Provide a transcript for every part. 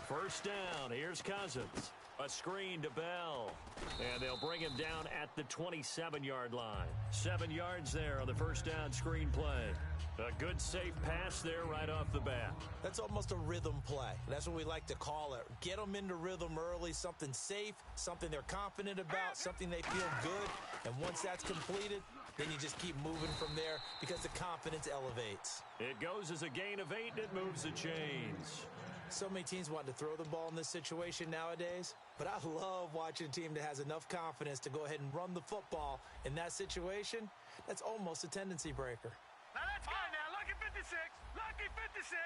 First down. Here's Cousins. A screen to Bell. And they'll bring him down at the 27-yard line. 7 yards there on the first down screen play. A good, safe pass there right off the bat. That's almost a rhythm play. That's what we like to call it. Get them into rhythm early, something safe, something they're confident about, something they feel good. And once that's completed, then you just keep moving from there because the confidence elevates. It goes as a gain of 8, and it moves the chains. So many teams want to throw the ball in this situation nowadays, but I love watching a team that has enough confidence to go ahead and run the football in that situation. That's almost a tendency breaker. Now that's good now. Lucky 56. Lucky 56.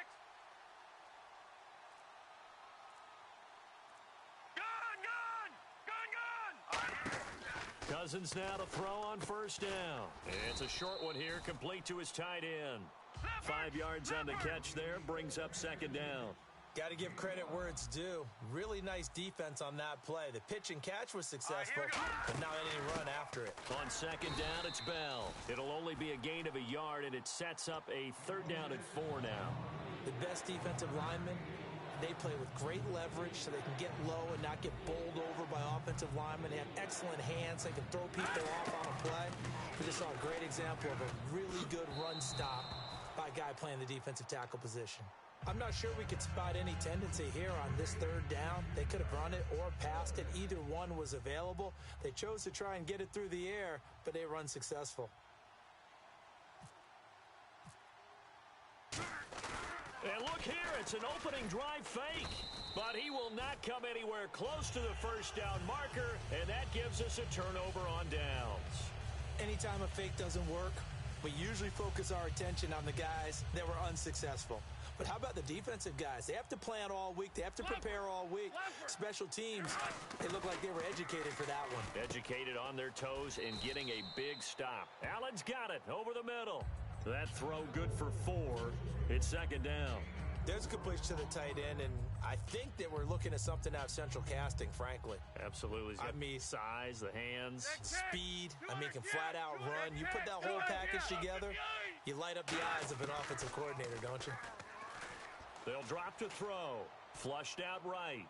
Gone. Cousins now to throw on first down. It's a short one here, complete to his tight end. 5 yards on the catch there, brings up second down. Got to give credit where it's due. Really nice defense on that play. The pitch and catch was successful, but now any run after it. On second down, it's Bell. It'll only be a gain of a yard, and it sets up a third down and 4 now. The best defensive linemen, they play with great leverage so they can get low and not get bowled over by offensive linemen. They have excellent hands. They can throw people off on a play. We just saw a great example of a really good run stop by a guy playing the defensive tackle position. I'm not sure we could spot any tendency here on this third down. They could have run it or passed it. Either one was available. They chose to try and get it through the air, but they run successful. And look here, it's an opening drive fake. But he will not come anywhere close to the first down marker, and that gives us a turnover on downs. Anytime a fake doesn't work, we usually focus our attention on the guys that were unsuccessful. But how about the defensive guys? They have to plan all week. They have to prepare all week. Special teams, they look like they were educated for that one. Educated on their toes and getting a big stop. Allen's got it over the middle. That throw good for 4. It's second down. There's a completion to the tight end, and I think that we're looking at something out of central casting, frankly. Absolutely. I mean, size, the hands. Speed. I mean, can flat out run. You put that whole package together, you light up the eyes of an offensive coordinator, don't you? They'll drop to throw. Flushed out right.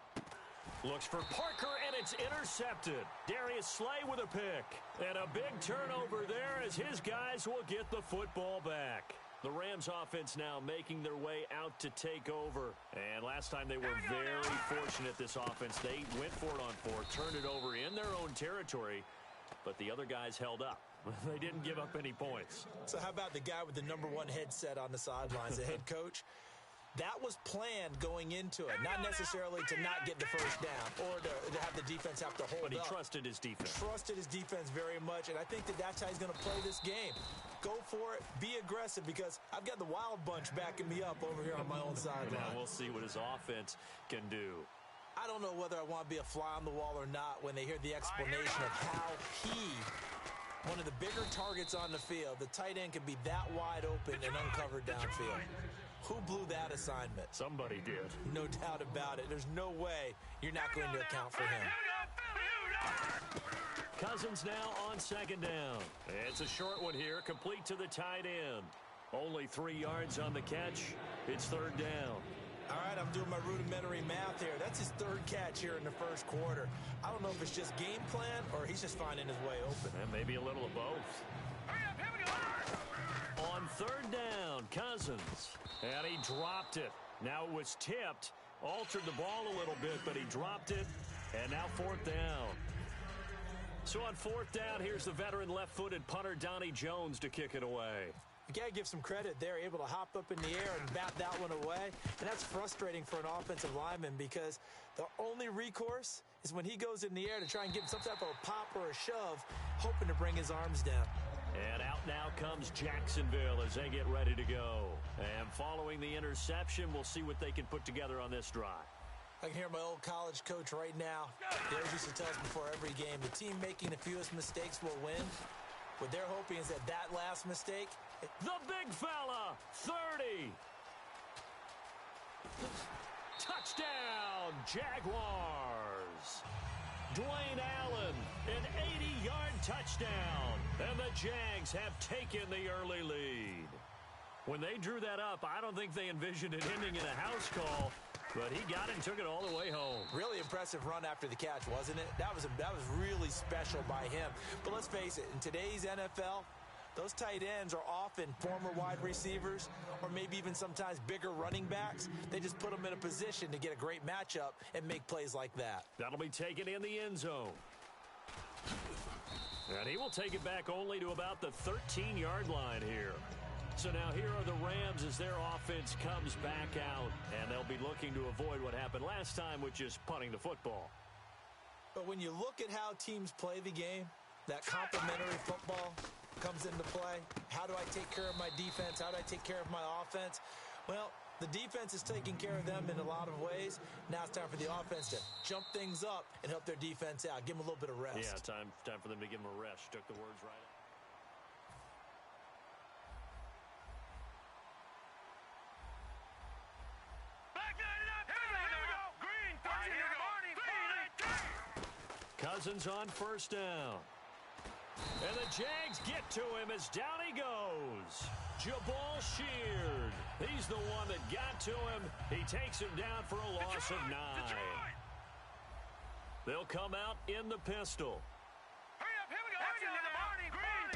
Looks for Parker, and it's intercepted. Darius Slay with a pick. And a big turnover there as his guys will get the football back. The Rams offense now making their way out to take over. And last time they were very fortunate, this offense. They went for it on 4, turned it over in their own territory, but the other guys held up. They didn't give up any points. So how about the guy with the #1 headset on the sidelines, the head coach? That was planned going into it, not necessarily to not get the first down or to have the defense have to hold up. But he trusted his defense. Trusted his defense very much, and I think that that's how he's going to play this game. Go for it. Be aggressive because I've got the wild bunch backing me up over here on my own sideline. Now we'll see what his offense can do. I don't know whether I want to be a fly on the wall or not when they hear the explanation of how one of the bigger targets on the field, the tight end, can be that wide open and uncovered downfield. Who blew that assignment? Somebody did. No doubt about it. There's no way you're not going to account for him. Cousins now on second down. It's a short one here, complete to the tight end. Only 3 yards on the catch. It's third down. All right, I'm doing my rudimentary math here. That's his third catch here in the first quarter. I don't know if it's just game plan or he's just finding his way open. And maybe a little of both. On third down, Cousins. And he dropped it. Now it was tipped. Altered the ball a little bit, but he dropped it. And now fourth down. So on fourth down, here's the veteran left-footed punter Donnie Jones to kick it away. You got to give some credit there, able to hop up in the air and bat that one away. And that's frustrating for an offensive lineman because the only recourse is when he goes in the air to try and give some type of a pop or a shove, hoping to bring his arms down. And out now comes Jacksonville as they get ready to go. And following the interception, we'll see what they can put together on this drive. I can hear my old college coach right now. He always used to tell us before every game, the team making the fewest mistakes will win. What they're hoping is that last mistake... The big fella, 30. Touchdown, Jaguars. Dwayne Allen, an 80-yard touchdown. And the Jags have taken the early lead. When they drew that up, I don't think they envisioned it ending in a house call. But he got it and took it all the way home. Really impressive run after the catch, wasn't it? That was really special by him. But let's face it, in today's NFL, those tight ends are often former wide receivers or maybe even sometimes bigger running backs. They just put them in a position to get a great matchup and make plays like that. That'll be taken in the end zone. And he will take it back only to about the 13-yard line here. So now here are the Rams as their offense comes back out. And they'll be looking to avoid what happened last time, which is punting the football. But when you look at how teams play the game, that complementary football comes into play. How do I take care of my defense? How do I take care of my offense? Well, the defense is taking care of them in a lot of ways. Now it's time for the offense to jump things up and help their defense out. Give them a little bit of rest. Yeah, time for them to give them a rest. Took the words right out. Cousins on first down. And the Jags get to him as down he goes. Jabal Sheard. He's the one that got to him. He takes him down for a loss of 9. They'll come out in the pistol. Hurry up, here we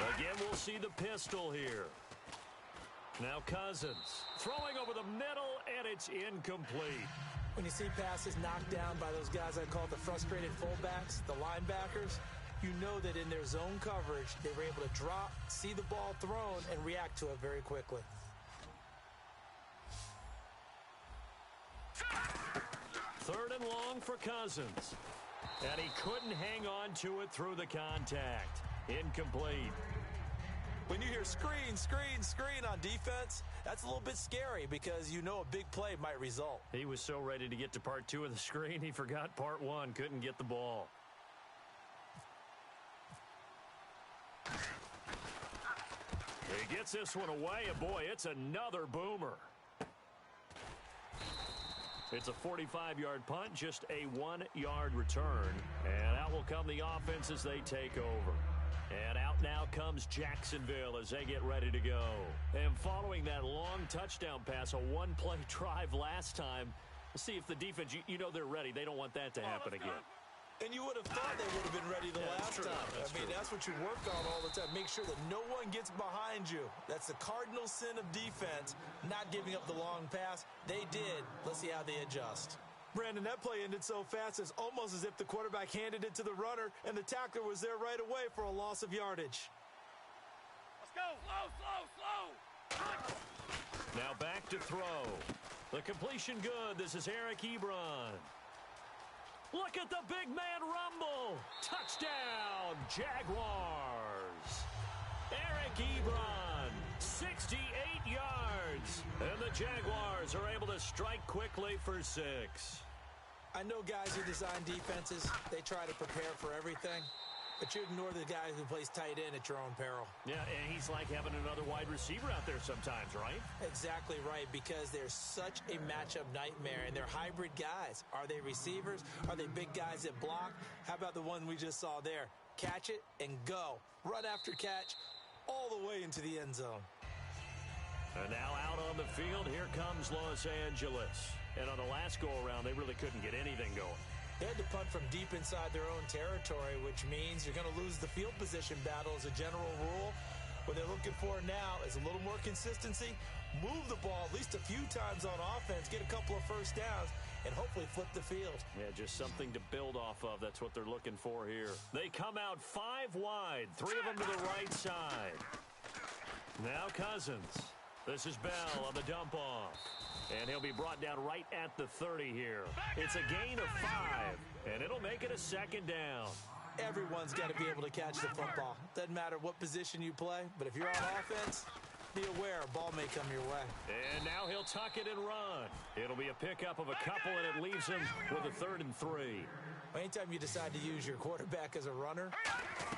go. Again, we'll see the pistol here. Now Cousins throwing over the middle, and it's incomplete. When you see passes knocked down by those guys I call the frustrated fullbacks, the linebackers, you know that in their zone coverage, they were able to drop, see the ball thrown, and react to it very quickly. Third and long for Cousins. And he couldn't hang on to it through the contact. Incomplete. When you hear screen, screen, screen on defense, that's a little bit scary because you know a big play might result. He was so ready to get to part 2 of the screen, he forgot part 1, couldn't get the ball. He gets this one away, and boy, it's another boomer. It's a 45-yard punt, just a 1-yard return. And out will come the offense as they take over. And out now comes Jacksonville as they get ready to go. And following that long touchdown pass, a one-play drive last time, let's see if the defense, you know they're ready. They don't want that to happen again. And you would have thought they would have been ready the last time. That's what you work on all the time. Make sure that no one gets behind you. That's the cardinal sin of defense, not giving up the long pass. They did. Let's see how they adjust. Brandon, that play ended so fast, it's almost as if the quarterback handed it to the runner, and the tackler was there right away for a loss of yardage. Let's go. Slow. Now back to throw. The completion good. This is Eric Ebron. Look at the big man rumble. Touchdown, Jaguars. Eric Ebron, 68 yards. And the Jaguars are able to strike quickly for 6. I know guys who design defenses, they try to prepare for everything. But you ignore the guy who plays tight end at your own peril. Yeah, and he's like having another wide receiver out there sometimes, right? Exactly right, because they're such a matchup nightmare, and they're hybrid guys. Are they receivers? Are they big guys that block? How about the one we just saw there? Catch it and go. Run after catch all the way into the end zone. And now out on the field, here comes Los Angeles. And on the last go-around, they really couldn't get anything going. They had to punt from deep inside their own territory, which means you're going to lose the field position battle as a general rule. What they're looking for now is a little more consistency, move the ball at least a few times on offense, get a couple of first downs, and hopefully flip the field. Yeah, just something to build off of. That's what they're looking for here. They come out 5 wide, 3 of them to the right side. Now Cousins. This is Bell on the dump-off. And he'll be brought down right at the 30 here. It's a gain of 5, and it'll make it a second down. Everyone's got to be able to catch the football. Doesn't matter what position you play, but if you're on offense, be aware a ball may come your way. And now he'll tuck it and run. It'll be a pickup of a couple, and it leaves him with a 3rd and 3. Anytime you decide to use your quarterback as a runner,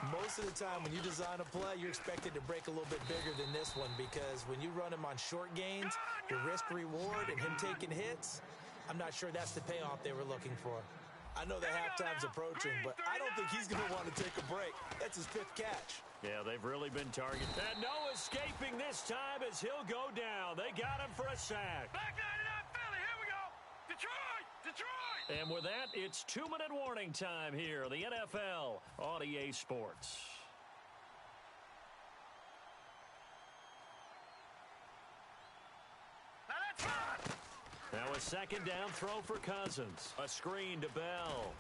most of the time when you design a play, you're expected to break a little bit bigger than this one, because when you run him on short gains, your risk-reward and him taking hits, I'm not sure that's the payoff they were looking for. I know the halftime's approaching, but I don't think he's going to want to take a break. That's his 5th catch. Yeah, they've really been targeted. And no escaping this time as he'll go down. They got him for a sack. Back 99, Philly, here we go. The Detroit! Detroit! And with that, it's 2-minute warning time here, the NFL on EA Sports. Now that's hot! Now a second down throw for Cousins. A screen to Bell.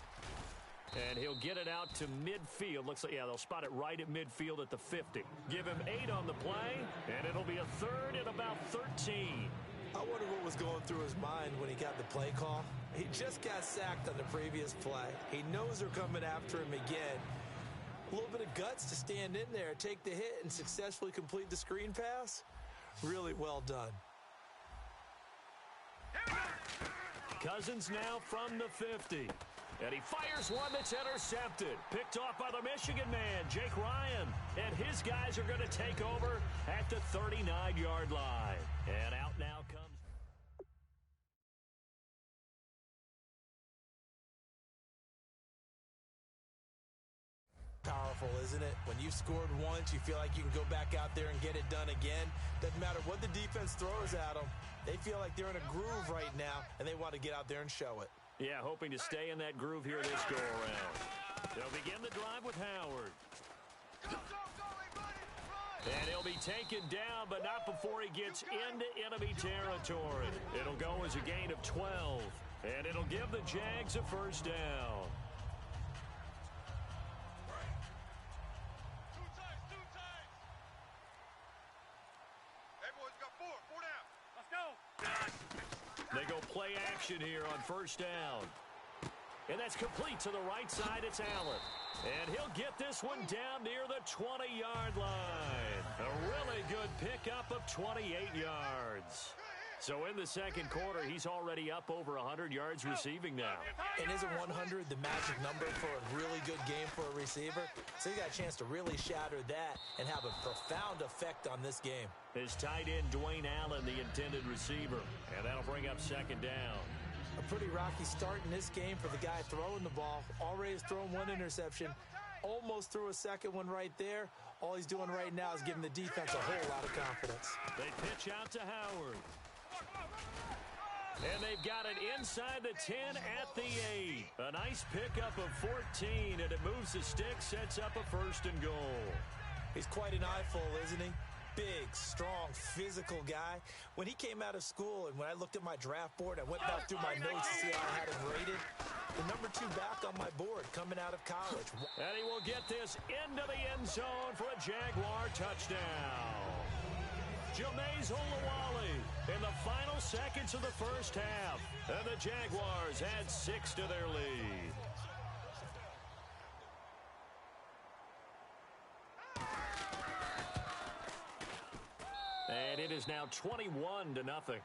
And he'll get it out to midfield. Looks like, yeah, they'll spot it right at midfield at the 50. Give him 8 on the play, and it'll be a third and about 13. I wonder what was going through his mind when he got the play call. He just got sacked on the previous play. He knows they're coming after him again. A little bit of guts to stand in there, take the hit, and successfully complete the screen pass. Really well done. Cousins now from the 50. And he fires one that's intercepted. Picked off by the Michigan man, Jake Ryan. And his guys are going to take over at the 39-yard line. And out now comes... Powerful, isn't it? When you've scored once, you feel like you can go back out there and get it done again. Doesn't matter what the defense throws at them. They feel like they're in a groove right now, and they want to get out there and show it. Yeah, hoping to stay in that groove here this go-around. They'll begin the drive with Howard. And he'll be taken down, but not before he gets into enemy territory. It'll go as a gain of 12, and it'll give the Jags a first down. Everyone's got four down. Let's go. They go play action here on first down. And that's complete to the right side. It's Allen. And he'll get this one down near the 20-yard line. A really good pickup of 28 yards. So in the second quarter, he's already up over 100 yards receiving now. And isn't 100 the magic number for a really good game for a receiver? So he got a chance to really shatter that and have a profound effect on this game. His tight end, Dwayne Allen, the intended receiver. And that'll bring up second down. A pretty rocky start in this game for the guy throwing the ball. Already has thrown one interception. Almost threw a second one right there. All he's doing right now is giving the defense a whole lot of confidence. They pitch out to Howard. And they've got it inside the 10 at the 8. A nice pickup of 14, and it moves the stick, sets up a first and goal. He's quite an eyeful, isn't he? Big, strong, physical guy. When he came out of school and when I looked at my draft board, I went back through my notes to see how I had him rated. The number 2 back on my board coming out of college. And he will get this into the end zone for a Jaguar touchdown. Jameis Olawale in the final seconds of the first half. And the Jaguars add 6 to their lead. And it is now 21-0.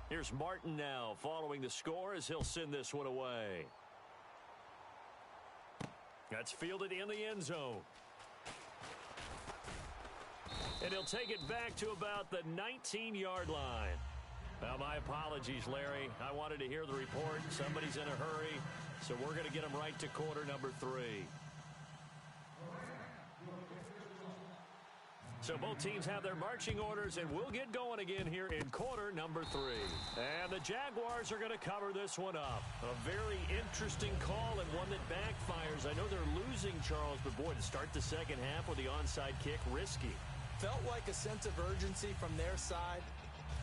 Here's Martin now following the score as he'll send this one away. That's fielded in the end zone. And he'll take it back to about the 19-yard line. Well, my apologies, Larry. I wanted to hear the report. Somebody's in a hurry, so we're going to get him right to quarter number 3. So both teams have their marching orders, and we'll get going again here in quarter number 3. And the Jaguars are going to cover this one up. A very interesting call and one that backfires. I know they're losing, Charles, but boy, to start the second half with the onside kick, risky. Felt like a sense of urgency from their side,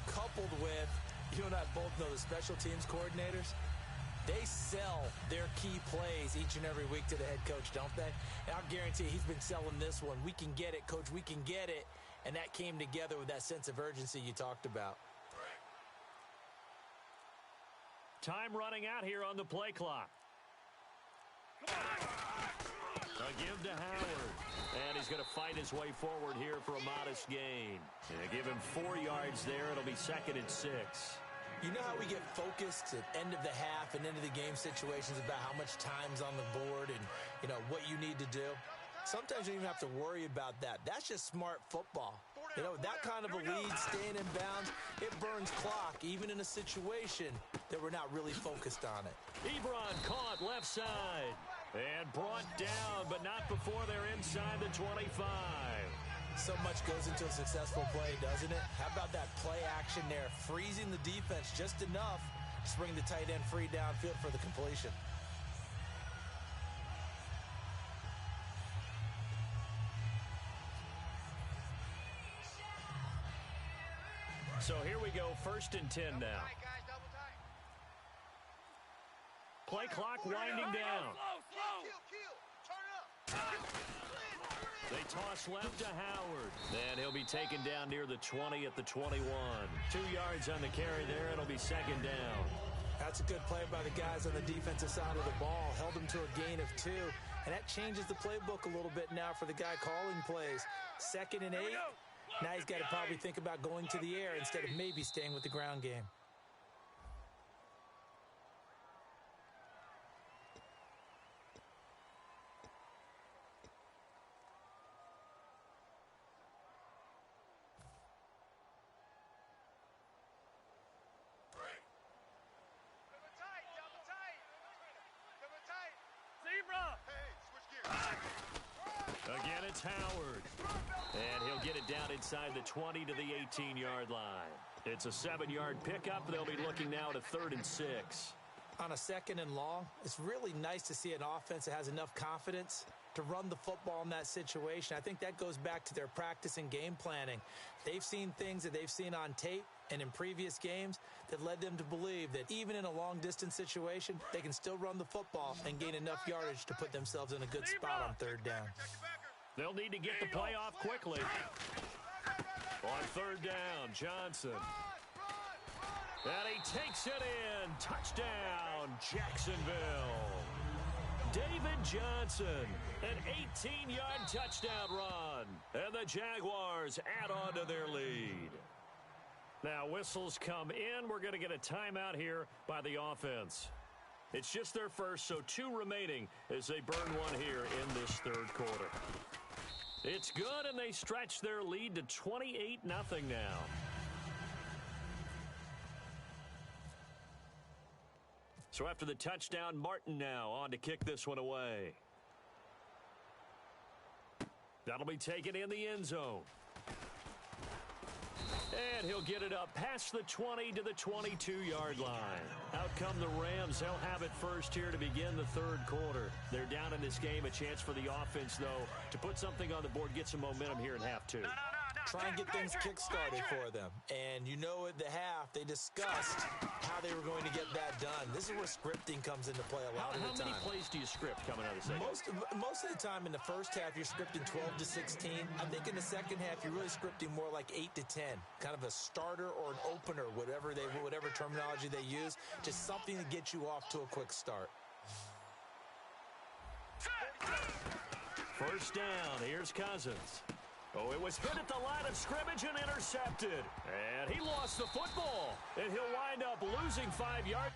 coupled with, you and I both know the special teams coordinators. They sell their key plays each and every week to the head coach, don't they? And I'll guarantee he's been selling this one. We can get it, coach. We can get it. And that came together with that sense of urgency you talked about. Time running out here on the play clock. A give to Howard. And he's going to fight his way forward here for a modest gain. Yeah, give him 4 yards there. It'll be 2nd and 6. You know how we get focused at end of the half and end of the game situations about how much time's on the board and, you know, what you need to do? Sometimes you don't even have to worry about that. That's just smart football. You know, that kind of a lead, staying in bounds, it burns clock, even in a situation that we're not really focused on it. Ebron caught left side and brought down, but not before they're inside the 25. So much goes into a successful play, doesn't it? How about that play action there, freezing the defense just enough to bring the tight end free downfield for the completion. So here we go, 1st and 10 now. Play clock winding down. They toss left to Howard. And he'll be taken down near the 20 at the 21. 2 yards on the carry there. It'll be 2nd down. That's a good play by the guys on the defensive side of the ball. Held them to a gain of 2. And that changes the playbook a little bit now for the guy calling plays. 2nd and 8. Now he's got to probably think about going to the air instead of maybe staying with the ground game. Again, it's Howard. And he'll get it down inside the 20 to the 18-yard line. It's a 7-yard pickup. They'll be looking now at a 3rd and 6. On a 2nd and long, it's really nice to see an offense that has enough confidence to run the football in that situation. I think that goes back to their practice and game planning. They've seen things that they've seen on tape and in previous games that led them to believe that even in a long-distance situation, they can still run the football and gain enough yardage to put themselves in a good spot on 3rd down. They'll need to get the play off quickly. On 3rd down, Johnson. And he takes it in. Touchdown, Jacksonville. David Johnson, an 18-yard touchdown run. And the Jaguars add on to their lead. Now, whistles come in. We're going to get a timeout here by the offense. It's just their first, so 2 remaining as they burn one here in this 3rd quarter. It's good, and they stretch their lead to 28-0 now. So after the touchdown, Martin now on to kick this one away. That'll be taken in the end zone. And he'll get it up past the 20 to the 22-yard line. Out come the Rams. They'll have it first here to begin the 3rd quarter. They're down in this game. A chance for the offense, though, to put something on the board, get some momentum here in half 2. Try and get things kick-started for them. And you know at the half, they discussed how they were going to get that done. This is where scripting comes into play a lot of the time. How many plays do you script coming out of the second? Most of the time in the first half, you're scripting 12 to 16. I think in the second half, you're really scripting more like 8 to 10. Kind of a starter or an opener, whatever terminology they use. Just something to get you off to a quick start. 1st down. Here's Cousins. Oh, it was hit at the line of scrimmage and intercepted. And he lost the football. And he'll wind up losing 5 yards.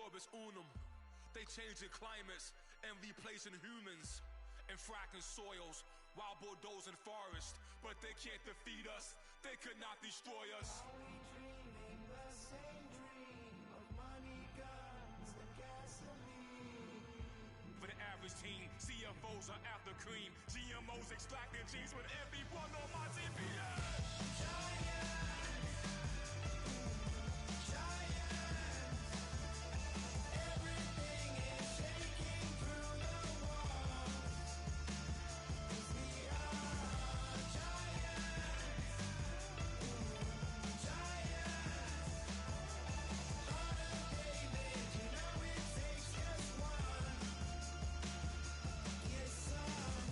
orbis unum. They changing climates and replacing humans and fracking soils while bulldozing forests. But they can't defeat us. They could not destroy us. Are we dreaming the same dream of money, guns, and gasoline? For the average team, CFOs are after cream. GMOs extracting genes with everyone on my TV. Everything is shaking through the walls. 'Cause we are giants. Heart of David, you know it takes just one. Get some.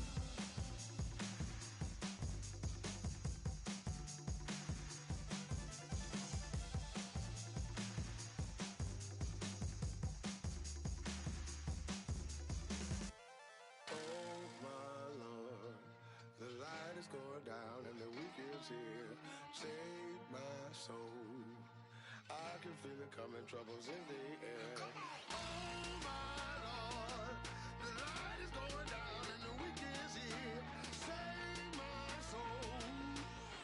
Oh my Lord, the light is going down and the week is here. Save my soul. I can feel it coming, troubles in the air. Oh my Lord, the light is going down and the week is here. Save my soul.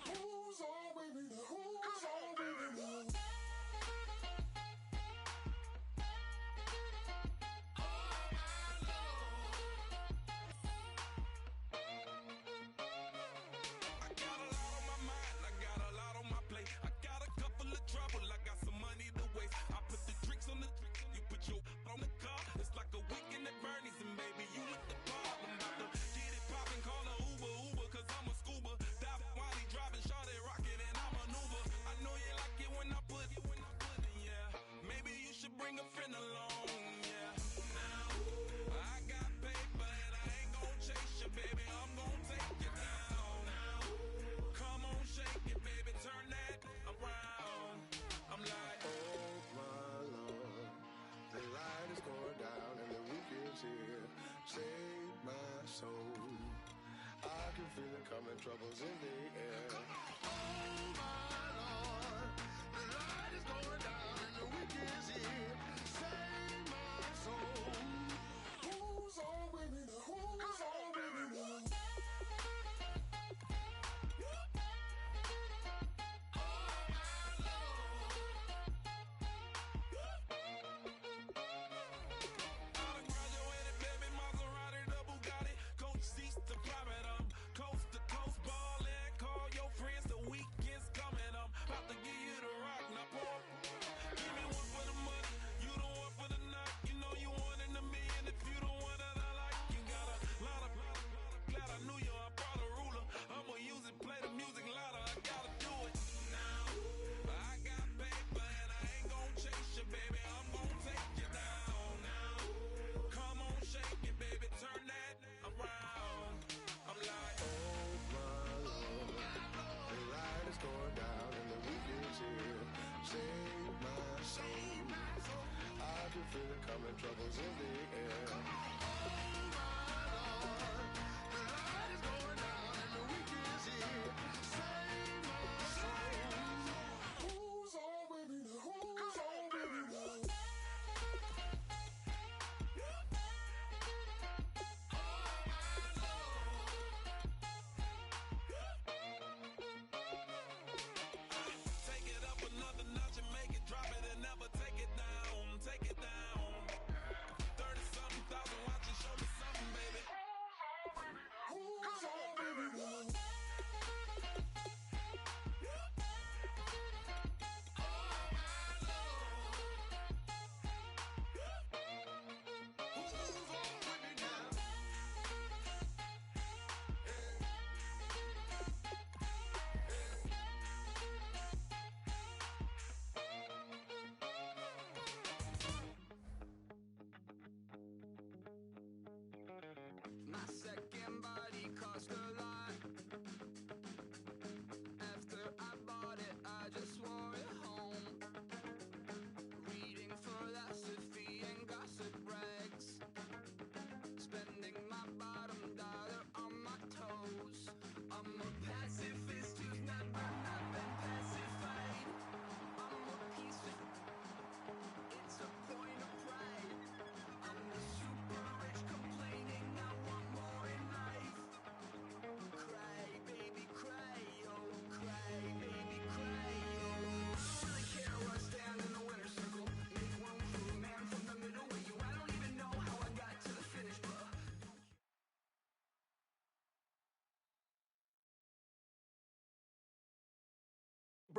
Who's all with me now? Who's all with me now? I got a lot on my mind, I got a lot on my plate. I got a couple of trouble, I got some money to waste. I put the drinks on the you put your on the car. It's like a weekend at Bernie's and baby, you look the part. I'm about to get it poppin', call a Uber, cause I'm a scuba. Dive while he driving, shawty rockin' and I maneuver. I know you like it when I put it, yeah. Maybe you should bring a friend along, yeah. Now, I got paper and I ain't gon' chase you, baby, I'm gon' take you down. Come on, shake it, baby, turn that around. I'm like, Oh my Lord, the light is going down and the week is here. Save my soul. I can feel it coming, troubles in the air. Oh my Lord, the light is going down and the week is here. Save my soul. Who's all with me now? Who's all with me now? I done graduated, baby, Maserati, the Bugatti. Coach seats to private, coast to coast ballin'.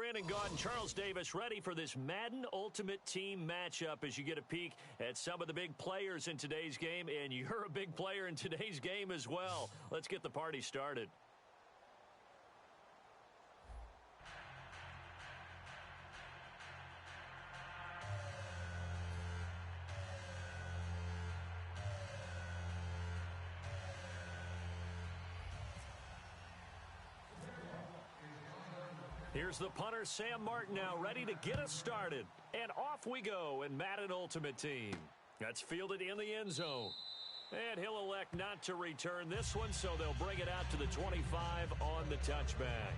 Brandon Gaudin, Charles Davis, ready for this Madden Ultimate Team matchup as you get a peek at some of the big players in today's game, and you're a big player in today's game as well. Let's get the party started. Here's the punter, Sam Martin, now ready to get us started. And off we go in Madden Ultimate Team. That's fielded in the end zone. And he'll elect not to return this one, so they'll bring it out to the 25 on the touchback.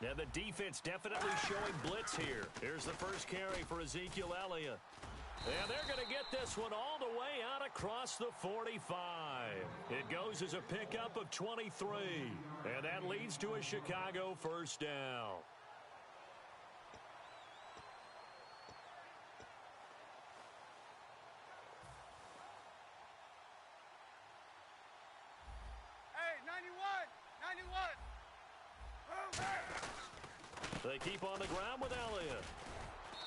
And the defense definitely showing blitz here. Here's the first carry for Ezekiel Elliott. And they're going to get this one all the way out across the 45. It goes as a pickup of 23. And that leads to a Chicago first down. Hey, 91! 91! They keep on the ground with Elliott.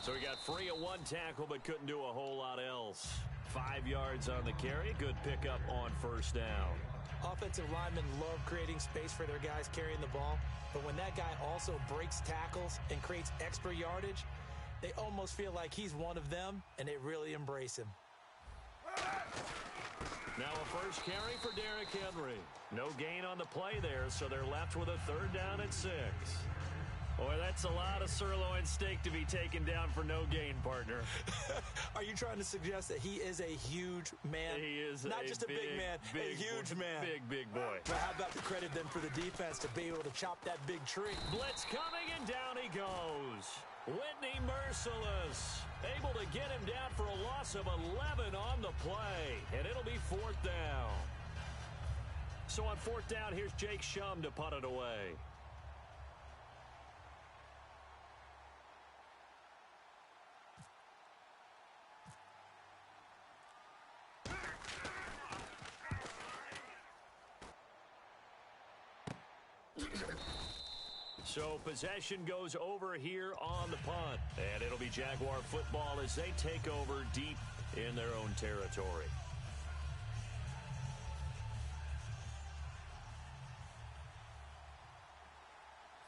So he got free of one tackle but couldn't do a whole lot else. 5 yards on the carry. Good pickup on first down. Offensive linemen love creating space for their guys carrying the ball. But when that guy also breaks tackles and creates extra yardage, they almost feel like he's one of them, and they really embrace him. Now a first carry for Derrick Henry. No gain on the play there, so they're left with a third down at 6. Boy, that's a lot of sirloin steak to be taken down for no gain, partner. Are you trying to suggest that he is a huge man? He is not just a big man, a huge man. Big boy. But how about the credit then for the defense to be able to chop that big tree? Blitz coming, and down he goes. Whitney Merciless able to get him down for a loss of 11 on the play, and it'll be fourth down. So on fourth down, here's Jake Shum to punt it away. So possession goes over here on the punt. And it'll be Jaguar football as they take over deep in their own territory.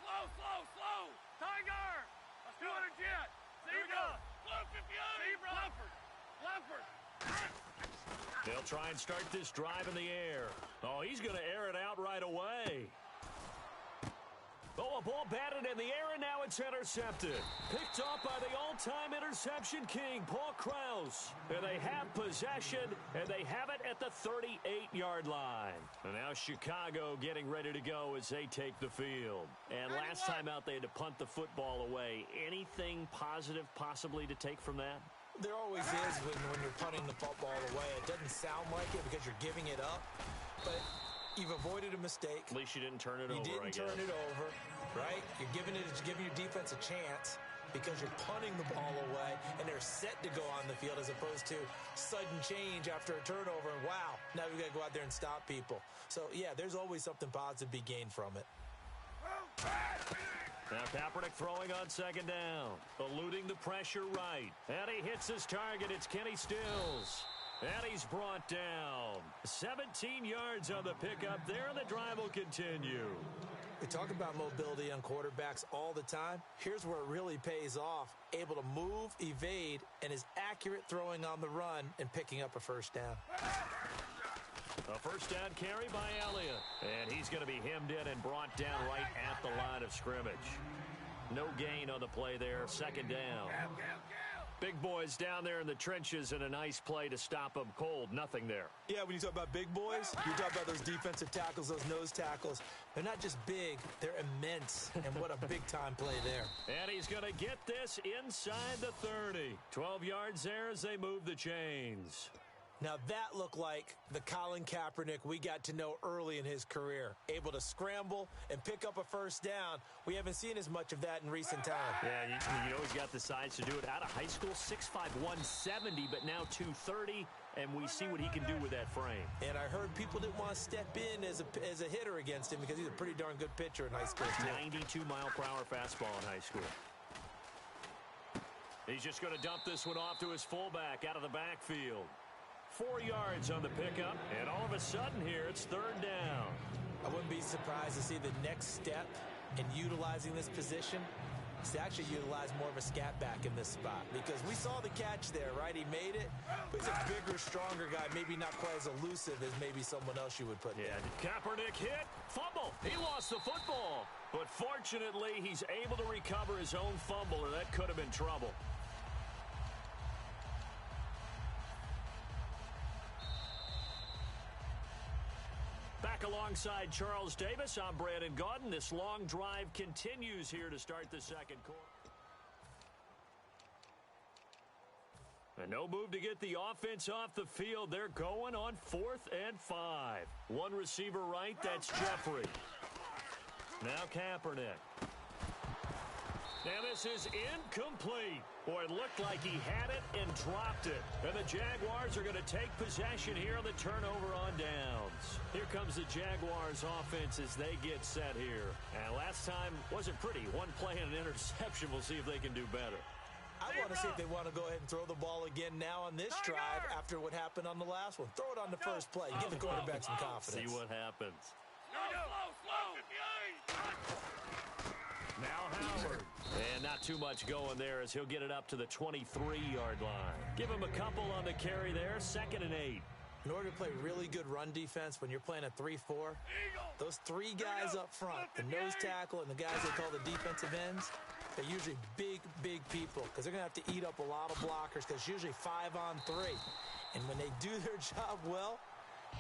Slow! Tiger! Let's do it again! Zebra! Blue 58! Zebra! Leopard! They'll try and start this drive in the air. Oh, he's going to air it out right away. Oh, a ball batted in the air, and now it's intercepted. Picked off by the all-time interception king, Paul Krause. And they have possession, and they have it at the 38-yard line. And now Chicago getting ready to go as they take the field. And last time out, they had to punt the football away. Anything positive possibly to take from that? There always is when you're punting the football away. It doesn't sound like it because you're giving it up, but you've avoided a mistake. At least you didn't turn it over, I guess. You didn't turn it over, right? You're giving your defense a chance because you're punting the ball away, and they're set to go on the field as opposed to sudden change after a turnover, and wow, now we've got to go out there and stop people. So, yeah, there's always something positive to be gained from it. Now Kaepernick throwing on second down, eluding the pressure right. And he hits his target. It's Kenny Stills. And he's brought down. 17 yards on the pickup there, and the drive will continue. We talk about mobility on quarterbacks all the time. Here's where it really pays off. Able to move, evade, and is accurate throwing on the run and picking up a first down. A first down carry by Elliott. And he's going to be hemmed in and brought down right at the line of scrimmage. No gain on the play there. Second down. Big boys down there in the trenches and a nice play to stop them cold. Nothing there. Yeah, when you talk about big boys, you talk about those defensive tackles, those nose tackles. They're not just big, they're immense. And what a big-time play there. And he's going to get this inside the 30. 12 yards there as they move the chains. Now that looked like the Colin Kaepernick we got to know early in his career. Able to scramble and pick up a first down. We haven't seen as much of that in recent time. Yeah, you know he's got the size to do it. Out of high school, 6'5", 170, but now 230, and we see what he can do with that frame. And I heard people didn't want to step in as a hitter against him because he's a pretty darn good pitcher in high school. 92-mile-per-hour fastball in high school. He's just going to dump this one off to his fullback out of the backfield. 4 yards on the pickup, and all of a sudden here, it's third down. I wouldn't be surprised to see the next step in utilizing this position is to actually utilize more of a scat back in this spot. Because we saw the catch there, right? He made it, but he's a bigger, stronger guy, maybe not quite as elusive as maybe someone else you would put there. Kaepernick hit, fumble. He lost the football. But fortunately, he's able to recover his own fumble, or that could have been trouble. Back alongside Charles Davis, I'm Brandon Gaudin. This long drive continues here to start the second quarter. And no move to get the offense off the field. They're going on 4th and 5. One receiver right, that's Jeffrey. Now Kaepernick. And this is incomplete. Boy, it looked like he had it and dropped it. And the Jaguars are going to take possession here on the turnover on downs. Here comes the Jaguars offense as they get set here. And last time wasn't pretty. One play and an interception. We'll see if they can do better. I want to see if they want to go ahead and throw the ball again now on this drive after what happened on the last one. Throw it on the first play. Give the quarterback some confidence. See what happens. Slow. Now Howard. And not too much going there as he'll get it up to the 23-yard line. Give him a couple on the carry there. 2nd and 8. In order to play really good run defense when you're playing a 3-4, those three guys up front, the nose tackle and the guys they call the defensive ends, they're usually big people because they're going to have to eat up a lot of blockers because it's usually 5-on-3. And when they do their job well,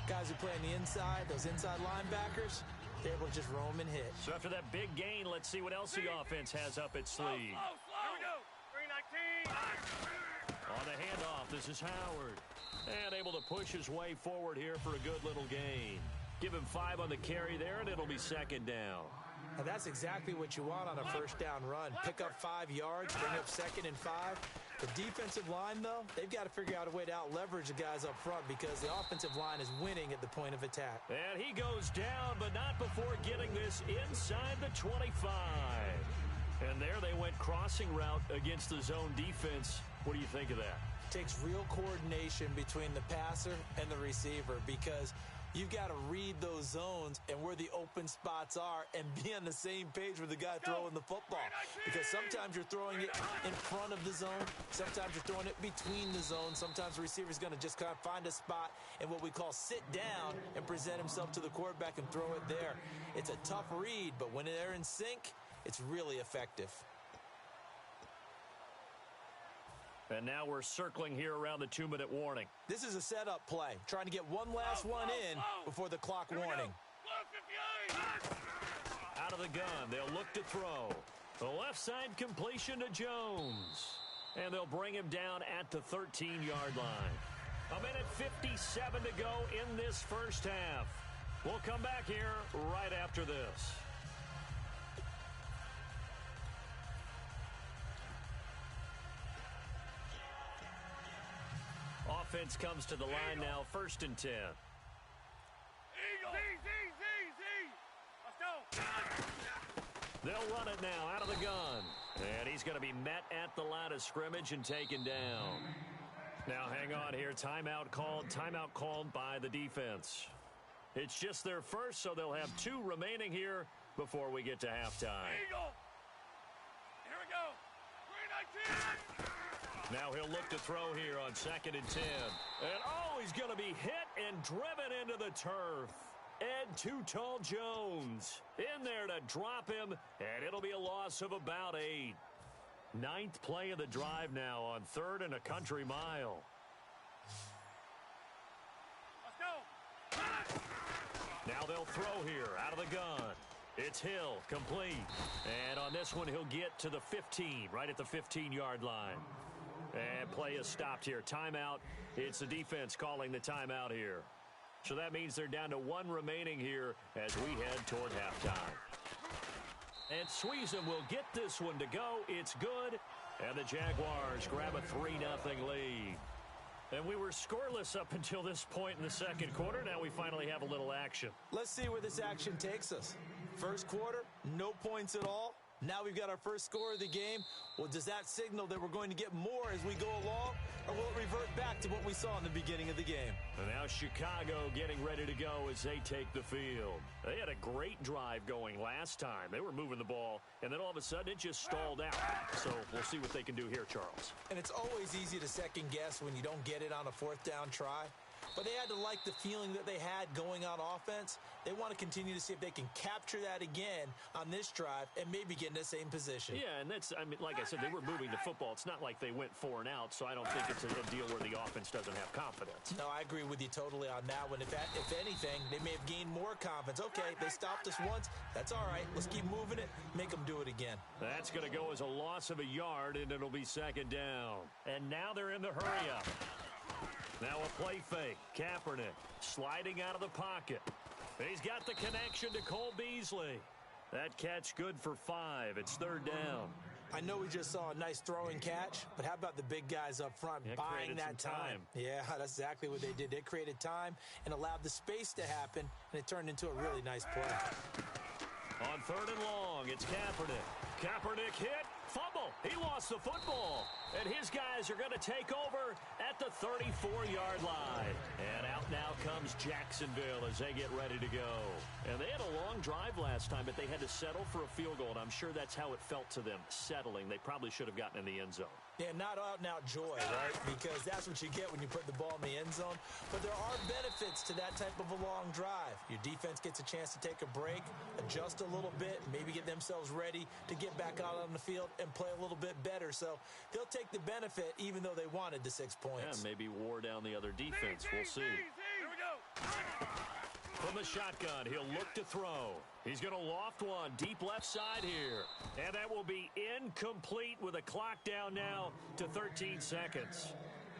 guys who play on the inside, those inside linebackers, they're able to just roam and hit. So after that big gain, let's see what else the offense has up its sleeve. Here we go. 319. On the handoff, this is Howard. And able to push his way forward here for a good little gain. Give him 5 on the carry there, and it'll be 2nd down. And that's exactly what you want on a first down run. Pick up 5 yards, bring up 2nd and 5. The defensive line, though, they've got to figure out a way to out-leverage the guys up front because the offensive line is winning at the point of attack. And he goes down, but not before getting this inside the 25. And there they went crossing route against the zone defense. What do you think of that? Takes real coordination between the passer and the receiver because you've got to read those zones and where the open spots are and be on the same page with the guy throwing the football. Because sometimes you're throwing it in front of the zone. Sometimes you're throwing it between the zones. Sometimes the receiver's going to just kind of find a spot and what we call sit down and present himself to the quarterback and throw it there. It's a tough read, but when they're in sync, it's really effective. And now we're circling here around the 2-minute warning. This is a setup play, trying to get one last one in before the clock warning. Out of the gun, they'll look to throw. The left side completion to Jones. And they'll bring him down at the 13-yard line. 1:57 to go in this first half. We'll come back here right after this. Offense comes to the line now, 1st and 10. Eagle. Z. Let's go. They'll run it now out of the gun. And he's going to be met at the line of scrimmage and taken down. Now hang on here. Timeout called by the defense. It's just their first, so they'll have 2 remaining here before we get to halftime. Eagle. Here we go. 319. Now he'll look to throw here on 2nd and 10. And he's going to be hit and driven into the turf. Ed Too Tall Jones in there to drop him, and it'll be a loss of about 8. Ninth play of the drive now on 3rd and a country mile. Let's go. Now they'll throw here out of the gun. It's Hill, complete. And on this one, he'll get to the 15, right at the 15-yard line. And play is stopped here. Timeout. It's the defense calling the timeout here. So that means they're down to 1 remaining here as we head toward halftime. And Sweezum will get this one to go. It's good. And the Jaguars grab a 3-0 lead. And we were scoreless up until this point in the second quarter. Now we finally have a little action. Let's see where this action takes us. First quarter, no points at all. Now we've got our first score of the game. Well, does that signal that we're going to get more as we go along? Or will it revert back to what we saw in the beginning of the game? And now Chicago getting ready to go as they take the field. They had a great drive going last time. They were moving the ball, and then all of a sudden it just stalled out. So we'll see what they can do here, Charles. And it's always easy to second guess when you don't get it on a 4th down try. But they had to like the feeling that they had going on offense. They want to continue to see if they can capture that again on this drive and maybe get in the same position. Yeah, and that's, I mean, like I said, they were moving the football. It's not like they went 4 and out, so I don't think it's a deal where the offense doesn't have confidence. No, I agree with you totally on that one. If anything, they may have gained more confidence. Okay, they stopped us once. That's all right. Let's keep moving it. Make them do it again. That's going to go as a loss of a yard, and it'll be 2nd down. And now they're in the hurry-up. Now a play fake. Kaepernick sliding out of the pocket. He's got the connection to Cole Beasley. That catch good for 5. It's 3rd down. I know we just saw a nice throwing catch, but how about the big guys up front buying that time? Yeah, that's exactly what they did. They created time and allowed the space to happen, and it turned into a really nice play. On 3rd and long, it's Kaepernick. Kaepernick hit. Fumble. He lost the football. And his guys are going to take over at the 34-yard line. And out now comes Jacksonville as they get ready to go. And they had a long drive last time, but they had to settle for a field goal. And I'm sure that's how it felt to them, settling. They probably should have gotten in the end zone. Yeah, not out-and-out joy, right? Because that's what you get when you put the ball in the end zone. But there are benefits to that type of a long drive. Your defense gets a chance to take a break, adjust a little bit, maybe get themselves ready to get back out on the field and play a little bit better. So they'll take the benefit even though they wanted the 6 points. Yeah, maybe wore down the other defense. We'll see. Here we go. From the shotgun, he'll look to throw. He's going to loft one deep left side here. And that will be incomplete with a clock down now to 13 seconds.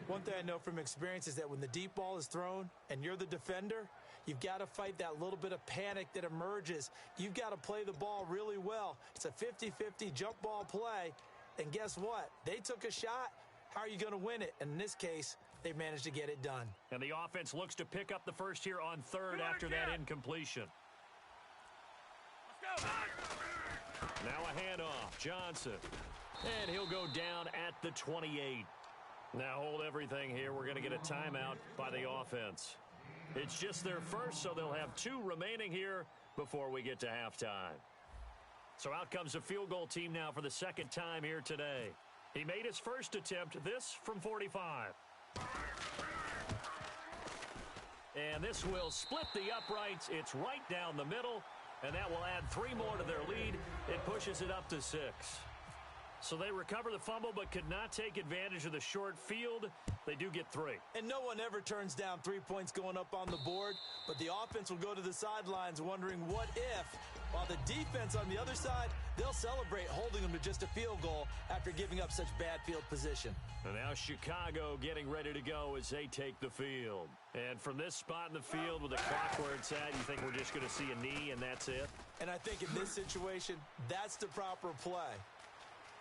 One thing I know from experience is that when the deep ball is thrown and you're the defender, you've got to fight that little bit of panic that emerges. You've got to play the ball really well. It's a 50-50 jump ball play. And guess what? They took a shot. How are you going to win it? And in this case, they managed to get it done. And the offense looks to pick up the first here on 3rd after that incompletion. Let's go. Now a handoff. Johnson. And he'll go down at the 28. Now hold everything here. We're going to get a timeout by the offense. It's just their first, so they'll have 2 remaining here before we get to halftime. So out comes the field goal team now for the 2nd time here today. He made his first attempt, this from 45. And this will split the uprights. It's right down the middle, and that will add 3 more to their lead. It pushes it up to 6. So they recover the fumble but could not take advantage of the short field. They do get 3. And no one ever turns down 3 points going up on the board, but the offense will go to the sidelines wondering what if, while the defense on the other side, they'll celebrate holding them to just a field goal after giving up such bad field position. And now Chicago getting ready to go as they take the field. And from this spot in the field with the clock where it's at, you think we're just going to see a knee and that's it? And I think in this situation, that's the proper play.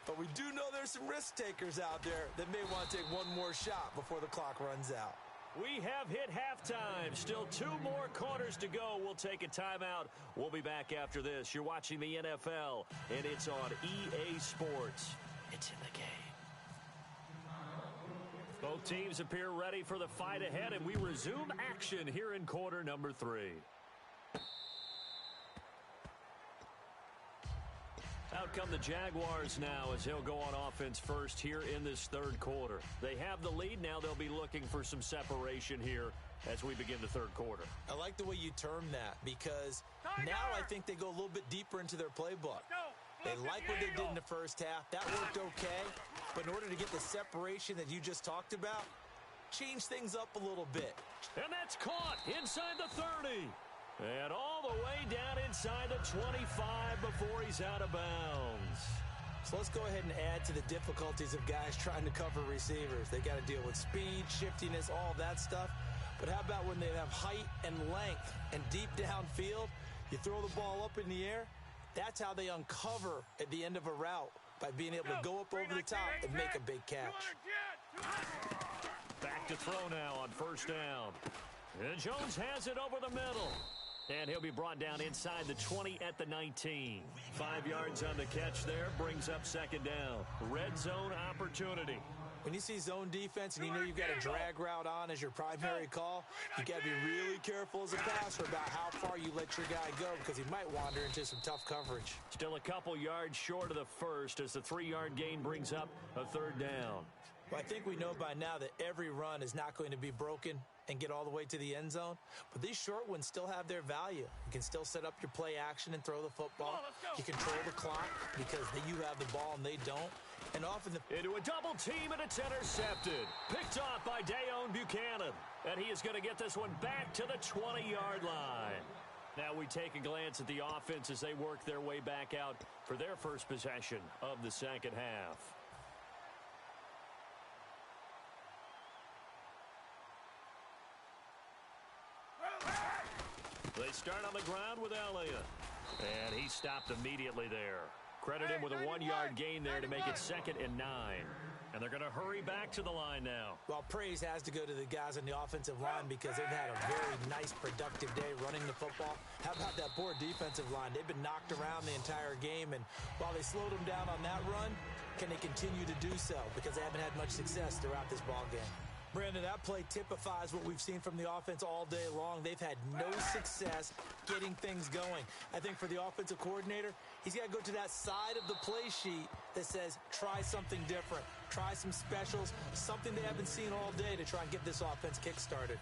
But we do know there's some risk takers out there that may want to take one more shot before the clock runs out. We have hit halftime. Still 2 more quarters to go. We'll take a timeout. We'll be back after this. You're watching the NFL, and it's on EA Sports. It's in the game. Both teams appear ready for the fight ahead, and we resume action here in quarter number 3. Out come the Jaguars now as they'll go on offense first here in this 3rd quarter. They have the lead. Now they'll be looking for some separation here as we begin the 3rd quarter. I like the way you term that because now I think they go a little bit deeper into their playbook. They like what they did in the first half. That worked okay. But in order to get the separation that you just talked about, change things up a little bit. And that's caught inside the 30. And all the way down inside the 25 before he's out of bounds. So let's go ahead and add to the difficulties of guys trying to cover receivers. They got to deal with speed, shiftiness, all that stuff. But how about when they have height and length and deep downfield? You throw the ball up in the air. That's how they uncover at the end of a route, by being able to go up over the top and make a big catch. Back to throw now on first down. And Jones has it over the middle. And he'll be brought down inside the 20 at the 19. 5 yards on the catch there, brings up second down. Red zone opportunity. When you see zone defense and you know you've got a drag route on as your primary call, you got to be really careful as a passer about how far you let your guy go, because he might wander into some tough coverage. Still a couple yards short of the first as the 3-yard gain brings up a third down. Well, I think we know by now that every run is not going to be broken and get all the way to the end zone. But these short ones still have their value. You can still set up your play action and throw the football. You control the clock because you have the ball and they don't. And often into a double team, and it's intercepted. Picked off by Dayon Buchanan. And he is going to get this one back to the 20-yard line. Now we take a glance at the offense as they work their way back out for their first possession of the second half. They start on the ground with Elliott. And he stopped immediately there. Credit him with a 1-yard gain there to make it 2nd and 9. And they're going to hurry back to the line now. Well, praise has to go to the guys on the offensive line because they've had a very nice, productive day running the football. How about that poor defensive line? They've been knocked around the entire game, and while they slowed them down on that run, can they continue to do so? Because they haven't had much success throughout this ball game. Brandon, that play typifies what we've seen from the offense all day long. They've had no success getting things going. I think for the offensive coordinator, he's got to go to that side of the play sheet that says, try something different. Try some specials, something they haven't seen all day to try and get this offense kick-started.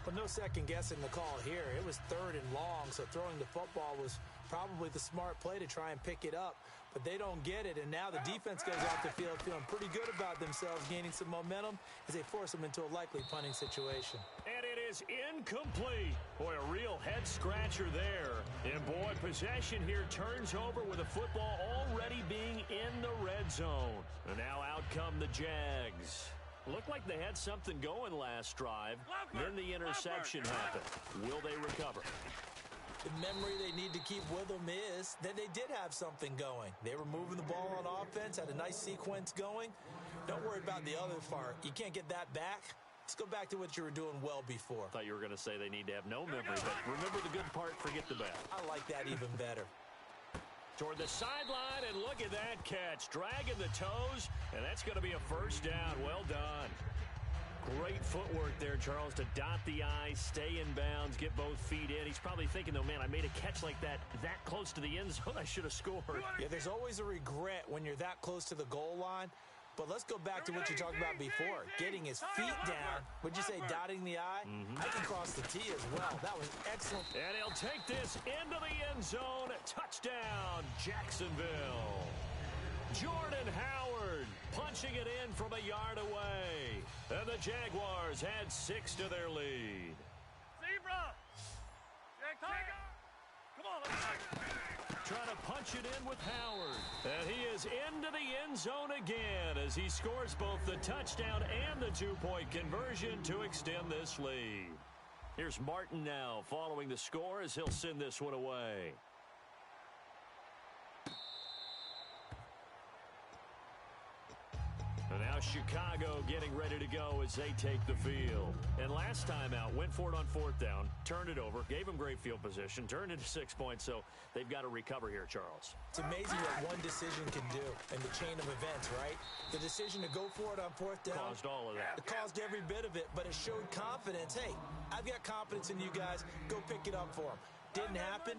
But no second guessing the call here. It was 3rd and long, so throwing the football was probably the smart play to try and pick it up. But they don't get it, and now the defense goes off the field feeling pretty good about themselves, gaining some momentum as they force them into a likely punting situation. And it is incomplete. Boy, a real head-scratcher there. And boy, possession here turns over with the football already being in the red zone. And now out come the Jags. Looked like they had something going last drive. Then the interception happened. Will they recover? The memory they need to keep with them is that they did have something going. They were moving the ball on offense, had a nice sequence going. Don't worry about the other part. You can't get that back. Let's go back to what you were doing well before. I thought you were going to say they need to have no memory, but remember the good part, forget the bad. I like that even better. Toward the sideline, and look at that catch. Dragging the toes, and that's going to be a first down. Well done. Great footwork there, Charles, to dot the I, stay in bounds, get both feet in. He's probably thinking, though, man, I made a catch like that close to the end zone. I should have scored. Yeah, there's always a regret when you're that close to the goal line. But let's go back to what you talked about before. Getting his feet down. Would you say dotting the I? I can cross the T as well. That was excellent. And he'll take this into the end zone. Touchdown, Jacksonville. Jordan Howard punching it in from a yard away. And the Jaguars had 6 to their lead. Zebra! Come on, let's go. Trying to punch it in with Howard. And he is into the end zone again as he scores both the touchdown and the 2-point conversion to extend this lead. Here's Martin now following the score as he'll send this one away. And now Chicago getting ready to go as they take the field. And last time out, went for it on 4th down, turned it over, gave them great field position, turned into 6 points, so they've got to recover here, Charles. It's amazing what one decision can do in the chain of events, right? The decision to go for it on 4th down. Caused all of that. It caused every bit of it, but it showed confidence. Hey, I've got confidence in you guys. Go pick it up for them. Didn't happen.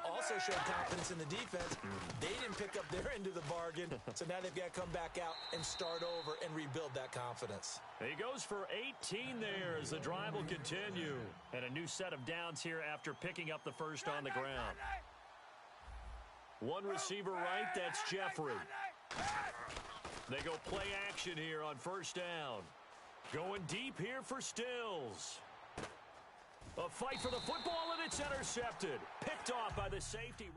Also showed confidence in the defense. They didn't pick up their end of the bargain, so now they've got to come back out and start over and rebuild that confidence. He goes for 18 there as the drive will continue. And a new set of downs here after picking up the first on the ground. One receiver right, that's Jeffrey. They go play action here on first down. Going deep here for Stills. A fight for the football, and it's intercepted. Picked off by the safety.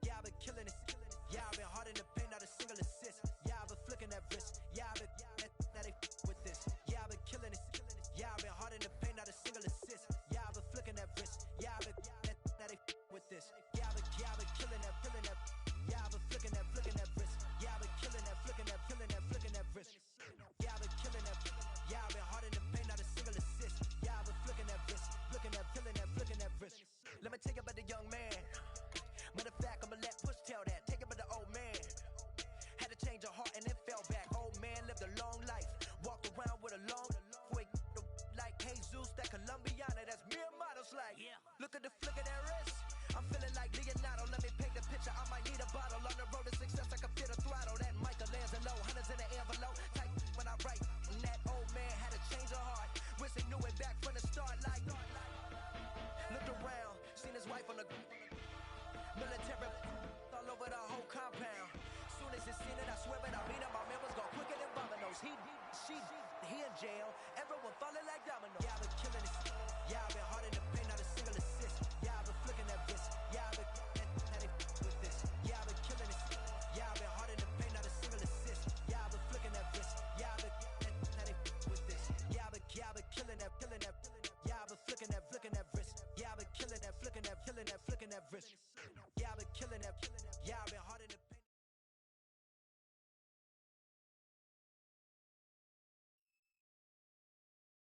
Yeah, I've been killing it. Yeah, I've been hard in the paint, not a single assist. Yeah, I've been flicking that wrist. Yeah, I've been that they with this. Yeah, I've been killing it. Yeah, I've been hard in the paint, not a single assist. Yeah, I've been flicking that wrist. Yeah, I've been that they with this. Yeah, I've been killing that. Yeah, I've been flicking that wrist. Yeah, I've been killing that, flicking that wrist. Yeah, I've been killing that. Yeah, I've been hard in the paint, not a single assist. Yeah, I've been flicking that wrist, flicking that wrist. Let me tell you about the young man. Matter of fact, I'ma let Push tell that. Take it by the old man. Had to change her heart and then fell back. Old man lived a long life. Walked around with a long way. Like Jesus, that Colombiana. That's mere models like. Look at the flick of that wrist. I'm feeling like Leonardo. Let me paint the picture. I might need a bottle. On the road to success, I can feel the throttle. That Michelangelo, hundreds in the envelope. Type when I write. And that old man had to change her heart. Wish he knew it back from the start. Like, looked around, seen his wife on the military all over the whole compound. Soon as he seen it, I swear it, I mean it, my man was gone quicker than dominoes. He in jail, everyone falling like dominoes. Yeah, I've been killing it. Yeah, I've been hard in the paint, not a single assist. Yeah, I've been flicking that wrist. Yeah, I've been with this. Yeah, I've been killing it. Yeah, I've been hard in the paint, not a single assist. Yeah, I've been flicking that wrist. Yeah, I've been with this. Yeah, I've been killing that. Yeah, I've been flicking that wrist. Yeah, I've been killing that, flicking that wrist. Yeah, I've been killing that. Yeah, I've been hard in the paint.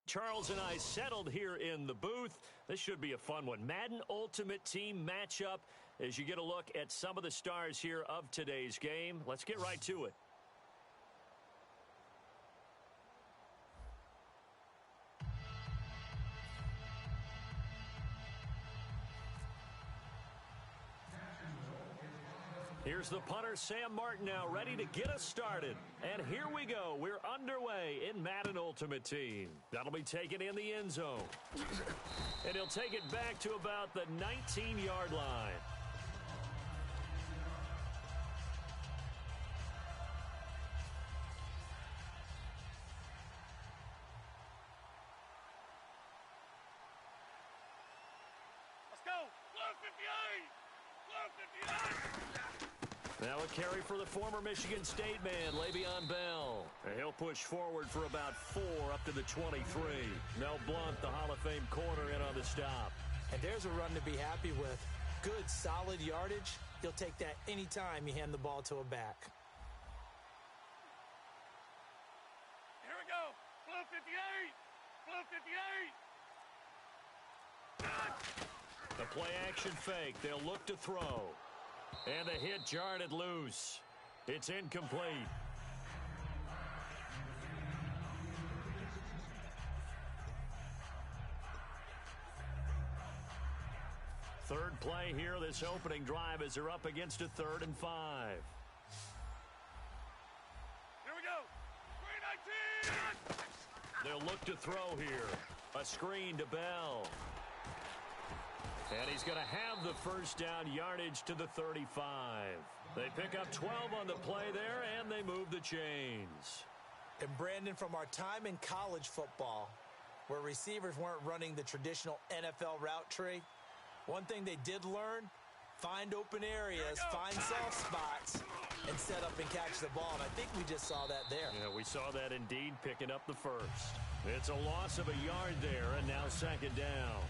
Charles and I settled here in the booth. This should be a fun one. Madden Ultimate Team matchup as you get a look at some of the stars here of today's game. Let's get right to it. Here's the punter, Sam Martin, now ready to get us started. And here we go. We're underway in Madden Ultimate Team. That'll be taken in the end zone. And he'll take it back to about the 19-yard line. Let's go. Blue 58. Blue 58. Now a carry for the former Michigan State man, Le'Veon Bell. And he'll push forward for about 4 up to the 23. Mel Blount, the Hall of Fame corner, in on the stop. And there's a run to be happy with. Good, solid yardage. You'll take that anytime you hand the ball to a back. Here we go. Blue 58. Blue 58. The play action fake. They'll look to throw. And the hit jarred it loose. It's incomplete. Third play here, this opening drive, as they're up against a 3rd and 5. Here we go. 319. They'll look to throw here. A screen to Bell. And he's going to have the first down, yardage to the 35. They pick up 12 on the play there, and they move the chains. And Brandon, from our time in college football, where receivers weren't running the traditional NFL route tree, one thing they did learn, find open areas, find soft spots, and set up and catch the ball. And I think we just saw that there. Yeah, we saw that indeed, picking up the first. It's a loss of a yard there, and now 2nd down.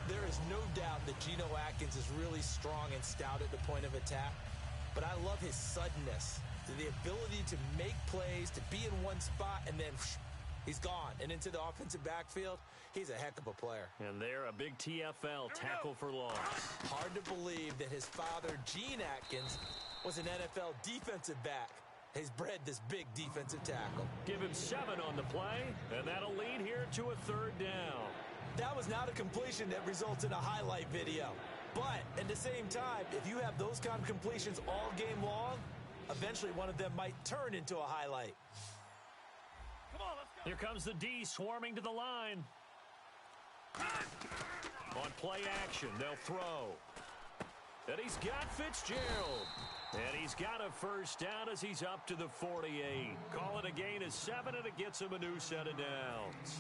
There is no doubt that Geno Atkins is really strong and stout at the point of attack, but I love his suddenness, the ability to make plays, to be in one spot, and then he's gone and into the offensive backfield. He's a heck of a player. And there, a big TFL, tackle for loss. Hard to believe that his father, Gene Atkins, was an NFL defensive back. He's bred this big defensive tackle. Give him 7 on the play, and that'll lead here to a 3rd down. That was not a completion that results in a highlight video. But at the same time, if you have those kind of completions all game long, eventually one of them might turn into a highlight. Come on, let's go. Here comes the D swarming to the line. On play action, they'll throw. And he's got Fitzgerald. And he's got a 1st down as he's up to the 48. Call it a gain of 7, and it gets him a new set of downs.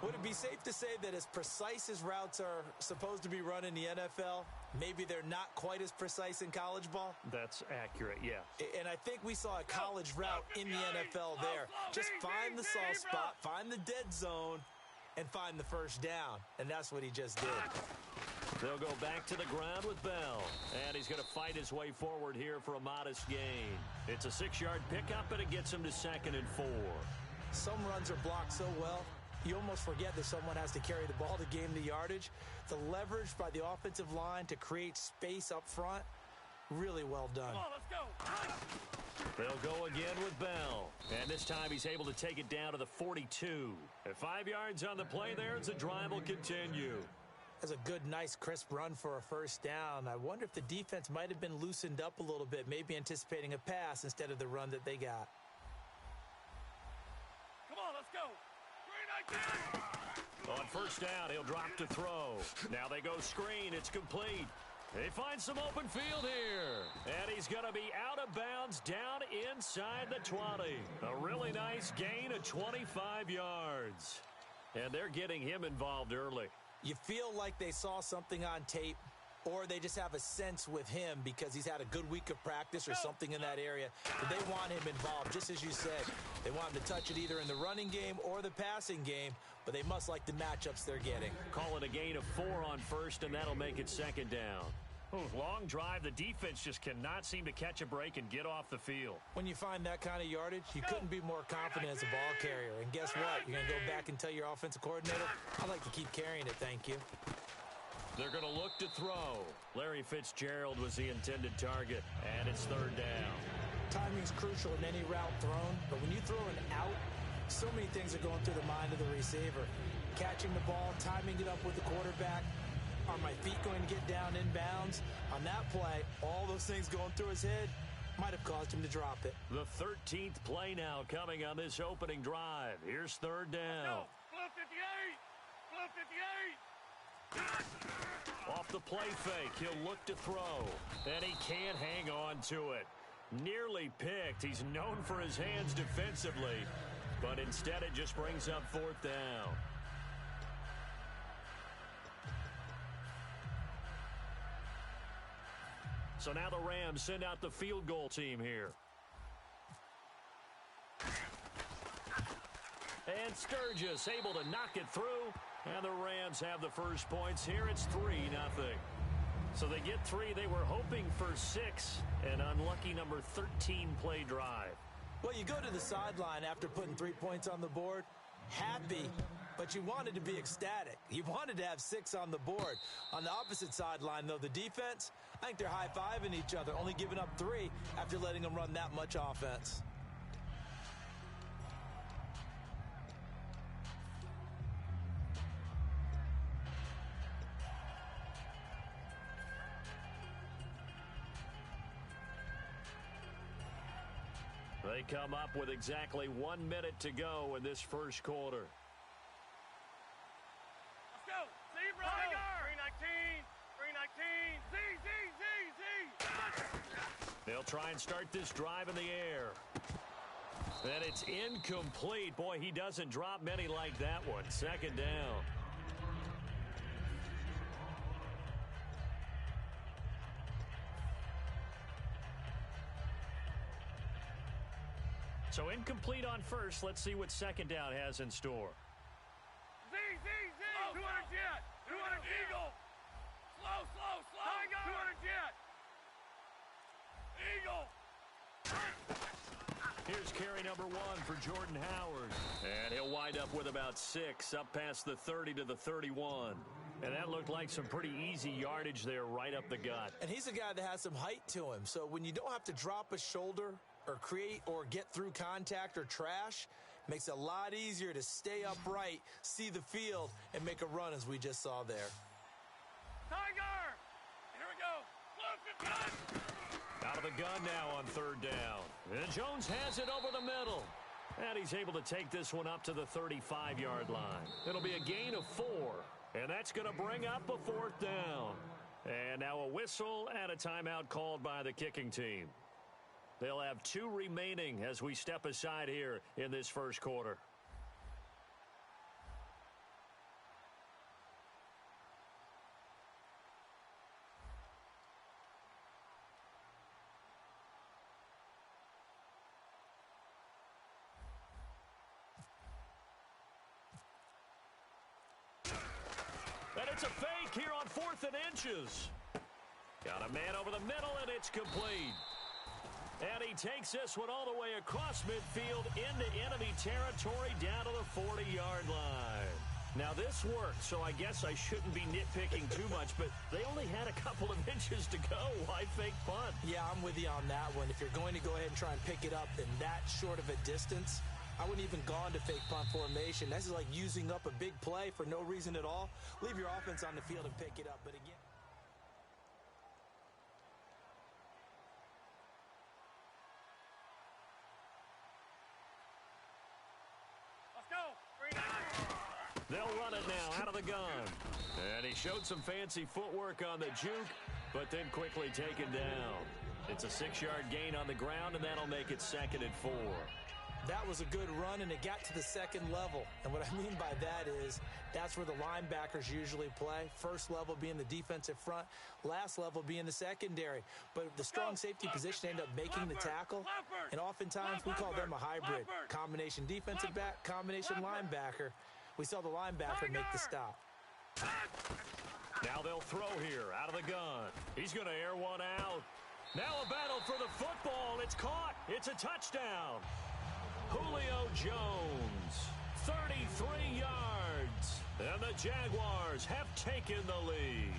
Would it be safe to say that as precise as routes are supposed to be run in the NFL, maybe they're not quite as precise in college ball? That's accurate, yeah. And I think we saw a college route in the NFL there. Just find the soft spot, find the dead zone, and find the 1st down. And that's what he just did. They'll go back to the ground with Bell. And he's going to fight his way forward here for a modest gain. It's a 6-yard pickup, and it gets him to 2nd and 4. Some runs are blocked so well, you almost forget that someone has to carry the ball to gain the yardage. The leverage by the offensive line to create space up front, really well done. Come on, let's go. They'll go again with Bell. And this time he's able to take it down to the 42. At 5 yards on the play there as the drive will continue. That's a good, nice, crisp run for a 1st down. I wonder if the defense might have been loosened up a little bit, maybe anticipating a pass instead of the run that they got. Come on, let's go. 319. On 1st down, he'll drop to throw. Now they go screen. It's complete. They find some open field here. And he's going to be out of bounds down inside the 20. A really nice gain of 25 yards. And they're getting him involved early. You feel like they saw something on tape, or they just have a sense with him because he's had a good week of practice or something in that area. But they want him involved, just as you said. They want him to touch it either in the running game or the passing game, but they must like the matchups they're getting. Call it a gain of 4 on 1st, and that'll make it 2nd down. Long drive. The defense just cannot seem to catch a break and get off the field. When you find that kind of yardage, you couldn't be more confident as a ball carrier. And guess what? You're going to go back and tell your offensive coordinator, I'd like to keep carrying it, thank you. They're going to look to throw. Larry Fitzgerald was the intended target, and it's 3rd down. Timing's crucial in any route thrown, but when you throw an out, so many things are going through the mind of the receiver. Catching the ball, timing it up with the quarterback. Are my feet going to get down in bounds? On that play, all those things going through his head might have caused him to drop it. The 13th play now coming on this opening drive. Here's 3rd down. Blue 58. Blue 58. Off the play fake, he'll look to throw. And he can't hang on to it. Nearly picked. He's known for his hands defensively. But instead it just brings up 4th down. So now the Rams send out the field goal team here. And Sturgis able to knock it through. And the Rams have the first points here. It's 3-0. So they get 3. They were hoping for 6. An unlucky number 13 play drive. Well, you go to the sideline after putting 3 points on the board, happy, but you wanted to be ecstatic. You wanted to have 6 on the board. On the opposite sideline, though, the defense, I think they're high-fiving each other, only giving up 3 after letting them run that much offense. They come up with exactly 1 minute to go in this first quarter. Let's go. Z, bro. 319. 319. Z. They'll try and start this drive in the air. And it's incomplete. Boy, he doesn't drop many like that one. 2nd down. So incomplete on 1st. Let's see what 2nd down has in store. Z. 200 jet. 200 eagle. Slow. 200 jet. Eagle. Here's carry number 1 for Jordan Howard. And he'll wind up with about 6, up past the 30 to the 31. And that looked like some pretty easy yardage there right up the gut. And he's a guy that has some height to him. So when you don't have to drop a shoulder or create or get through contact or trash, makes it a lot easier to stay upright, see the field, and make a run as we just saw there. Tiger! Here we go. Blue 51! Out of the gun now on third down. And Jones has it over the middle. And he's able to take this one up to the 35-yard line. It'll be a gain of 4. And that's going to bring up a fourth down. And now a whistle and a timeout called by the kicking team. They'll have 2 remaining as we step aside here in this first quarter. And it's a fake here on 4th and inches. Got a man over the middle, and it's complete. And he takes this one all the way across midfield into enemy territory down to the 40-yard line. Now, this worked, so I guess I shouldn't be nitpicking too much, but they only had a couple of inches to go. Why fake punt? Yeah, I'm with you on that one. If you're going to go ahead and try and pick it up in that short of a distance, I wouldn't even gone to fake punt formation. This is like using up a big play for no reason at all. Leave your offense on the field and pick it up. But again, Let's go. 39. They'll run it now out of the gun. And he showed some fancy footwork on the juke, but then quickly taken down. It's a 6-yard gain on the ground, and that'll make it 2nd and 4. that was a good run, and it got to the second level. And what I mean by that is that's where the linebackers usually play. First level being the defensive front, last level being the secondary. But the strong safety position ended up making the tackle, and oftentimes we call them a hybrid. Combination defensive back, combination linebacker. We saw the linebacker make the stop. Now they'll throw here out of the gun. He's going to air one out. Now a battle for the football. It's caught. It's a touchdown. Julio Jones, 33 yards. And the Jaguars have taken the lead.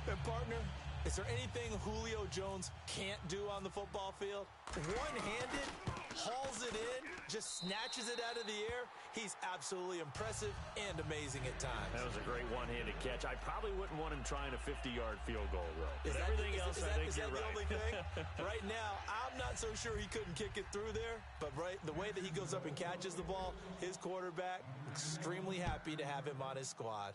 And partner, is there anything Julio Jones can't do on the football field? One-handed, hauls it in, just snatches it out of the air. He's absolutely impressive and amazing at times. That was a great one-handed catch. I probably wouldn't want him trying a 50-yard field goal, though. But everything else, I think you're right. Is that the only thing? Right now, I'm not so sure he couldn't kick it through there, but the way that he goes up and catches the ball, his quarterback, extremely happy to have him on his squad.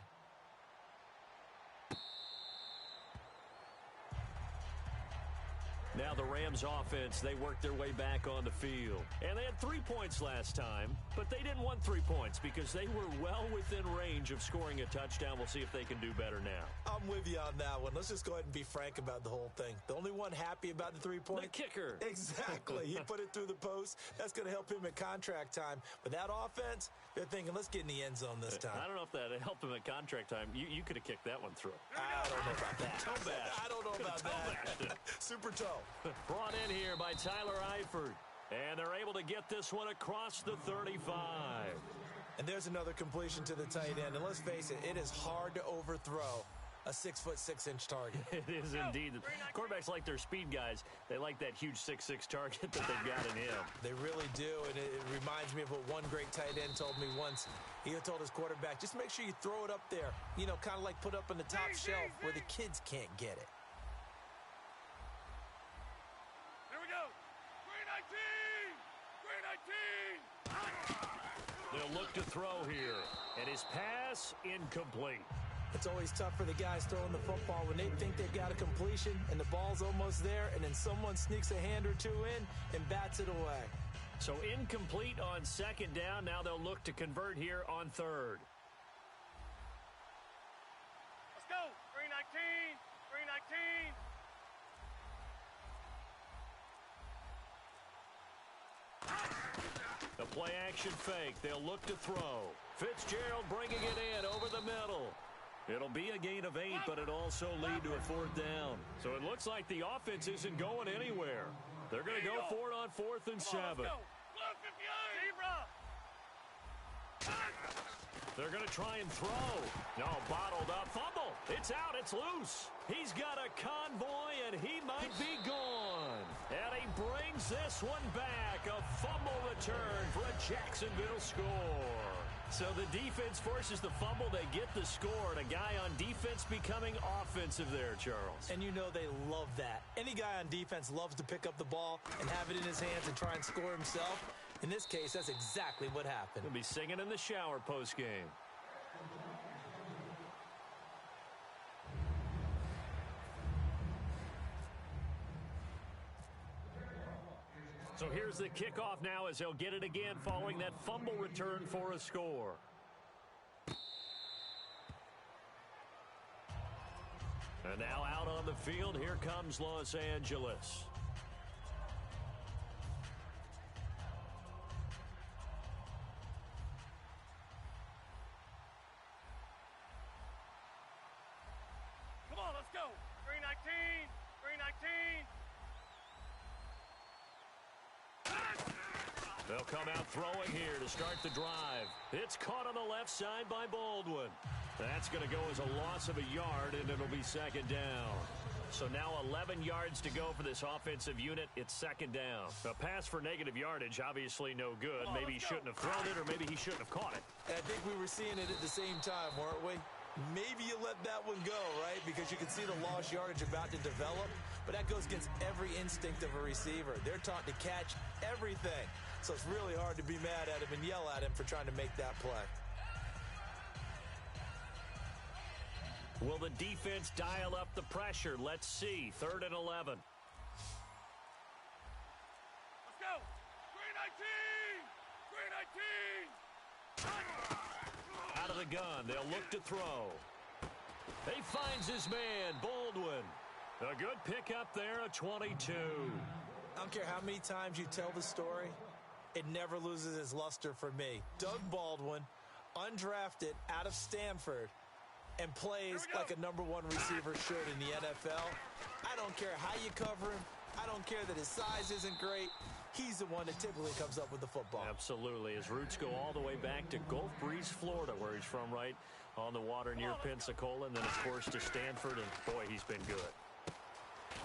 Now the Rams offense, they worked their way back on the field. And they had 3 points last time, but they didn't want 3 points because they were well within range of scoring a touchdown. We'll see if they can do better now. I'm with you on that one. Let's just go ahead and be frank about the whole thing. The only one happy about the 3 points? The kicker. Exactly. He put it through the post. That's going to help him at contract time. But that offense, they're thinking, let's get in the end zone this time. I don't know if that helped him at contract time. You could have kicked that one through. I don't know about that. Toe bash. I don't know about that. Super toe. Brought in here by Tyler Eifert. And they're able to get this one across the 35. And there's another completion to the tight end. And let's face it, it is hard to overthrow a 6'6" target. It is indeed. Quarterbacks like their speed guys. They like that huge 6'6" target that they've got in him. They really do, and it reminds me of what one great tight end told me once. He told his quarterback, just make sure you throw it up there, kind of like put up on the top shelf where the kids can't get it. Here we go. 319! 319! They'll look to throw here, and his pass incomplete. It's always tough for the guys throwing the football when they think they've got a completion and the ball's almost there, and then someone sneaks a hand or two in and bats it away. So incomplete on second down. Now they'll look to convert here on third. Let's go. 319! 319! The play action fake. They'll look to throw. Fitzgerald bringing it in over the middle. It'll be a gain of 8, but it'll also lead to a fourth down. So it looks like the offense isn't going anywhere. They're going to go for it on 4th and 7. They're going to try and throw. No, bottled up. Fumble. It's out. It's gets loose. He's got a convoy, and he might be gone. And he brings this one back. A fumble return for a Jacksonville score. So the defense forces the fumble. They get the score. And a guy on defense becoming offensive there, Charles. And you know they love that. Any guy on defense loves to pick up the ball and have it in his hands and try and score himself. In this case, that's exactly what happened. He'll be singing in the shower postgame. So here's the kickoff now as he'll get it again following that fumble return for a score. And now out on the field, here comes Los Angeles. Come on, let's go. 319, 319. They'll come out throwing here to start the drive. It's caught on the left side by Baldwin. That's going to go as a loss of a yard, and it'll be second down. So now 11 yards to go for this offensive unit. It's second down. A pass for negative yardage, obviously no good. Maybe he shouldn't have thrown it, or maybe he shouldn't have caught it. And I think we were seeing it at the same time, weren't we? Maybe you let that one go, right? Because you can see the lost yardage about to develop. But that goes against every instinct of a receiver. They're taught to catch everything. So it's really hard to be mad at him and yell at him for trying to make that play. Will the defense dial up the pressure? Let's see. 3rd and 11. Let's go. 319, 319. Out of the gun. They'll look to throw. He finds his man, Baldwin. A good pickup there, a 22. I don't care how many times you tell the story, it never loses its luster for me. Doug Baldwin, undrafted out of Stanford, and plays like a #1 receiver should in the NFL. I don't care how you cover him. I don't care that his size isn't great. He's the one that typically comes up with the football. Absolutely. His roots go all the way back to Gulf Breeze, Florida, where he's from, right on the water near Pensacola, and then, of course, to Stanford, and, boy, he's been good.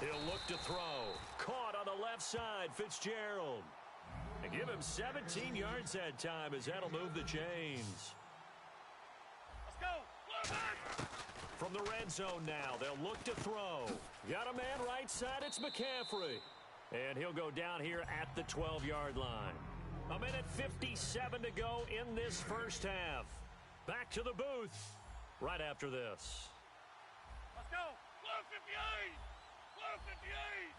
He'll look to throw. Caught on the left side, Fitzgerald. And give him 17 yards that time as that'll move the chains. Let's go. From the red zone now, they'll look to throw. Got a man right side, it's McCaffrey. And he'll go down here at the 12-yard line. 1:57 to go in this first half. Back to the booth right after this. Let's go. Blue 58. Blue 58.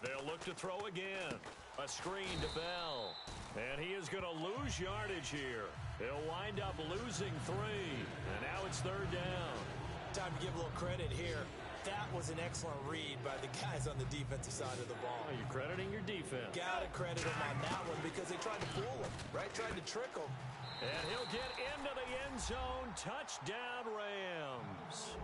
They'll look to throw again. A screen to Bell. And he is going to lose yardage here. He'll wind up losing 3. And now it's 3rd down. Time to give a little credit here. That was an excellent read by the guys on the defensive side of the ball. Oh, you're crediting your defense. Got to credit them on that one because they tried to fool him, right? Tried to trick him. And he'll get into the end zone. Touchdown, Rams.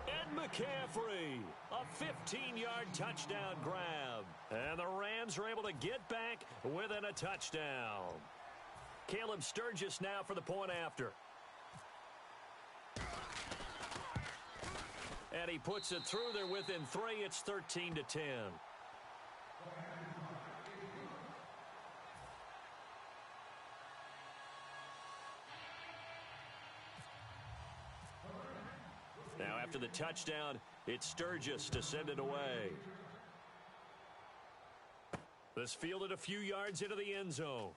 Ed McCaffrey, a 15-yard touchdown grab. And the Rams are able to get back within a touchdown. Caleb Sturgis now for the point after. And he puts it through there within 3. It's 13-10. Now after the touchdown, it's Sturgis to send it away. This fielded a few yards into the end zone.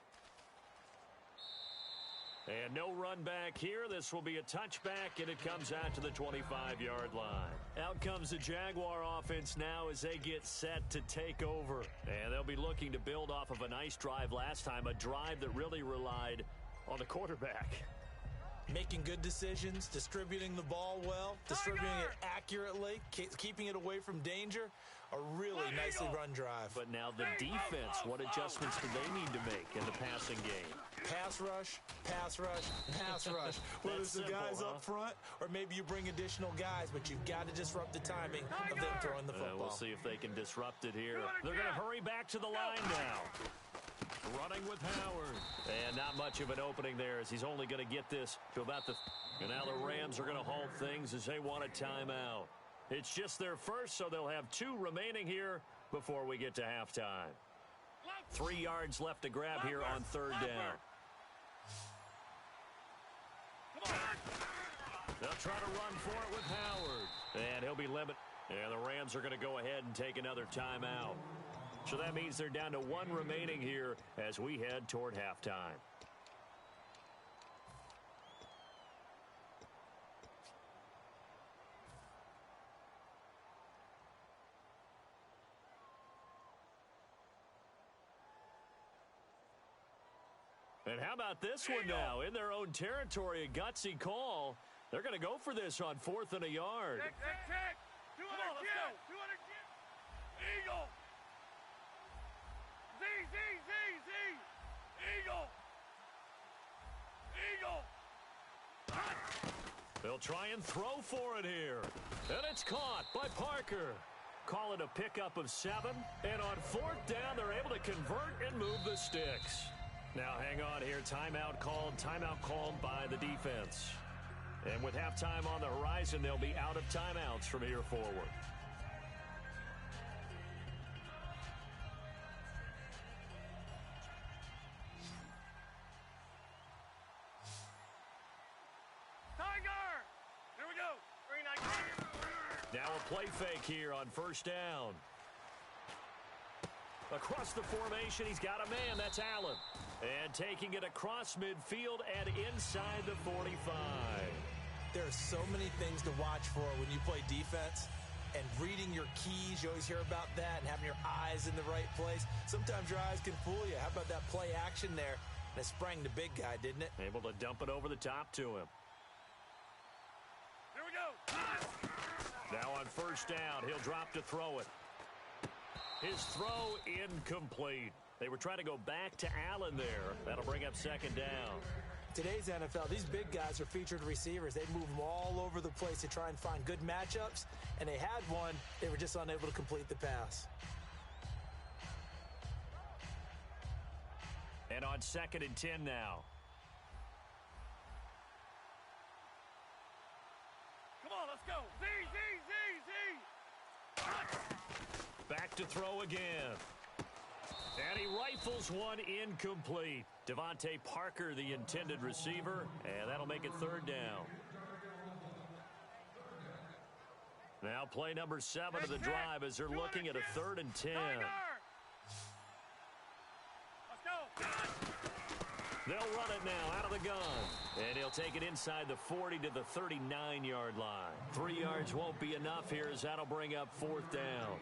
And no run back here. This will be a touchback, and it comes out to the 25-yard line. Out comes the Jaguar offense now as they get set to take over. And they'll be looking to build off of a nice drive last time, a drive that really relied on the quarterback. Making good decisions, distributing the ball well, distributing it accurately, keeping it away from danger. A really nicely run drive. But now the defense, what adjustments do they need to make in the passing game? Pass rush, pass rush, pass rush. Whether it's the guys up front or maybe you bring additional guys, but you've got to disrupt the timing of them throwing the football. We'll see if they can disrupt it here. They're going to hurry back to the line now. Running with Howard. And not much of an opening there as he's only going to get this to about the And now the Rams are going to halt things as they want a timeout. It's just their first, so they'll have 2 remaining here before we get to halftime. 3 yards left to grab here on 3rd down. They'll try to run for it with Howard. And he'll be limited. And the Rams are going to go ahead and take another timeout. So that means they're down to 1 remaining here as we head toward halftime. And how about this one now? In their own territory, a gutsy call. They're going to go for this on 4th and a yard. Check. 200 kill. 200 kill. Eagle. Z. Eagle. They'll try and throw for it here. And it's caught by Parker. Call it a pickup of 7. And on 4th down, they're able to convert and move the sticks. Now, hang on here. Timeout called by the defense. And with halftime on the horizon, they'll be out of timeouts from here forward. Tiger! Here we go. 319. Now a play fake here on 1st down. Across the formation, he's got a man. That's Allen. And taking it across midfield and inside the 45. There are so many things to watch for when you play defense. And reading your keys, you always hear about that, and having your eyes in the right place. Sometimes your eyes can fool you. How about that play action there? That sprang the big guy, didn't it? Able to dump it over the top to him. Here we go. Now on 1st down, he'll drop to throw it. His throw incomplete. They were trying to go back to Allen there. That'll bring up 2nd down. Today's NFL, these big guys are featured receivers. They move them all over the place to try and find good matchups, and they had one. They were just unable to complete the pass. And on 2nd and 10 now. Come on, let's go. Z. Back to throw again. And he rifles one incomplete. Devontae Parker, the intended receiver, and that'll make it 3rd down. Now play number 7 of the drive as they're looking at a 3rd and 10. Let's go. They'll run it now out of the gun. And he'll take it inside the 40 to the 39-yard line. 3 yards won't be enough here as that'll bring up 4th down.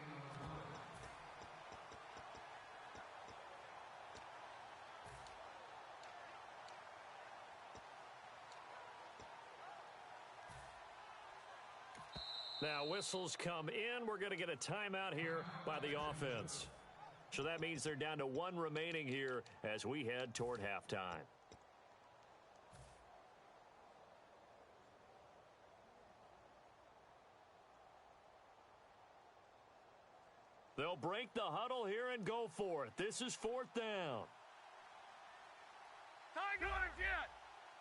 Now whistles come in. We're going to get a timeout here by the offense. So that means they're down to 1 remaining here as we head toward halftime. They'll break the huddle here and go for it. This is 4th down. Tiger!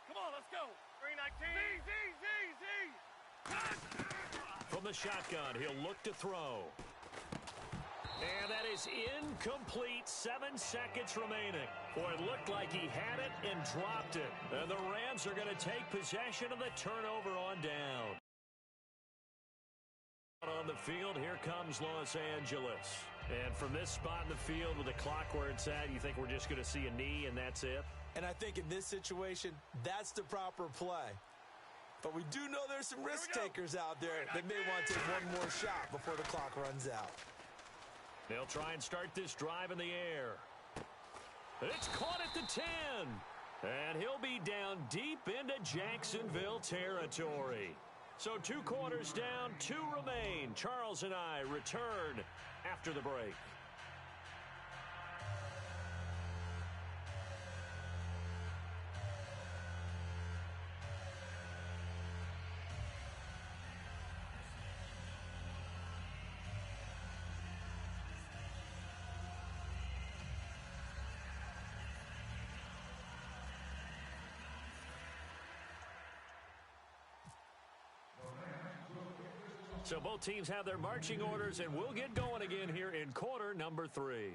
Come on, let's go. 319. Z. From the shotgun, he'll look to throw. And that is incomplete. 7 seconds remaining. Boy, it looked like he had it and dropped it. And the Rams are going to take possession of the turnover on down. On the field, here comes Los Angeles. And from this spot in the field with the clock where it's at, you think we're just going to see a knee and that's it? And I think in this situation, that's the proper play. But we do know there's some risk takers out there that may want to take one more shot before the clock runs out. They'll try and start this drive in the air. It's caught at the 10. And he'll be down deep into Jacksonville territory. So 2 quarters down, 2 remain. Charles and I return after the break. So both teams have their marching orders, and we'll get going again here in quarter number 3.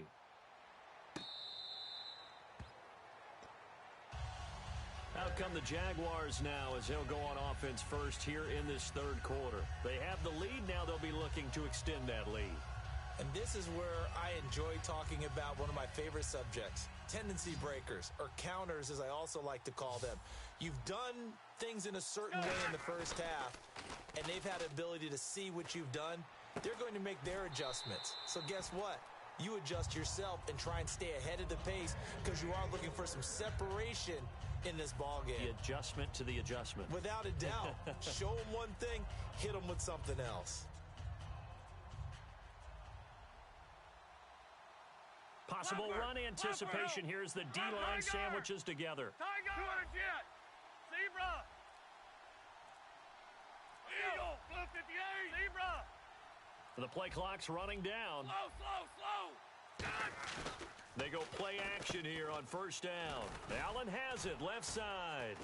Out come the Jaguars now as they'll go on offense first here in this third quarter. They have the lead. Now they'll be looking to extend that lead. And this is where I enjoy talking about one of my favorite subjects, tendency breakers, or counters as I also like to call them. You've done things in a certain way in the first half, and they've had the ability to see what you've done. They're going to make their adjustments. So guess what? You adjust yourself and try and stay ahead of the pace because you are looking for some separation in this ball game. The adjustment to the adjustment. Without a doubt. Show them one thing, hit them with something else. Possible run anticipation. Here's the D-line sandwiches together. Tiger! 200 jet! Zebra! Eagle! Blue 58! Zebra! The play clock's running down. Slow! They go play action here on first down. Allen has it, left side.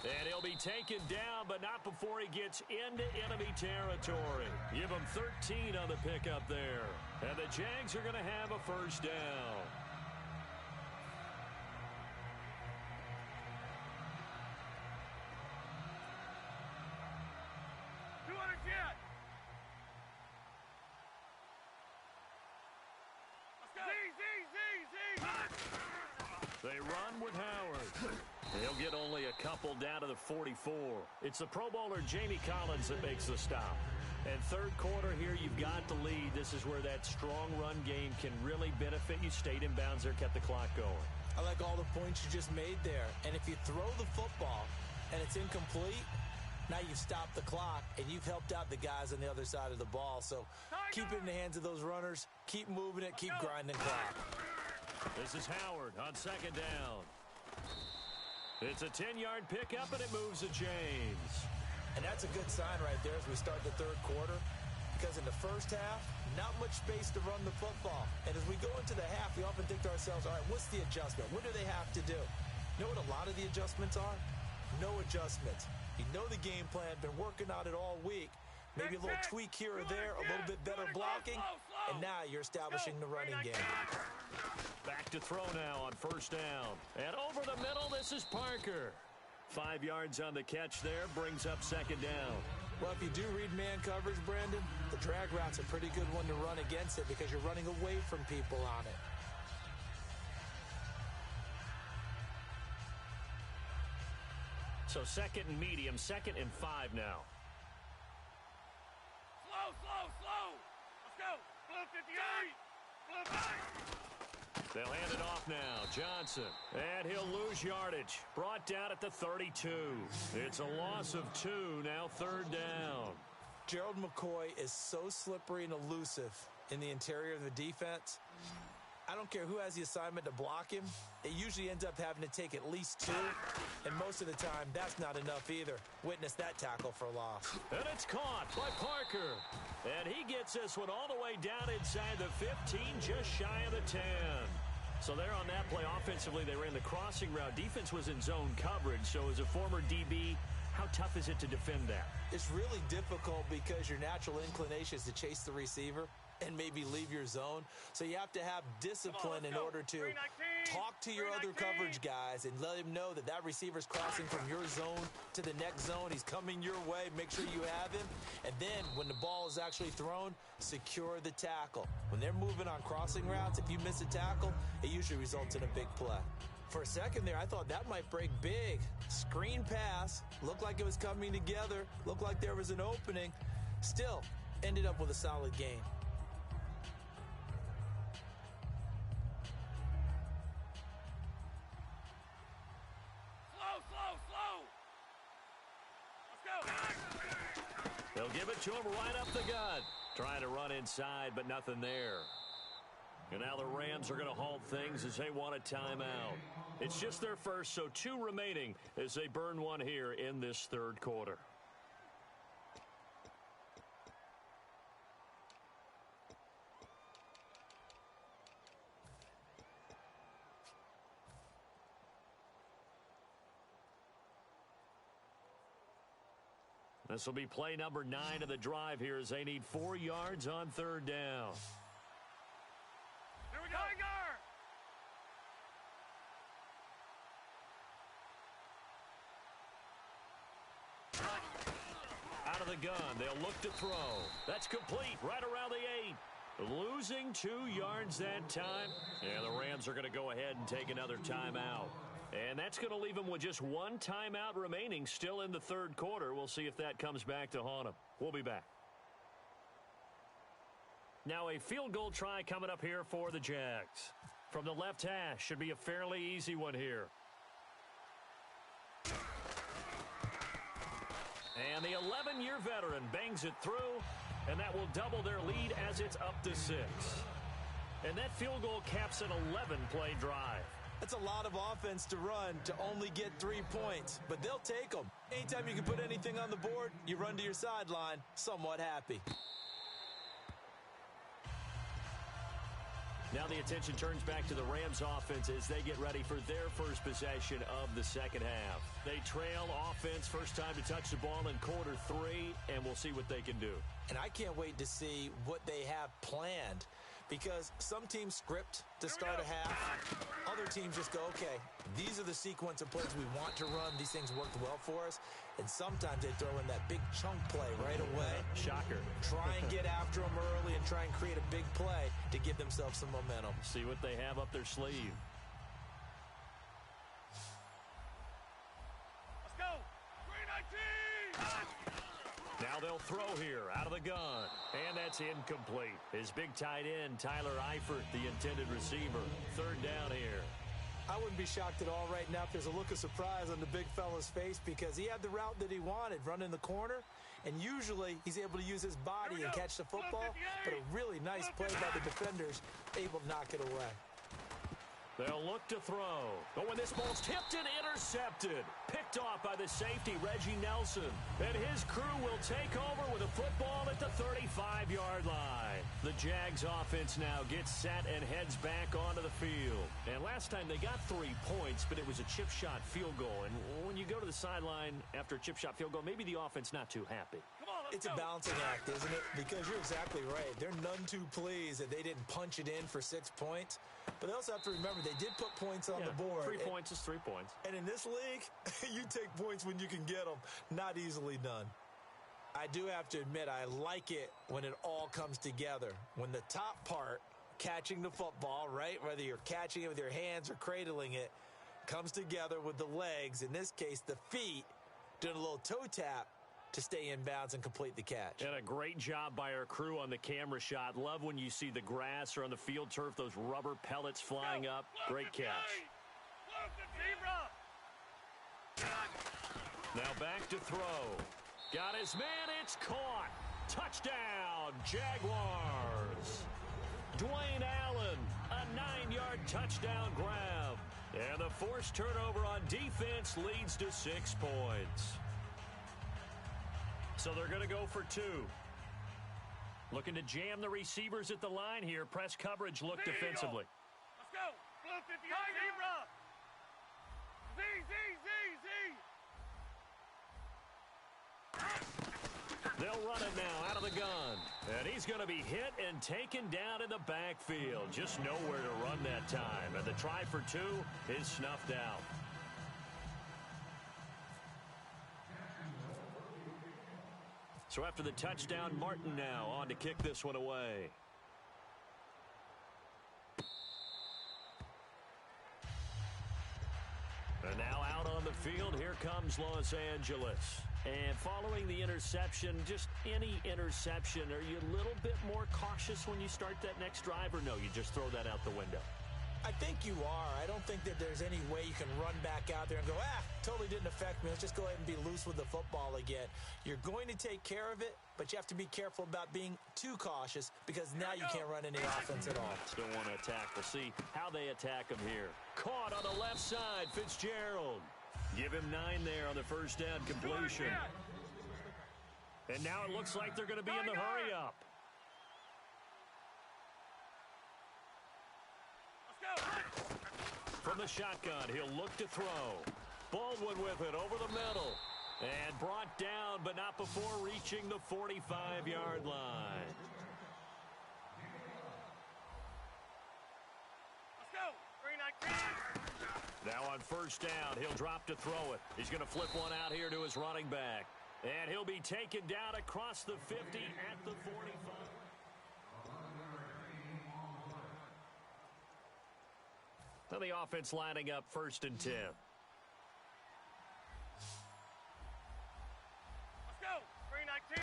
And he'll be taken down, but not before he gets into enemy territory. Give him 13 on the pickup there. And the Jags are going to have a first down. They run with Howard. They'll get only a couple down to the 44. It's the Pro Bowler Jamie Collins that makes the stop. And third quarter here, you've got the lead. This is where that strong run game can really benefit you. Stayed in bounds there, kept the clock going. I like all the points you just made there. And if you throw the football and it's incomplete, now you've stopped the clock and you've helped out the guys on the other side of the ball. So keep it in the hands of those runners. Keep moving it. Keep grinding clock. This is Howard on second down. It's a 10-yard pickup, and it moves the chains. And that's a good sign right there as we start the third quarter. Because in the first half, not much space to run the football. And as we go into the half, we often think to ourselves, all right, what's the adjustment? What do they have to do? You know what a lot of the adjustments are? No adjustments. You know the game plan, been working on it all week. Maybe a little tweak here or there, a little bit better blocking, and now you're establishing the running game. Back to throw now on first down. And over the middle, this is Parker. 5 yards on the catch there, brings up second down. Well, if you do read man coverage, Brandon, the drag route's a pretty good one to run against it because you're running away from people on it. So second and medium, 2nd and 5 now. Slow. Let's go. Blue 58. Blue 5. They'll hand it off now. Johnson. And he'll lose yardage. Brought down at the 32. It's a loss of 2. Now third down. Gerald McCoy is so slippery and elusive in the interior of the defense. I don't care who has the assignment to block him. It usually ends up having to take at least 2. And most of the time, that's not enough either. Witness that tackle for loss. And it's caught by Parker. And he gets this one all the way down inside the 15, just shy of the 10. So there on that play, offensively, they ran the crossing route. Defense was in zone coverage. So as a former DB, how tough is it to defend that? It's really difficult because your natural inclination is to chase the receiver and maybe leave your zone. So you have to have discipline in order to talk to your other coverage guys and let him know that that receiver's crossing from your zone to the next zone. He's coming your way. Make sure you have him. And then when the ball is actually thrown, secure the tackle. When they're moving on crossing routes, if you miss a tackle, it usually results in a big play. For a second there, I thought that might break big. Screen pass. Looked like it was coming together. Looked like there was an opening. Still, ended up with a solid gain. They'll give it to him right up the gut. Trying to run inside, but nothing there. And now the Rams are going to halt things as they want a timeout. It's just their first, so 2 remaining as they burn one here in this third quarter. This will be play number 9 of the drive here as they need 4 yards on third down. Here we go. Tiger! Out of the gun, they'll look to throw. That's complete right around the 8. Losing 2 yards that time. And the Rams are going to go ahead and take another timeout. And that's going to leave them with just 1 timeout remaining still in the third quarter. We'll see if that comes back to haunt them. We'll be back. Now a field goal try coming up here for the Jags. From the left hash, should be a fairly easy one here. And the 11-year veteran bangs it through, and that will double their lead as it's up to 6. And that field goal caps an 11-play drive. That's a lot of offense to run to only get 3 points, but they'll take them. Anytime you can put anything on the board, you run to your sideline somewhat happy. Now the attention turns back to the Rams offense as they get ready for their first possession of the second half. They trail offense, first time to touch the ball in quarter 3, and we'll see what they can do. And I can't wait to see what they have planned, because some teams script to start a half. Other teams just go, okay, these are the sequence of plays we want to run. These things worked well for us. And sometimes they throw in that big chunk play right away. Shocker. Try and get after them early and try and create a big play to give themselves some momentum. See what they have up their sleeve. Let's go. 319. Now they'll throw here out of the gun. And that's incomplete. His big tight end, Tyler Eifert, the intended receiver. Third down here. I wouldn't be shocked at all right now if there's a look of surprise on the big fella's face, because he had the route that he wanted, running the corner, and usually he's able to use his body and catch the football, but a really nice play by the defenders, able to knock it away. They'll look to throw. But when this ball's tipped and intercepted, picked off by the safety, Reggie Nelson. And his crew will take over with a football at the 35-yard line. The Jags offense now gets set and heads back onto the field. And last time they got 3 points, but it was a chip shot field goal. And when you go to the sideline after a chip shot field goal, maybe the offense not too happy. It's a balancing act, isn't it? Because you're exactly right. They're none too pleased that they didn't punch it in for 6 points. But they also have to remember they did put points on the board. 3 points is 3 points. And in this league, you take points when you can get them. Not easily done. I do have to admit, I like it when it all comes together. When the top part, catching the football, right, whether you're catching it with your hands or cradling it, comes together with the legs, in this case the feet, doing a little toe tap to stay in bounds and complete the catch. And a great job by our crew on the camera shot. Love when you see the grass or on the field turf, those rubber pellets flying up. Great catch. Now back to throw. Got his man, it's caught. Touchdown, Jaguars. Dwayne Allen, a 9-yard touchdown grab. And the forced turnover on defense leads to 6 points. So they're going to go for 2. Looking to jam the receivers at the line here. Press coverage look defensively. Let's go. Blue 50. Zebra. Z. They'll run it now out of the gun. And he's going to be hit and taken down in the backfield. Just nowhere to run that time. And the try for 2 is snuffed out. So after the touchdown, Martin now on to kick this one away. And now out on the field, here comes Los Angeles. And following the interception, just any interception, are you a little bit more cautious when you start that next drive, or no, you just throw that out the window? I think you are. I don't think that there's any way you can run back out there and go, totally didn't affect me. Let's just go ahead and be loose with the football again. You're going to take care of it, but you have to be careful about being too cautious, because now you can't run any offense at all. Still want to attack. We'll see how they attack him here. Caught on the left side, Fitzgerald. Give him 9 there on the first down completion. And now it looks like they're going to be in the hurry up. From the shotgun, he'll look to throw. Baldwin with it over the middle. And brought down, but not before reaching the 45-yard line. Let's go. 3-19. Now on first down, he'll drop to throw it. He's going to flip one out here to his running back. And he'll be taken down across the 50 at the 45. Now the offense lining up 1st and 10. Let's go. 3-19.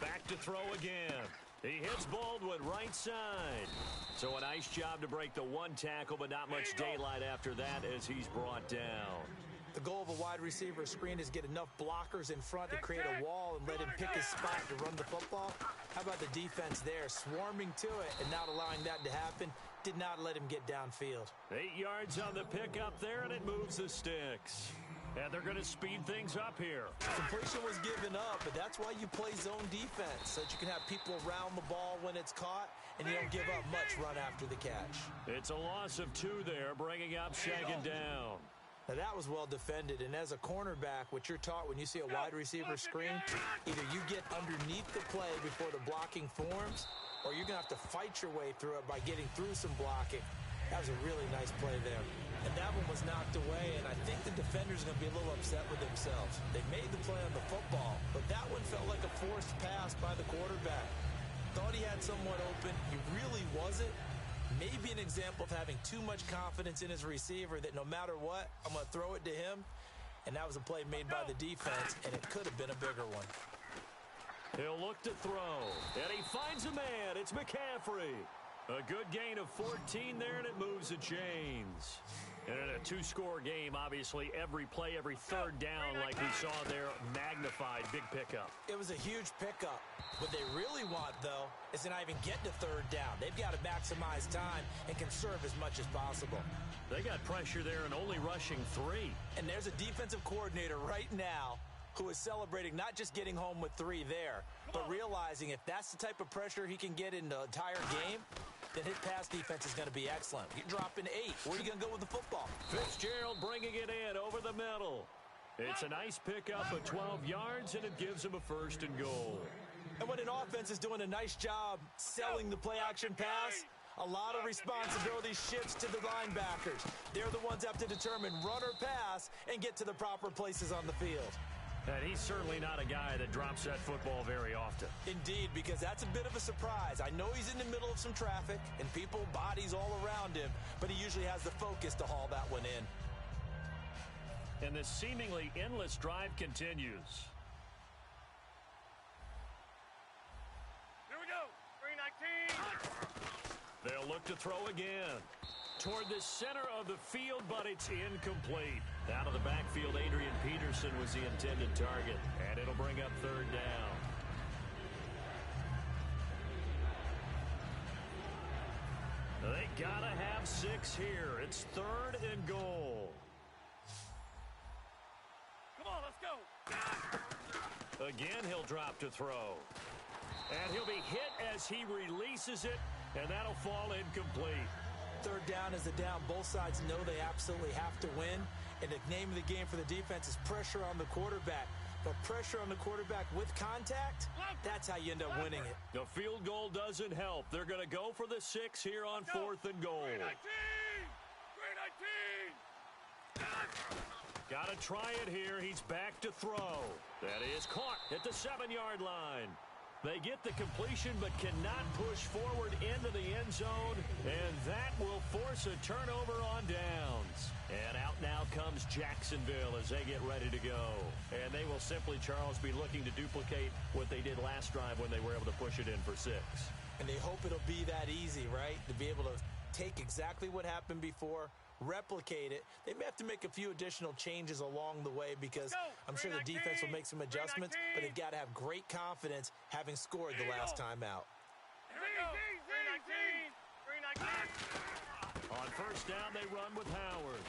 Back to throw again. He hits Baldwin right side. So a nice job to break the one tackle, but not much daylight after that as he's brought down. The goal of a wide receiver screen is get enough blockers in front to create a wall and let him pick his spot to run the football. How about the defense there, swarming to it and not allowing that to happen? Did not let him get downfield. 8 yards on the pickup there, and it moves the sticks. And they're going to speed things up here. Completion was given up, but that's why you play zone defense, so that you can have people around the ball when it's caught, and you don't give up much run after the catch. It's a loss of 2 there, bringing up 2nd down. Now, that was well defended, and as a cornerback, what you're taught when you see a wide receiver screen, either you get underneath the play before the blocking forms, or you're going to have to fight your way through it by getting through some blocking. That was a really nice play there. And that one was knocked away, and I think the defenders are going to be a little upset with themselves. They made the play on the football, but that one felt like a forced pass by the quarterback. Thought he had someone open. He really wasn't. Maybe an example of having too much confidence in his receiver that no matter what, I'm going to throw it to him. And that was a play made by the defense, and it could have been a bigger one. He'll look to throw, and he finds a man. It's McCaffrey. A good gain of 14 there, and it moves the chains. And in a 2-score game, obviously, every play, every 3rd down, like we saw there, magnified, big pickup. It was a huge pickup. What they really want, though, is to not even get to 3rd down. They've got to maximize time and conserve as much as possible. They got pressure there and only rushing 3. And there's a defensive coordinator right now who is celebrating not just getting home with 3 there, but realizing if that's the type of pressure he can get in the entire game, then his pass defense is going to be excellent. You're dropping 8. Where are you going to go with the football? Fitzgerald bringing it in over the middle. It's a nice pickup of 12 yards, and it gives him a 1st and goal. And when an offense is doing a nice job selling the play-action pass, a lot of responsibility shifts to the linebackers. They're the ones that have to determine run or pass and get to the proper places on the field. And he's certainly not a guy that drops that football very often. Indeed, because that's a bit of a surprise. I know he's in the middle of some traffic and people, bodies all around him, but he usually has the focus to haul that one in. And this seemingly endless drive continues. Here we go. 3-19. They'll look to throw again. Toward the center of the field, but it's incomplete. Out of the backfield, Adrian Peterson was the intended target, and it'll bring up 3rd down. They gotta have 6 here. It's 3rd and goal. Come on, let's go. Again, he'll drop to throw. And he'll be hit as he releases it, and that'll fall incomplete. 3rd down is the down. Both sides know they absolutely have to win. And the name of the game for the defense is pressure on the quarterback. But pressure on the quarterback with contact, that's how you end up winning it. The field goal doesn't help. They're going to go for the 6 here on 4th and goal. 3-19. Got to try it here. He's back to throw. That is caught at the 7-yard line. They get the completion but cannot push forward into the end zone, and that will force a turnover on downs. And out now comes Jacksonville as they get ready to go. And they will simply, Charles, be looking to duplicate what they did last drive when they were able to push it in for 6. And they hope it'll be that easy, right? To be able to take exactly what happened before, replicate it. They may have to make a few additional changes along the way because I'm sure the defense will make some adjustments, but they've got to have great confidence having scored the last time out. Here we go. 3-19. On first down, they run with Howard.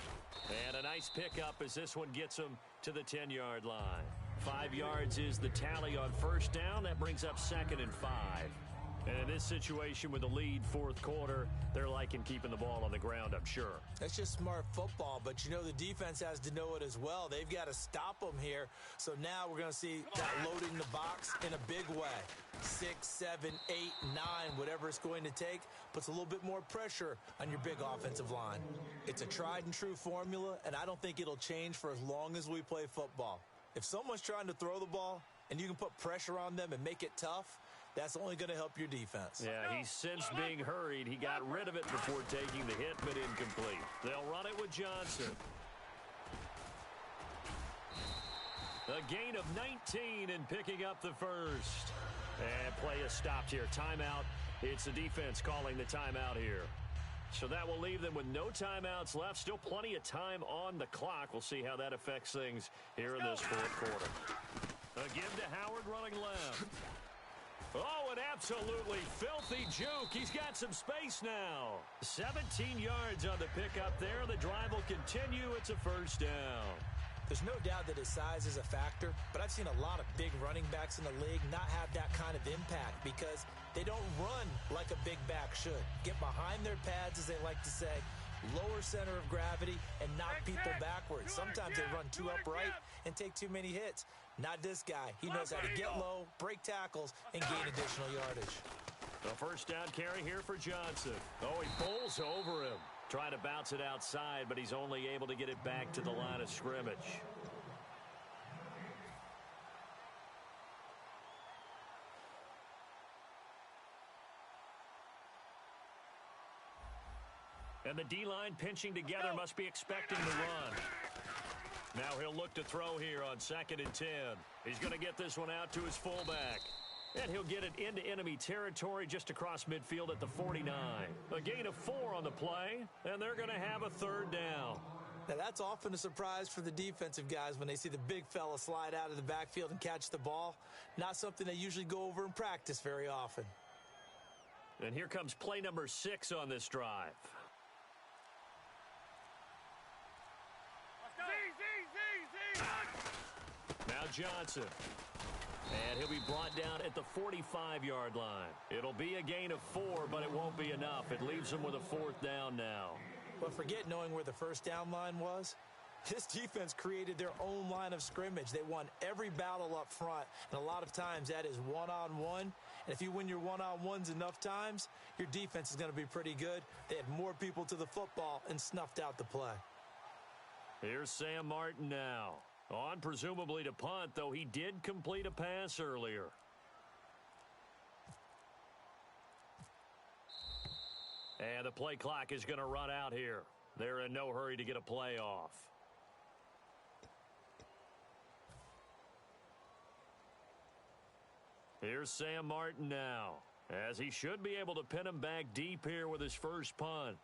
And a nice pickup as this one gets them to the 10-yard line. 5 yards is the tally on first down. That brings up 2nd and 5. And in this situation with the lead fourth quarter, they're liking keeping the ball on the ground, I'm sure. That's just smart football, but you know the defense has to know it as well. They've got to stop them here. So now we're going to see that loading the box in a big way. 6, 7, 8, 9, whatever it's going to take, puts a little bit more pressure on your big offensive line. It's a tried and true formula, and I don't think it'll change for as long as we play football. If someone's trying to throw the ball and you can put pressure on them and make it tough, that's only going to help your defense. Yeah, he sensed being hurried. He got rid of it before taking the hit, but incomplete. They'll run it with Johnson. A gain of 19 and picking up the first. And play is stopped here. Timeout. It's the defense calling the timeout here. So that will leave them with no timeouts left. Still plenty of time on the clock. We'll see how that affects things here in this fourth quarter. A give to Howard running left. Oh, an absolutely filthy juke. He's got some space now. 17 yards on the pickup there. The drive will continue. It's a first down. There's no doubt that his size is a factor, but I've seen a lot of big running backs in the league not have that kind of impact because they don't run like a big back should. Get behind their pads, as they like to say, lower center of gravity, and knock people backwards. Sometimes they run too upright and take too many hits. Not this guy. He knows how to get low, break tackles, and gain additional yardage. The first down carry here for Johnson. Oh, he bowls over him. Trying to bounce it outside, but he's only able to get it back to the line of scrimmage. And the D-line pinching together, must be expecting the run. Now he'll look to throw here on 2nd and 10. He's going to get this one out to his fullback. And he'll get it into enemy territory just across midfield at the 49. A gain of 4 on the play, and they're going to have a third down. Now, that's often a surprise for the defensive guys when they see the big fella slide out of the backfield and catch the ball. Not something they usually go over in practice very often. And here comes play number 6 on this drive. Now Johnson. And he'll be brought down at the 45-yard line. It'll be a gain of 4, but it won't be enough. It leaves them with a fourth down now. But forget knowing where the first down line was. This defense created their own line of scrimmage. They won every battle up front, and a lot of times that is one-on-one. And if you win your one-on-ones enough times, your defense is going to be pretty good. They had more people to the football and snuffed out the play. Here's Sam Martin now. On presumably to punt, though he did complete a pass earlier. And the play clock is going to run out here. They're in no hurry to get a play off. Here's Sam Martin now, as he should be able to pin him back deep here with his first punt.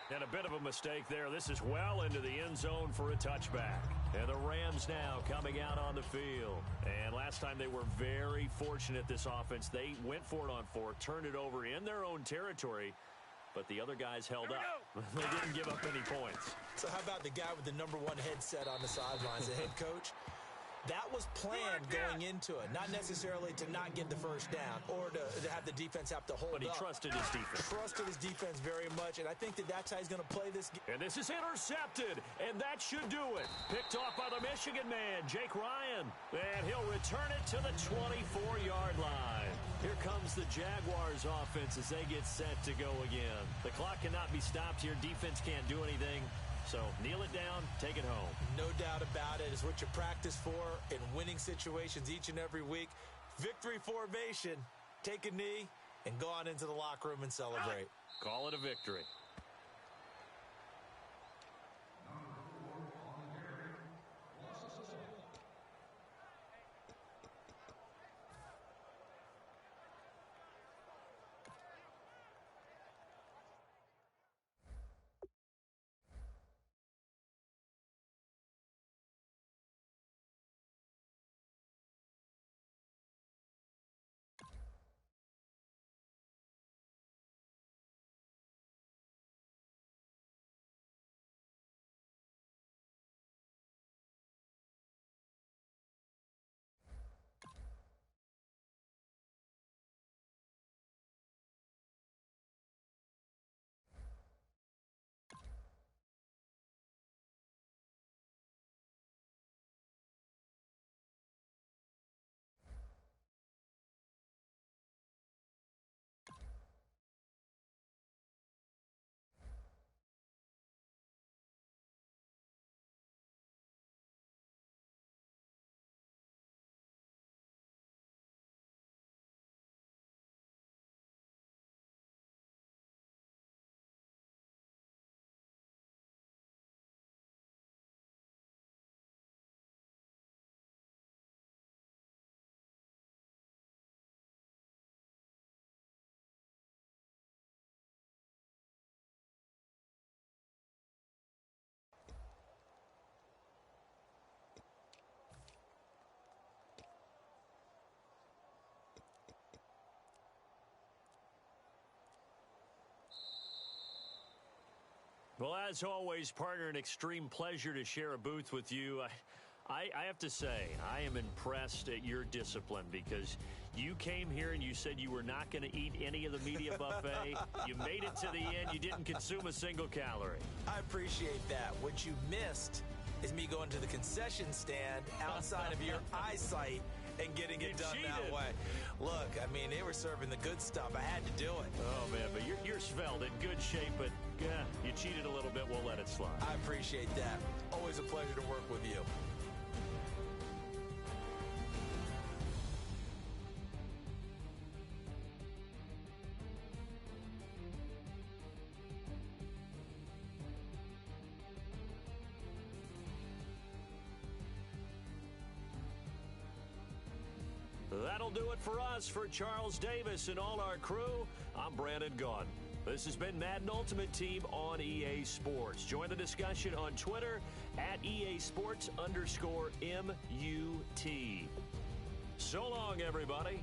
And a bit of a mistake there. This is well into the end zone for a touchback. And the Rams now coming out on the field. And last time they were very fortunate, this offense. They went for it on 4, turned it over in their own territory, but the other guys held up. They didn't give up any points. So how about the guy with the number 1 headset on the sidelines, the head coach? That was planned going into it, not necessarily to not get the first down or to have the defense have to hold up. But he trusted his defense. Trusted his defense very much, and I think that's how he's going to play this game. And this is intercepted, and that should do it. Picked off by the Michigan man, Jake Ryan. And he'll return it to the 24-yard line. Here comes the Jaguars offense as they get set to go again. The clock cannot be stopped here. Defense can't do anything. So kneel it down, take it home. No doubt about it. It's what you practice for in winning situations each and every week. Victory formation. Take a knee and go on into the locker room and celebrate. Call it a victory. Well, as always, partner, an extreme pleasure to share a booth with you. I have to say, I am impressed at your discipline because you came here and you said you were not going to eat any of the media buffet. You made it to the end. You didn't consume a single calorie. I appreciate that. What you missed is me going to the concession stand outside of your eyesight and getting it done that way. Look, I mean, they were serving the good stuff. I had to do it. Oh, man, but you're svelte, in good shape, but you cheated a little bit. We'll let it slide. I appreciate that. Always a pleasure to work with you. That'll do it for us. For Charles Davis and all our crew, I'm Brandon Gaudin. This has been Madden Ultimate Team on EA Sports. Join the discussion on Twitter at EASports_MUT. So long, everybody.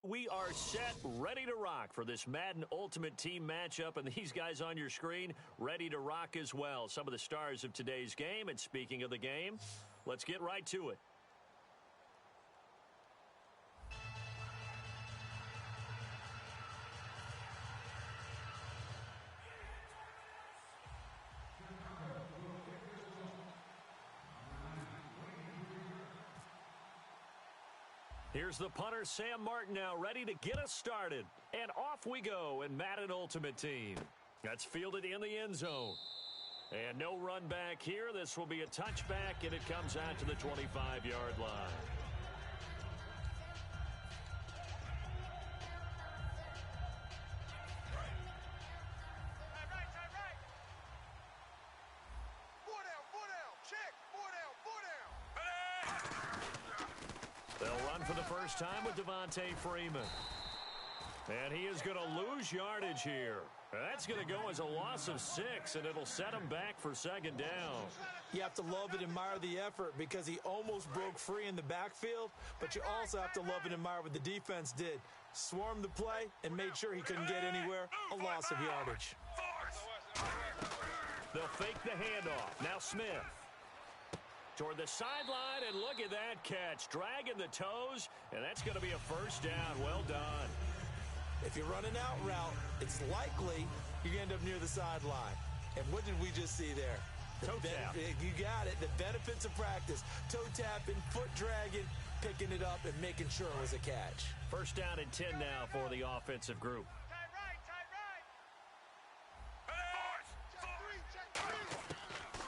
We are set, ready to rock for this Madden Ultimate Team matchup, and these guys on your screen ready to rock as well. Some of the stars of today's game, and speaking of the game, let's get right to it. Here's the punter, Sam Martin, now ready to get us started. And off we go in Madden Ultimate Team. That's fielded in the end zone. And no run back here. This will be a touchback, and it comes out to the 25-yard line. They'll run for the first time with Devontae Freeman. And he is going to lose yardage here. That's going to go as a loss of 6, and it'll set him back for second down. You have to love and admire the effort because he almost broke free in the backfield, but you also have to love and admire what the defense did. Swarmed the play and made sure he couldn't get anywhere. A loss of yardage. They'll fake the handoff. Now Smith. Toward the sideline, and look at that catch. Dragging the toes, and that's going to be a first down. Well done. If you run an out route, it's likely you're going to end up near the sideline. And what did we just see there? Toe tap. You got it. The benefits of practice. Toe tapping, foot dragging, picking it up, and making sure it was a catch. First down and 10 now for the offensive group.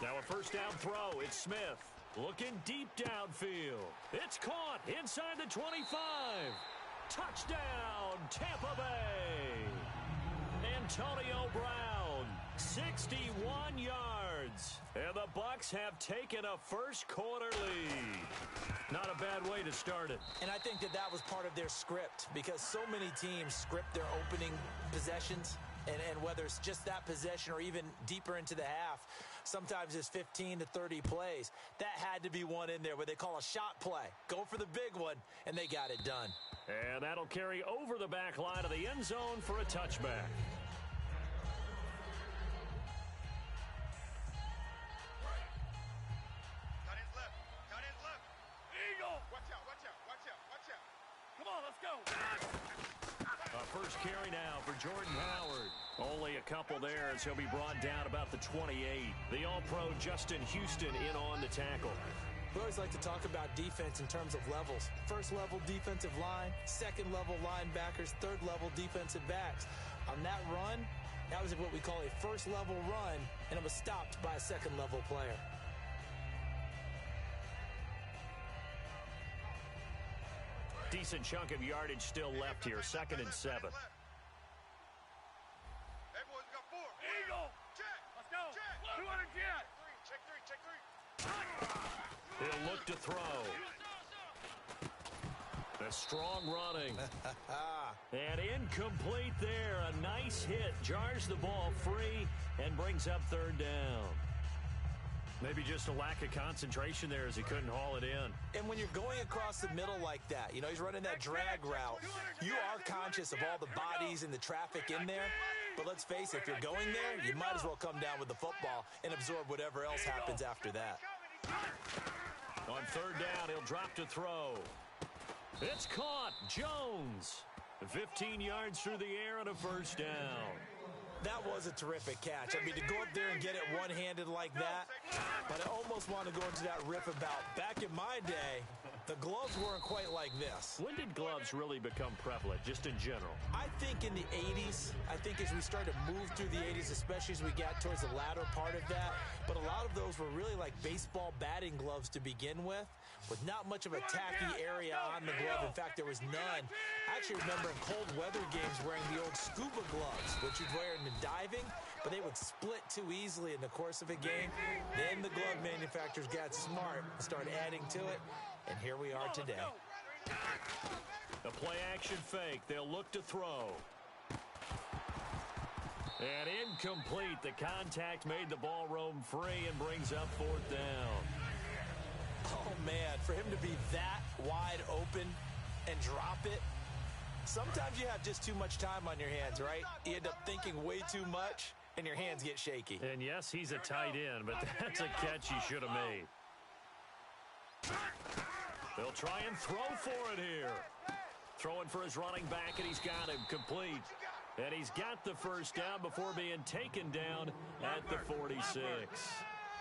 Now a first down throw. It's Smith. Looking deep downfield. It's caught inside the 25. Touchdown, Tampa Bay. Antonio Brown, 61 yards. And the Bucs have taken a first quarter lead. Not a bad way to start it. And I think that was part of their script because so many teams script their opening possessions. And whether it's just that possession or even deeper into the half, sometimes it's 15 to 30 plays. That had to be one in there where they call a shot play. Go for the big one, and they got it done. And that'll carry over the back line of the end zone for a touchback. Cut his left. Cut his left. Eagle. Watch out, watch out, watch out, watch out. Come on, let's go. First carry now for Jordan Howard. Only a couple there as he'll be brought down about the 28. The All-Pro Justin Houston in on the tackle. We always like to talk about defense in terms of levels. First level defensive line, second level linebackers, third level defensive backs. On that run, that was what we call a first level run, and it was stopped by a second level player. Decent chunk of yardage still left here. 2nd and 7. Hey, boys, we got 4. Eagle. Check. Let's go. Check. 200 jet. Check 3. He'll look to throw. A strong running. And incomplete there. A nice hit. Jars the ball free and brings up 3rd down. Maybe just a lack of concentration there as he couldn't haul it in. And when you're going across the middle like that, you know, he's running that drag route, you are conscious of all the bodies and the traffic in there. But let's face it, if you're going there, you might as well come down with the football and absorb whatever else happens after that. On 3rd down, he'll drop to throw. It's caught. Jones. 15 yards through the air and a first down. That was a terrific catch. I mean, to go up there and get it one-handed like that, but I almost want to go into that riff about back in my day, the gloves weren't quite like this. When did gloves really become prevalent, just in general? I think in the 80s. I think as we started to move through the 80s, especially as we got towards the latter part of that, but a lot of those were really like baseball batting gloves to begin with not much of a tacky area on the glove. In fact, there was none. I actually remember in cold weather games wearing the old scuba gloves, which you'd wear in the diving, but they would split too easily in the course of a game. Then the glove manufacturers got smart and started adding to it, and here we are today. A play-action fake. They'll look to throw. And incomplete. The contact made the ball roam free and brings up 4th down. Oh, man, for him to be that wide open and drop it, Sometimes you have just too much time on your hands, right? You end up thinking way too much, and your hands get shaky. And yes, he's a tight end, but that's a catch he should have made. They'll try and throw for it here. Throwing for his running back, and he's got him complete. And he's got the first down before being taken down at the 46.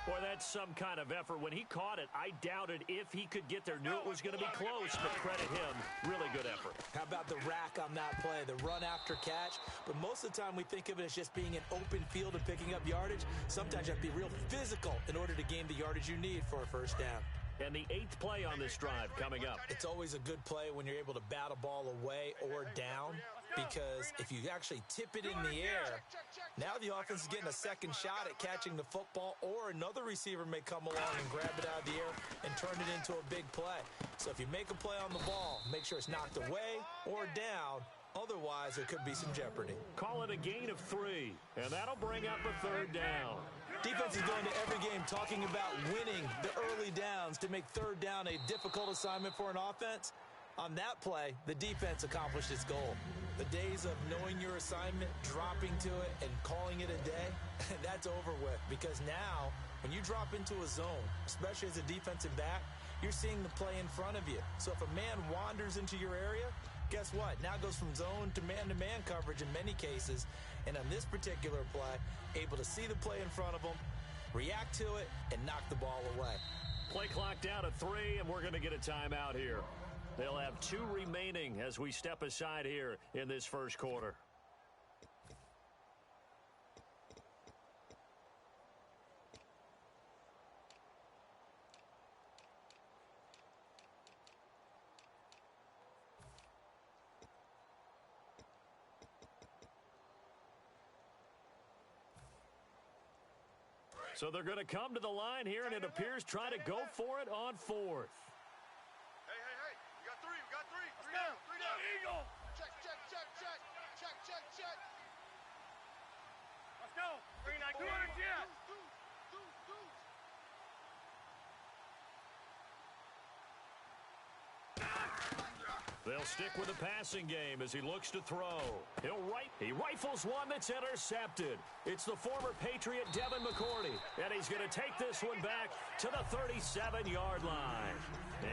Boy, that's some kind of effort. When he caught it, I doubted if he could get there. Knew it was going to be close, but credit him. Really good effort. How about the rack on that play, the run after catch? But most of the time we think of it as just being an open field and picking up yardage. Sometimes you have to be real physical in order to gain the yardage you need for a first down. And the 8th play on this drive coming up. It's always a good play when you're able to bat a ball away or down, because if you actually tip it in the air, now the offense is getting a second shot at catching the football, or another receiver may come along and grab it out of the air and turn it into a big play. So if you make a play on the ball, make sure it's knocked away or down. Otherwise, there could be some jeopardy. Call it a gain of 3, and that'll bring up a 3rd down. Defense is going to every game talking about winning the early downs to make 3rd down a difficult assignment for an offense. On that play, the defense accomplished its goal. The days of knowing your assignment, dropping to it, and calling it a day, that's over with. Because now, when you drop into a zone, especially as a defensive back, you're seeing the play in front of you. So if a man wanders into your area, guess what? Now it goes from zone to man coverage in many cases. And on this particular play, able to see the play in front of him, react to it, and knock the ball away. Play clock down at 3, and we're going to get a timeout here. They'll have 2 remaining as we step aside here in this first quarter. So they're going to come to the line here, and it appears try to go for it on 4th. Hey, hey, hey. We got 3. We got 3. 3 down. 3 down. Eagle. Check, check, check, check. Check, check, check. Let's go. 3-9. 200 jet. They'll stick with the passing game as he looks to throw. He rifles one that's intercepted. It's the former Patriot Devin McCourty, and he's going to take this one back to the 37-yard line.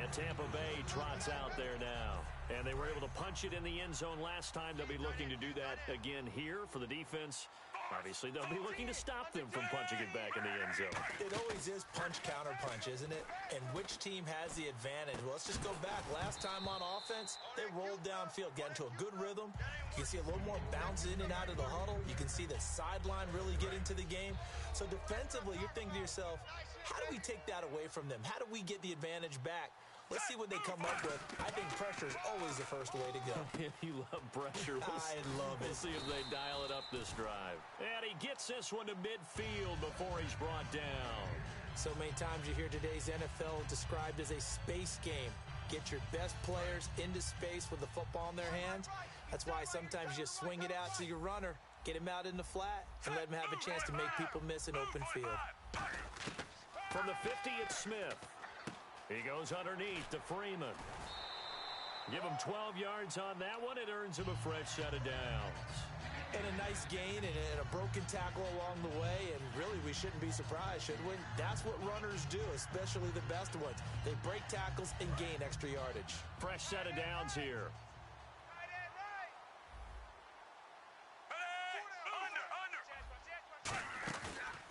And Tampa Bay trots out there now. And they were able to punch it in the end zone last time. They'll be looking to do that again here for the defense. Obviously, they'll be looking to stop them from punching it back in the end zone. It always is punch-counter-punch, isn't it? And which team has the advantage? Well, let's just go back. Last time on offense, they rolled downfield, got into a good rhythm. You can see a little more bounce in and out of the huddle. You can see the sideline really get into the game. So defensively, you're thinking to yourself, how do we take that away from them? How do we get the advantage back? Let's see what they come up with. I think pressure is always the first way to go. You love pressure. I love it. We'll see if they dial it up this drive. And he gets this one to midfield before he's brought down. So many times you hear today's NFL described as a space game. Get your best players into space with the football in their hands. That's why sometimes you just swing it out to your runner, get him out in the flat, and let him have a chance to make people miss an open field. From the 50, it's Smith. He goes underneath to Freeman. Give him 12 yards on that one. It earns him a fresh set of downs. And a nice gain and a broken tackle along the way. And really, we shouldn't be surprised, should we? That's what runners do, especially the best ones. They break tackles and gain extra yardage. Fresh set of downs here.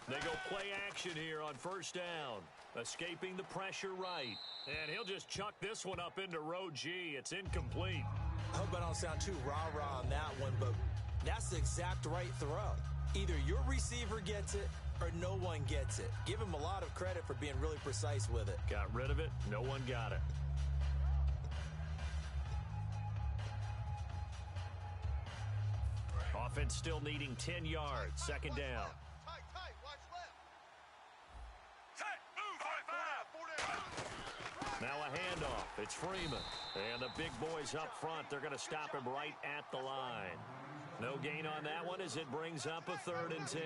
They go play action here on first down. Escaping the pressure right. And he'll just chuck this one up into row G. It's incomplete. I hope I don't sound too rah-rah on that one, but that's the exact right throw. Either your receiver gets it or no one gets it. Give him a lot of credit for being really precise with it. Got rid of it. No one got it. Offense still needing 10 yards. Second down. Now a handoff. It's Freeman. And the big boys up front, they're going to stop him right at the line. No gain on that one as it brings up a 3rd and 10.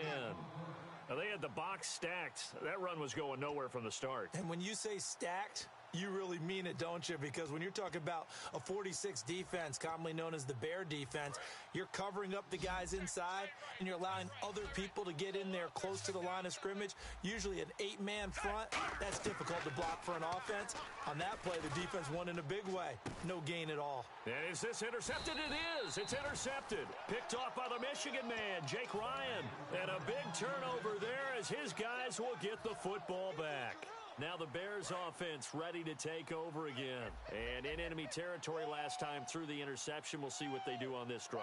Now they had the box stacked. That run was going nowhere from the start. And when you say stacked, You really mean it, don't you? Because when you're talking about a 46 defense, commonly known as the Bear defense, you're covering up the guys inside, and you're allowing other people to get in there close to the line of scrimmage, usually an 8-man front. That's difficult to block for an offense. On that play, the defense won in a big way. No gain at all. And is this intercepted? It is. It's intercepted. Picked off by the Michigan man, Jake Ryan. And a big turnover there as his guys will get the football back. Now the Bears offense ready to take over again. And in enemy territory last time through the interception. We'll see what they do on this drive.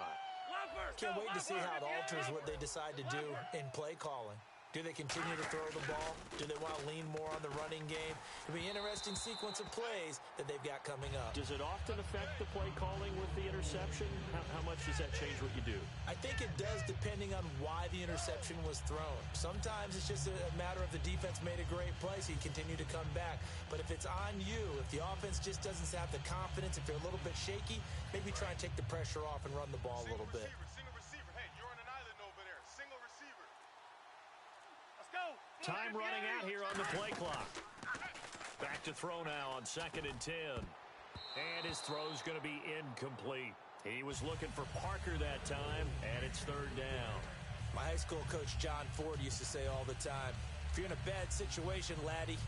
Can't wait to see how it alters what they decide to do in play calling. Do they continue to throw the ball? Do they want to lean more on the running game? It'll be an interesting sequence of plays that they've got coming up. Does it often affect the play calling with the interception? How much does that change what you do? I think it does depending on why the interception was thrown. Sometimes it's just a matter of the defense made a great play, so you continue to come back. But if it's on you, if the offense just doesn't have the confidence, if they're a little bit shaky, maybe try and take the pressure off and run the ball a little bit. Single receiver. Hey, you're on an island over there. Single receiver. Let's go. Time running out here on the play clock. Back to throw now on 2nd and 10. And his throw's going to be incomplete. He was looking for Parker that time, and it's 3rd down. My high school coach, John Ford, used to say all the time, if you're in a bad situation, laddie,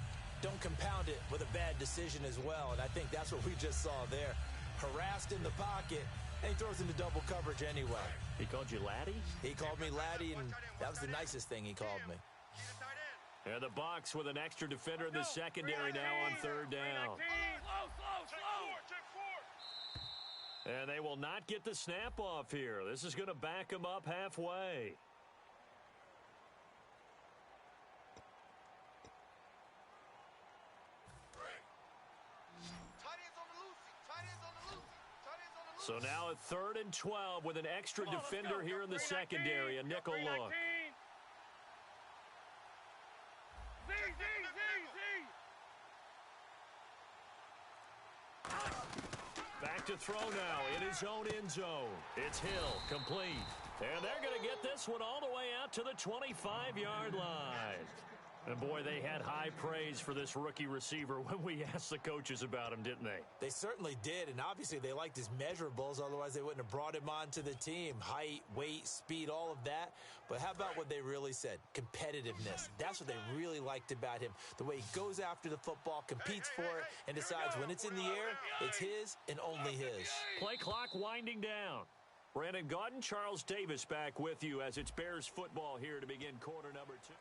don't compound it with a bad decision as well. And I think that's what we just saw there. Harassed in the pocket, and he throws into double coverage anyway. He called you laddie? He called me laddie, and that was the nicest thing he called me. And the Bucs with an extra defender in the secondary now on 3rd down. And they will not get the snap off here. This is going to back them up halfway. So now at 3rd and 12 with an extra defender here in the secondary, a nickel look. Back to throw now in his own end zone. It's Hill, complete. And they're going to get this one all the way out to the 25-yard line. And, boy, they had high praise for this rookie receiver when we asked the coaches about him, didn't they? They certainly did, and obviously they liked his measurables. Otherwise, they wouldn't have brought him onto the team. Height, weight, speed, all of that. But how about what they really said? Competitiveness. That's what they really liked about him. The way he goes after the football, competes for it, and decides when it's in the air, it's his and only his. Play clock winding down. Brandon Gaudin, Charles Davis back with you as it's Bears football here to begin quarter number 2.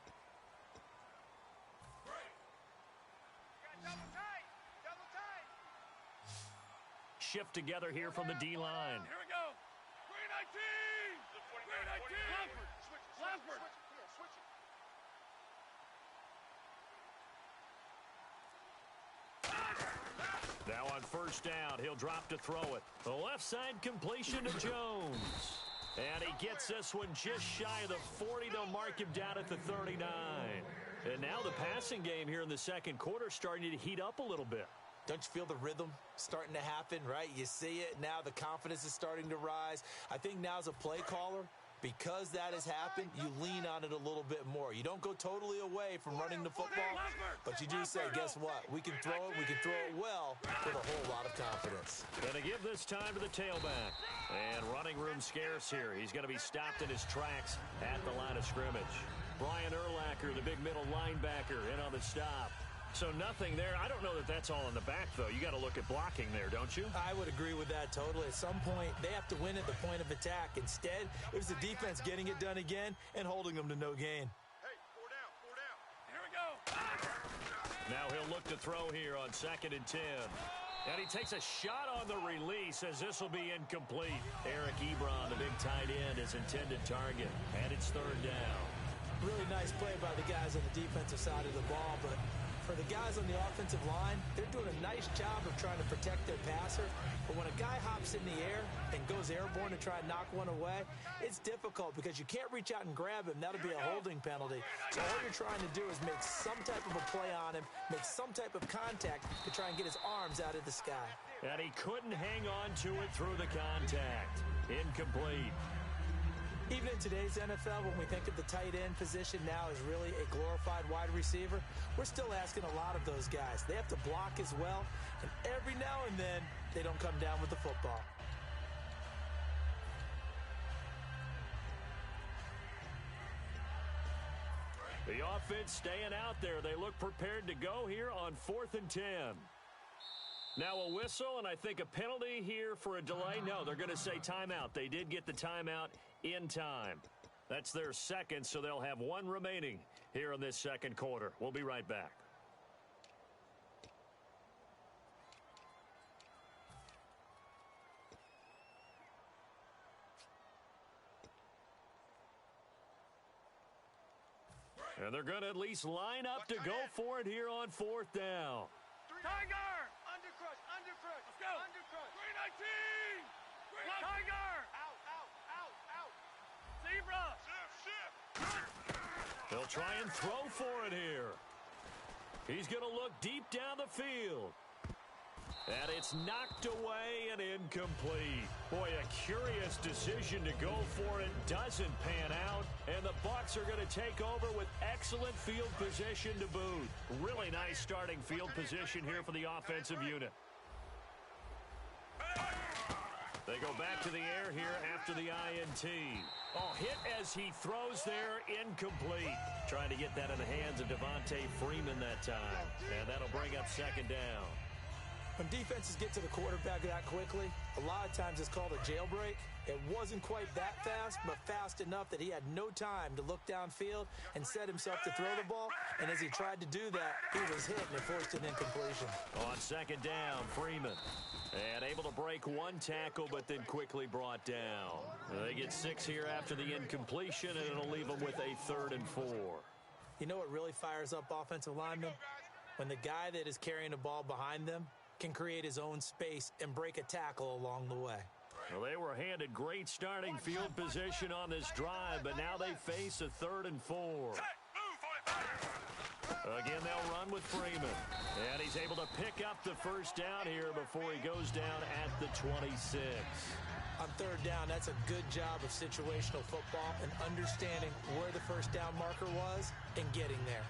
Shift together here from the D-line. Here we go. 319. 319. Leffert. Now on 1st down, he'll drop to throw it. The left side completion to Jones. And he gets this one just shy of the 40. They'll mark him down at the 39. And now the passing game here in the second quarter starting to heat up a little bit. Don't you feel the rhythm starting to happen, right? You see it now. The confidence is starting to rise. I think now as a play caller, because that has happened, you lean on it a little bit more. You don't go totally away from running the football, but you do say, guess what? We can throw it. We can throw it well with a whole lot of confidence. Going to give this time to the tailback. And running room scarce here. He's going to be stopped in his tracks at the line of scrimmage. Brian Urlacher, the big middle linebacker, in on the stop. So nothing there. I don't know that that's all in the back, though. You got to look at blocking there, don't you? I would agree with that totally. At some point, they have to win at the point of attack. Instead, it was the defense getting it done again and holding them to no gain. Hey, 4 down. Here we go. Now he'll look to throw here on 2nd and 10. And he takes a shot on the release as this will be incomplete. Eric Ebron, the big tight end, is intended target. And it's 3rd down. Really nice play by the guys on the defensive side of the ball, but for the guys on the offensive line, they're doing a nice job of trying to protect their passer. But when a guy hops in the air and goes airborne to try and knock one away, it's difficult because you can't reach out and grab him. That'll be a holding penalty. So all you're trying to do is make some type of a play on him, make some type of contact to try and get his arms out of the sky. And he couldn't hang on to it through the contact. Incomplete. Even in today's NFL, when we think of the tight end position now as really a glorified wide receiver, we're still asking a lot of those guys. They have to block as well, and every now and then, they don't come down with the football. The offense staying out there. They look prepared to go here on 4th and 10. Now a whistle, and I think a penalty here for a delay. No, they're going to say timeout. They did get the timeout in time. That's their second, so they'll have one remaining here in this second quarter. We'll be right back. And they're going to at least line up to go for it here on 4th down. Tiger! Undercrush, undercrush. Let's go. Undercrush. 319! Tiger! Out, out, out, out. Zebra! Shift. They'll try and throw for it here. He's going to look deep down the field. And it's knocked away and incomplete. Boy, a curious decision to go for it. Doesn't pan out. And the Bucs are going to take over with excellent field position to boot. Really nice starting field position here for the offensive unit. They go back to the air here after the INT. Oh, hit as he throws there, incomplete. Trying to get that in the hands of Devontae Freeman that time. And that'll bring up second down. When defenses get to the quarterback that quickly, a lot of times it's called a jailbreak. It wasn't quite that fast, but fast enough that he had no time to look downfield and set himself to throw the ball. And as he tried to do that, he was hit and it forced an incompletion. On second down, Freeman. And able to break one tackle, but then quickly brought down. They get 6 here after the incompletion, and it'll leave them with a 3rd and 4. You know what really fires up offensive linemen? When the guy that is carrying the ball behind them can create his own space and break a tackle along the way. Well, they were handed great starting field position on this drive, but now they face a 3rd and 4. Again, they'll run with Freeman. And he's able to pick up the first down here before he goes down at the 26. On 3rd down, that's a good job of situational football and understanding where the first down marker was and getting there.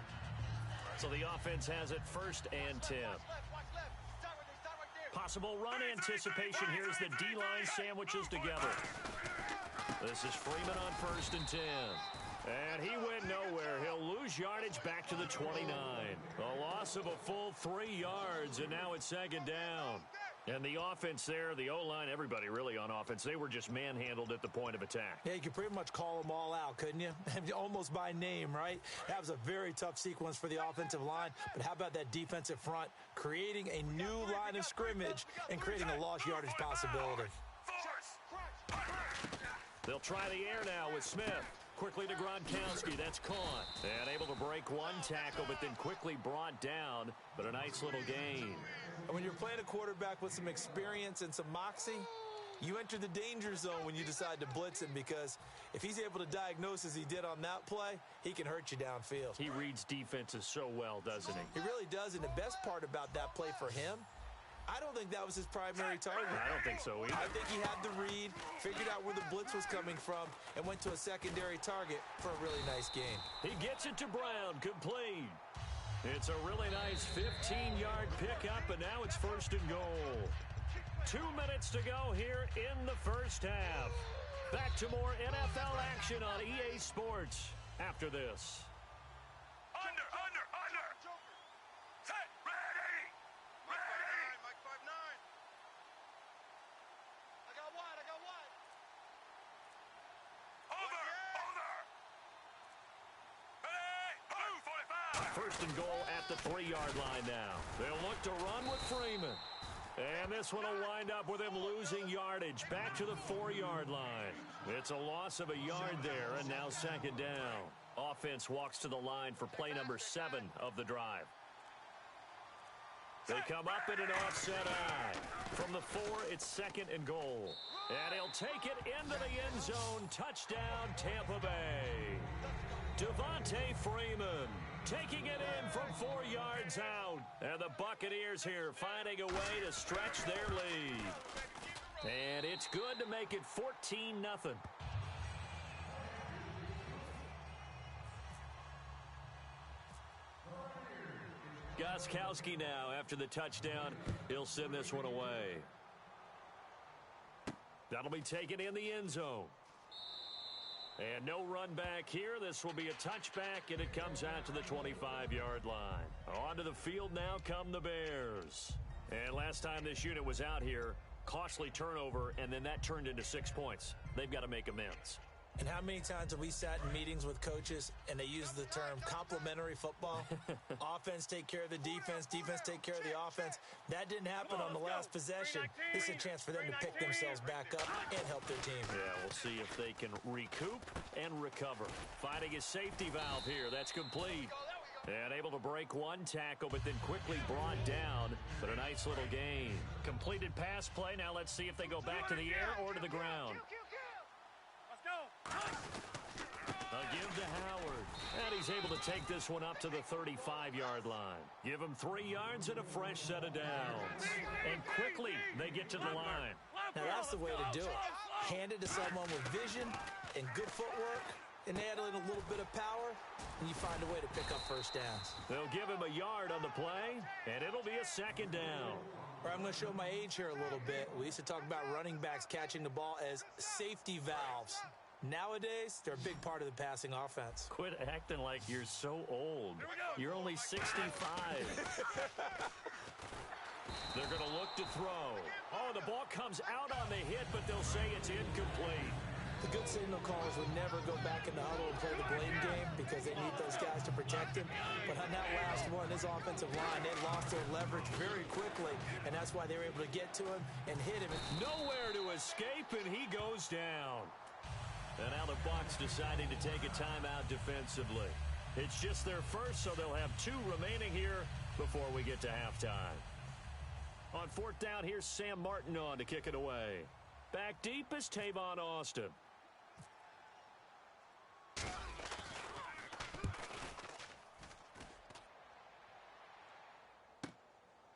So the offense has it 1st and 10. Possible run anticipation. Here's the D-line sandwiches together. This is Freeman on 1st and 10. And he went nowhere. He'll lose yardage back to the 29. A loss of a full 3 yards, and now it's second down. And the offense there, the O-line, everybody really on offense, they were just manhandled at the point of attack. Yeah, you could pretty much call them all out, couldn't you? Almost by name, right? That was a very tough sequence for the offensive line. But how about that defensive front creating a new line of scrimmage and creating a lost yardage possibility? They'll try the air now with Smith. Quickly to Gronkowski. That's caught. And able to break one tackle, but then quickly brought down. But a nice little gain. And when you're playing a quarterback with some experience and some moxie, you enter the danger zone when you decide to blitz him, because if he's able to diagnose as he did on that play, he can hurt you downfield. He reads defenses so well, doesn't he? He really does, and the best part about that play for him, I don't think that was his primary target. I don't think so either. I think he had the read, figured out where the blitz was coming from, and went to a secondary target for a really nice gain. He gets it to Brown, complete. It's a really nice 15-yard pickup, and now it's 1st and goal. 2 minutes to go here in the first half. Back to more NFL action on EA Sports after this. Under. Set, ready. Mike 5'9". I got wide. Over. Ready. Move, 45. 1st and goal at the 3-yard line now. They'll look to run with Freeman. And this one will wind up with him losing yardage back to the 4-yard line. It's a loss of a yard there, and now second down. Offense walks to the line for play number 7 of the drive. They come up in an offset eye. From the 4, it's 2nd and goal. And he'll take it into the end zone. Touchdown, Tampa Bay. Devontae Freeman taking it in from 4 yards out. And the Buccaneers here finding a way to stretch their lead. And it's good to make it 14-0. Gostkowski now after the touchdown. He'll send this one away. That'll be taken in the end zone. And no run back here. This will be a touchback, and it comes out to the 25-yard line. Onto the field now come the Bears. And last time this unit was out here, costly turnover, and then that turned into 6 points. They've got to make amends. And how many times have we sat in meetings with coaches and they use the term complementary football? Offense take care of the defense, defense take care of the offense. That didn't happen on the last possession. This is a chance for them to pick themselves back up and help their team. Yeah, we'll see if they can recoup and recover. Finding a safety valve here. That's complete. And able to break one tackle, but then quickly brought down. But a nice little gain. Completed pass play. Now let's see if they go back to the air or to the ground. I'll give to Howard. And he's able to take this one up to the 35-yard line. Give him 3 yards and a fresh set of downs. And quickly they get to the line. Now that's the way to do it. Hand it to someone with vision and good footwork, and add in a little bit of power, and you find a way to pick up first downs. They'll give him a yard on the play, and it'll be a second down. I'm going to show my age here a little bit. We used to talk about running backs catching the ball as safety valves. Nowadays, they're a big part of the passing offense. Quit acting like you're so old. You're only 65. They're going to look to throw. Oh, the ball comes out on the hit, but they'll say it's incomplete. The good signal callers would never go back in the huddle and play the blame game because they need those guys to protect him. But on that last one, his offensive line, they lost their leverage very quickly, and that's why they were able to get to him and hit him. Nowhere to escape, and he goes down. And now the Bucs deciding to take a timeout defensively. It's just their first, so they'll have 2 remaining here before we get to halftime. On 4th down, here's Sam Martin on to kick it away. Back deep is Tavon Austin.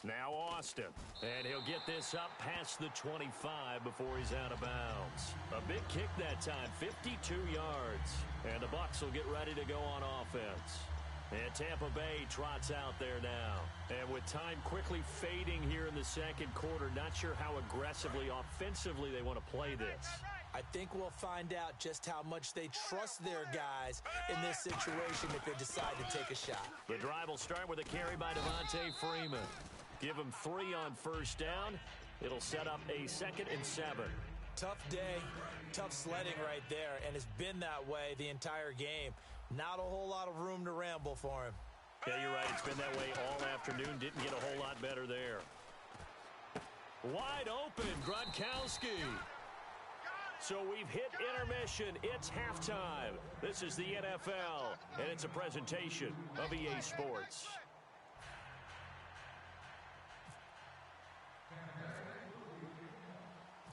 Now Austin, and he'll get this up past the 25 before he's out of bounds. A big kick that time, 52 yards. And the Bucs will get ready to go on offense. And Tampa Bay trots out there now. And with time quickly fading here in the second quarter, not sure how aggressively, offensively they want to play this. I think we'll find out just how much they trust their guys in this situation if they decide to take a shot. The drive will start with a carry by Devontae Freeman. Give him 3 on first down. It'll set up a 2nd and 7. Tough day, tough sledding right there, and it's been that way the entire game. Not a whole lot of room to ramble for him. Yeah, you're right. It's been that way all afternoon. Didn't get a whole lot better there. Wide open, Gronkowski. So we've hit intermission. It's halftime. This is the NFL, and it's a presentation of EA Sports.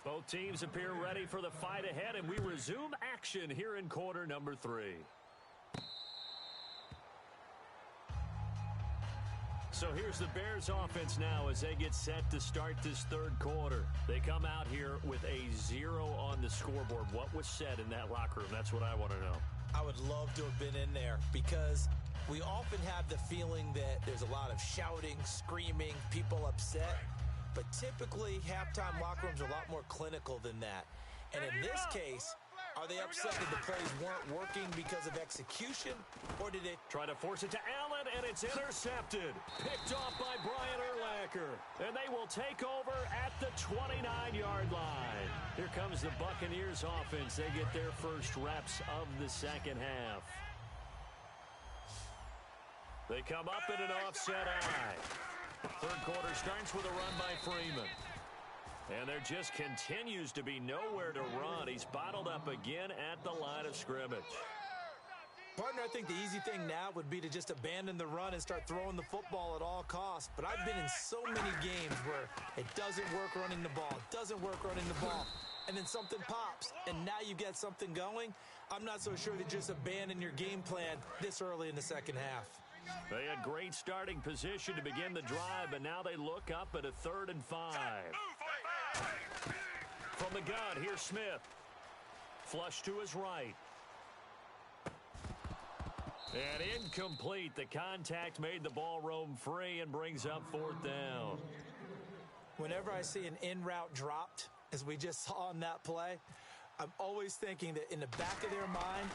Both teams appear ready for the fight ahead, and we resume action here in quarter number 3. So here's the Bears offense now as they get set to start this third quarter. They come out here with a 0 on the scoreboard. What was said in that locker room? That's what I want to know. I would love to have been in there because we often have the feeling that there's a lot of shouting, screaming, people upset. But typically, halftime locker rooms are a lot more clinical than that. And in this case, are they upset that the plays weren't working because of execution? Or did they try to force it to Allen, and it's intercepted. Picked off by Brian Urlacher. And they will take over at the 29-yard line. Here comes the Buccaneers offense. They get their first reps of the second half. They come up in an offset eye. Third quarter starts with a run by Freeman. And there just continues to be nowhere to run. He's bottled up again at the line of scrimmage. Partner, I think the easy thing now would be to just abandon the run and start throwing the football at all costs. But I've been in so many games where it doesn't work running the ball. It doesn't work running the ball. And then something pops, and now you get something going. I'm not so sure that just abandon your game plan this early in the second half. They had great starting position to begin the drive, but now they look up at a 3rd and 5. From the gun, here's Smith. Flush to his right. And incomplete. The contact made the ball roam free and brings up 4th down. Whenever I see an in-route dropped, as we just saw on that play, I'm always thinking that in the back of their mind,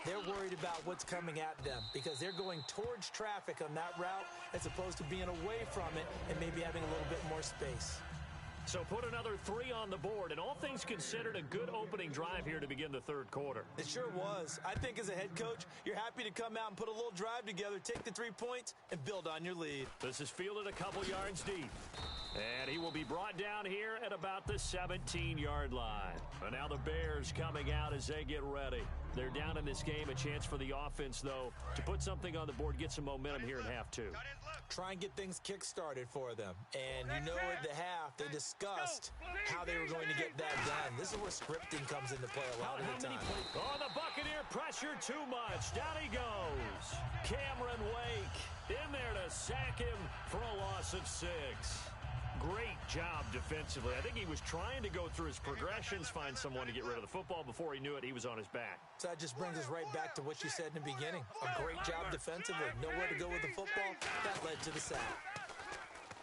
they're worried about what's coming at them because they're going towards traffic on that route as opposed to being away from it and maybe having a little bit more space. So put another 3 on the board, and all things considered, a good opening drive here to begin the 3rd quarter. It sure was. I think as a head coach, you're happy to come out and put a little drive together, take the 3 points, and build on your lead. This is fielded a couple yards deep. And he will be brought down here at about the 17-yard line. And now the Bears coming out as they get ready. They're down in this game. A chance for the offense, though, to put something on the board, get some momentum here in half 2. Try and get things kick-started for them. And you know at the half, they discussed how they were going to get that done. This is where scripting comes into play a lot of the time. Oh, the Buccaneer pressure too much. Down he goes. Cameron Wake in there to sack him for a loss of 6. Great job defensively. I think he was trying to go through his progressions, find someone to get rid of the football. Before he knew it, he was on his back. So that just brings us right back to what you said in the beginning. A great job defensively. Nowhere to go with the football. That led to the sack.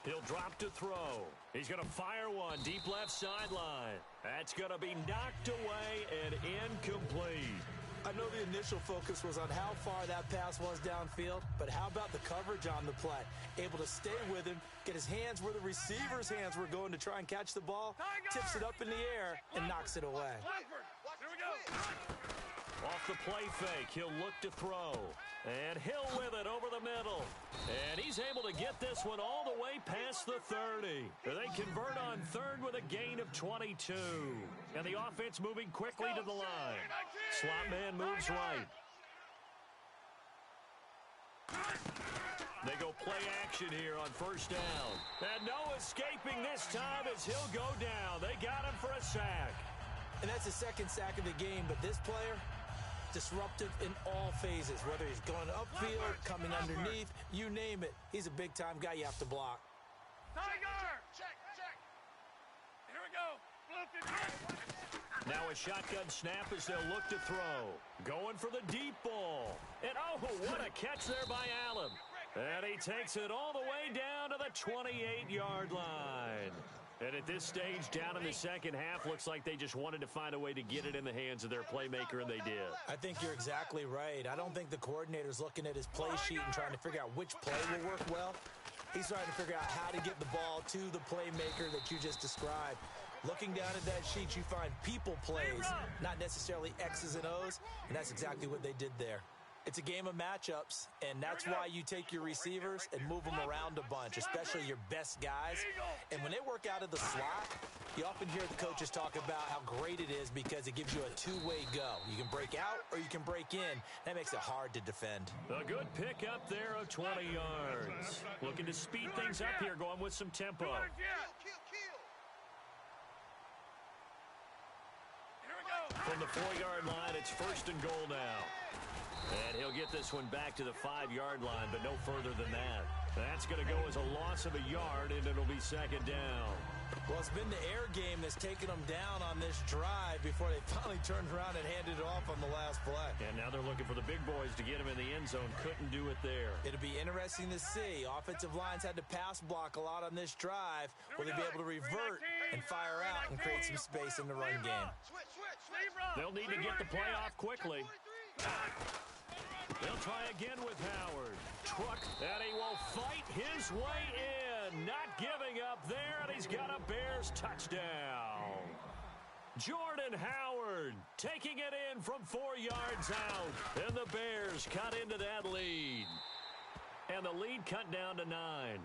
He'll drop to throw. He's going to fire one deep left sideline. That's going to be knocked away and incomplete. I know the initial focus was on how far that pass was downfield, but how about the coverage on the play? Able to stay with him, get his hands where the receiver's hands were going to try and catch the ball, tips it up in the air, and knocks it away. Here we go. Off the play fake, he'll look to throw. And Hill with it over the middle. And he's able to get this one all the way past the 30. They convert on 3rd with a gain of 22. And the offense moving quickly to the line. Slot man moves right. They go play action here on 1st down. And no escaping this time as he'll go down. They got him for a sack. And that's the 2nd sack of the game, but this player, disruptive in all phases, whether he's going upfield, coming underneath, you name it. He's a big-time guy you have to block. Tiger! Check. Here we go. Blue 50. Now a shotgun snap as they'll look to throw. Going for the deep ball. And oh, what a catch there by Allen. And he takes it all the way down to the 28-yard line. And at this stage, down in the 2nd half, looks like they just wanted to find a way to get it in the hands of their playmaker, and they did. I think you're exactly right. I don't think the coordinator's looking at his play sheet and trying to figure out which play will work well. He's trying to figure out how to get the ball to the playmaker that you just described. Looking down at that sheet, you find people plays, not necessarily X's and O's, and that's exactly what they did there. It's a game of matchups, and that's why you take your receivers and move them around a bunch, especially your best guys. And when they work out of the slot, you often hear the coaches talk about how great it is because it gives you a two-way go. You can break out or you can break in. That makes it hard to defend. A good pick up there of 20 yards. Looking to speed things up here, going with some tempo. From the 4-yard line, it's 1st and goal now. And he'll get this one back to the 5-yard line, but no further than that. That's going to go as a loss of a yard, and it'll be 2nd down. Well, it's been the air game that's taken them down on this drive before they finally turned around and handed it off on the last play. And now they're looking for the big boys to get him in the end zone. Couldn't do it there. It'll be interesting to see. Offensive lines had to pass block a lot on this drive. Will they be able to revert and fire out and create some space in the run game? They'll need to get the play off quickly. They'll try again with Howard. Truck, and he will fight his way in. Not giving up there, and he's got a Bears touchdown. Jordan Howard taking it in from 4 yards out. And the Bears cut into that lead. And the lead cut down to 9.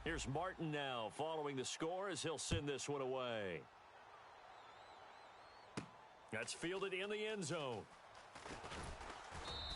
Here's Martin now following the score as he'll send this one away. That's fielded in the end zone.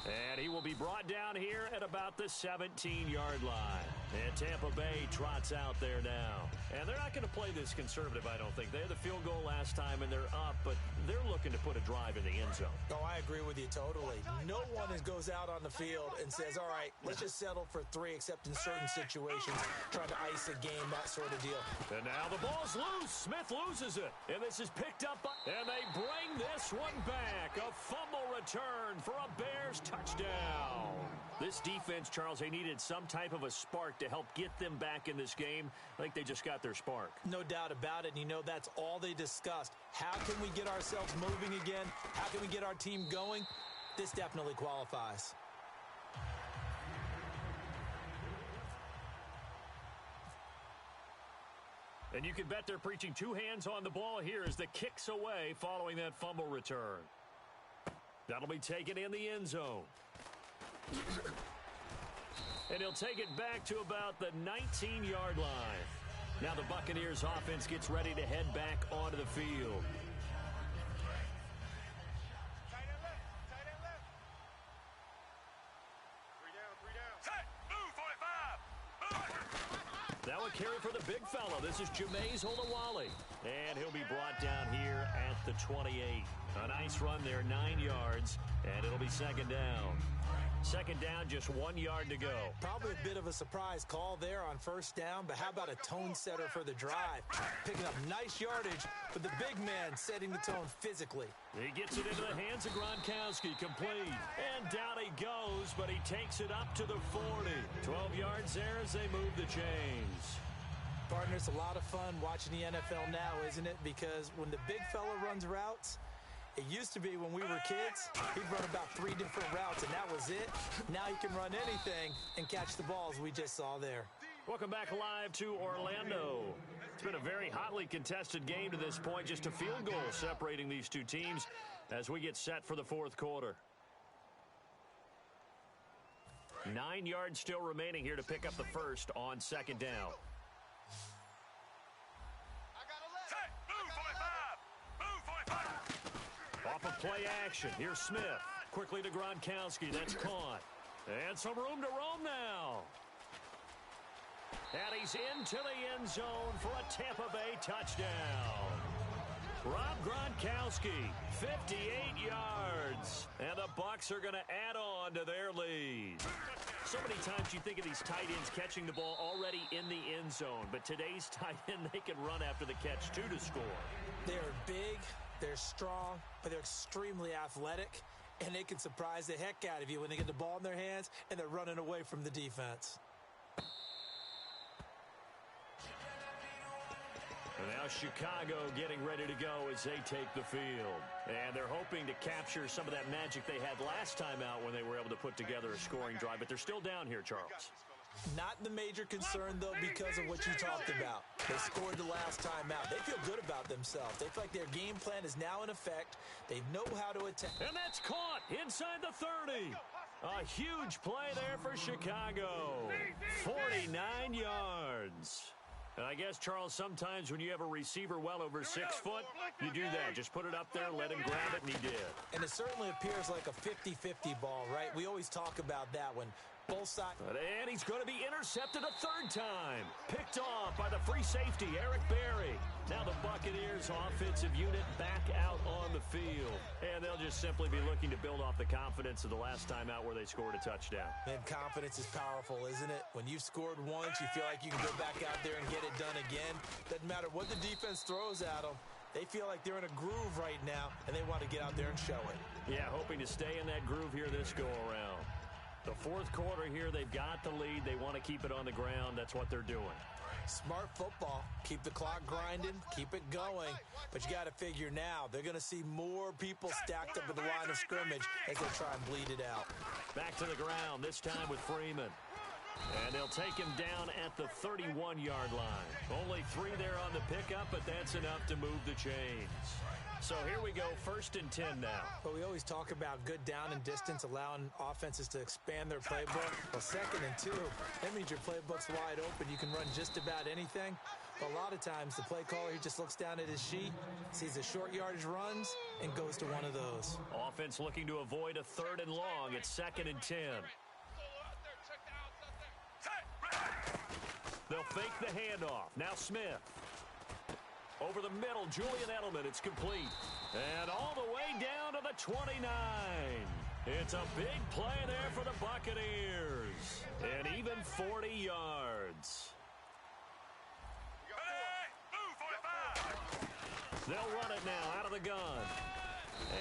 And he will be brought down here at about the 17-yard line. And Tampa Bay trots out there now. And they're not going to play this conservative, I don't think. They had the field goal last time, and they're up, but they're looking to put a drive in the end zone. Oh, I agree with you totally. No one goes out on the field and says, all right, let's just settle for 3, except in certain situations, trying to ice a game, that sort of deal. And now the ball's loose. Smith loses it. And this is picked up, and they bring this one back. A fumble return for a Bears touchdown. This defense, Charles, they needed some type of a spark to help get them back in this game. I think they just got their spark. No doubt about it. And you know, that's all they discussed. How can we get ourselves moving again? How can we get our team going? This definitely qualifies. And you can bet they're preaching 2 hands on the ball here as the kick's away following that fumble return. That'll be taken in the end zone. And he'll take it back to about the 19-yard line. Now the Buccaneers offense gets ready to head back onto the field. Tight end left. Tight end left. 3 down. Set. Move, 45. That would carry for the big fella. This is Jameis Olawale. And he'll be brought down here at the 28. A nice run there, 9 yards, and it'll be second down. Second down, just 1 yard to go. Probably a bit of a surprise call there on first down, but how about a tone setter for the drive? Picking up nice yardage, but the big man setting the tone physically. He gets it into the hands of Gronkowski, complete. And down he goes, but he takes it up to the 40. 12 yards there as they move the chains. Partner, it's a lot of fun watching the NFL now, isn't it? Because when the big fella runs routes, it used to be when we were kids, he'd run about 3 different routes, and that was it. Now he can run anything and catch the balls we just saw there. Welcome back live to Orlando. It's been a very hotly contested game to this point. Just a field goal separating these two teams as we get set for the fourth quarter. 9 yards still remaining here to pick up the first on second down. Off of play action. Here's Smith. Quickly to Gronkowski. That's caught. And some room to roam now. And he's into the end zone for a Tampa Bay touchdown. Rob Gronkowski, 58 yards. And the Bucs are going to add on to their lead. So many times you think of these tight ends catching the ball already in the end zone. But today's tight end, they can run after the catch, too, to score. They're big. They're strong, but they're extremely athletic, and they can surprise the heck out of you when they get the ball in their hands and they're running away from the defense. And now Chicago getting ready to go as they take the field. And they're hoping to capture some of that magic they had last time out when they were able to put together a scoring drive. But they're still down here, Charles. Not the major concern, though, because of what you talked about. They scored the last time out. They feel good about themselves. They feel like their game plan is now in effect. They know how to attack. And that's caught inside the 30. A huge play there for Chicago. 49 yards. And I guess, Charles, sometimes when you have a receiver well over 6 foot, you do that. Just put it up there, let him grab it, and he did. And it certainly appears like a 50-50 ball, right? We always talk about that when both sides. And he's going to be intercepted a third time. Picked off by the free safety, Eric Berry. Now the Buccaneers offensive unit back out on the field. And they'll just simply be looking to build off the confidence of the last time out where they scored a touchdown. Man, confidence is powerful, isn't it? When you've scored once, you feel like you can go back out there and get it done again. Doesn't matter what the defense throws at them. They feel like they're in a groove right now, and they want to get out there and show it. Yeah, hoping to stay in that groove here this go-around. The fourth quarter here, they've got the lead. They want to keep it on the ground. That's what they're doing. Smart football. Keep the clock grinding. Keep it going. But you got to figure now, they're going to see more people stacked up at the line of scrimmage as they try and bleed it out. Back to the ground, this time with Freeman. And they'll take him down at the 31-yard line. Only 3 there on the pickup, but that's enough to move the chains. So here we go, 1st and 10 now. But we always talk about good down and distance, allowing offenses to expand their playbook. Well, 2nd and 2, that means your playbook's wide open. You can run just about anything. But a lot of times, the play caller, he just looks down at his sheet, sees the short yardage runs, and goes to one of those. Offense looking to avoid a 3rd and long. It's 2nd and 10. They'll fake the handoff. Now Smith. Over the middle, Julian Edelman. It's complete. And all the way down to the 29. It's a big play there for the Buccaneers. And even 40 yards. They'll run it now out of the gun.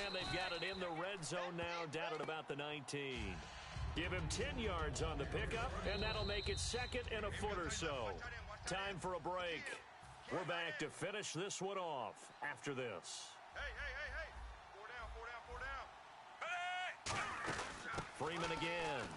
And they've got it in the red zone now, down at about the 19. Give him 10 yards on the pickup, and that'll make it second and a foot or so. Time for a break. We're back to finish this one off after this. Hey. 4 down. Freeman again.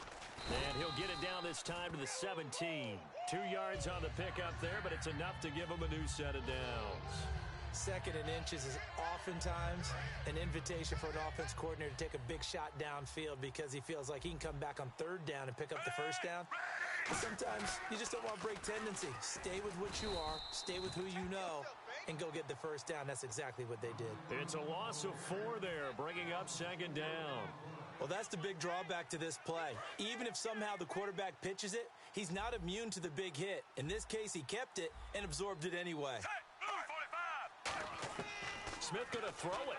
And he'll get it down this time to the 17. 2 yards on the pickup there, but it's enough to give him a new set of downs. Second and inches is oftentimes an invitation for an offense coordinator to take a big shot downfield because he feels like he can come back on third down and pick up the first down. But sometimes you just don't want to break tendency. Stay with what you are, stay with who you know, and go get the first down. That's exactly what they did. It's a loss of 4 there, bringing up second down. Well, that's the big drawback to this play. Even if somehow the quarterback pitches it, he's not immune to the big hit. In this case, he kept it and absorbed it anyway. Smith going to throw it.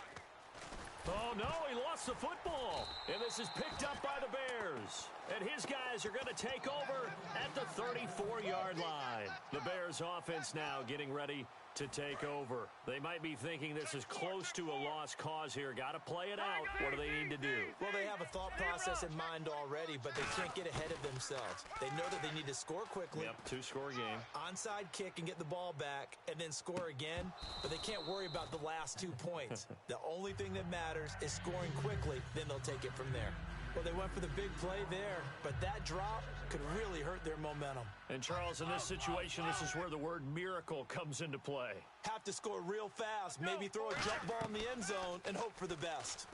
Oh, no, he lost the football. And this is picked up by the Bears. And his guys are going to take over at the 34-yard line. The Bears offense now getting ready to take over. They might be thinking this is close to a lost cause here. Got to play it out. What do they need to do? Well, they have a thought process in mind already, but they can't get ahead of themselves. They know that they need to score quickly. Yep, 2-score game. Onside kick and get the ball back and then score again, but they can't worry about the last 2 points. The only thing that matters is scoring quickly, then they'll take it from there. Well, they went for the big play there, but that drop could really hurt their momentum. And, Charles, in this situation, this is where the word miracle comes into play. Have to score real fast, maybe throw a jump ball in the end zone and hope for the best.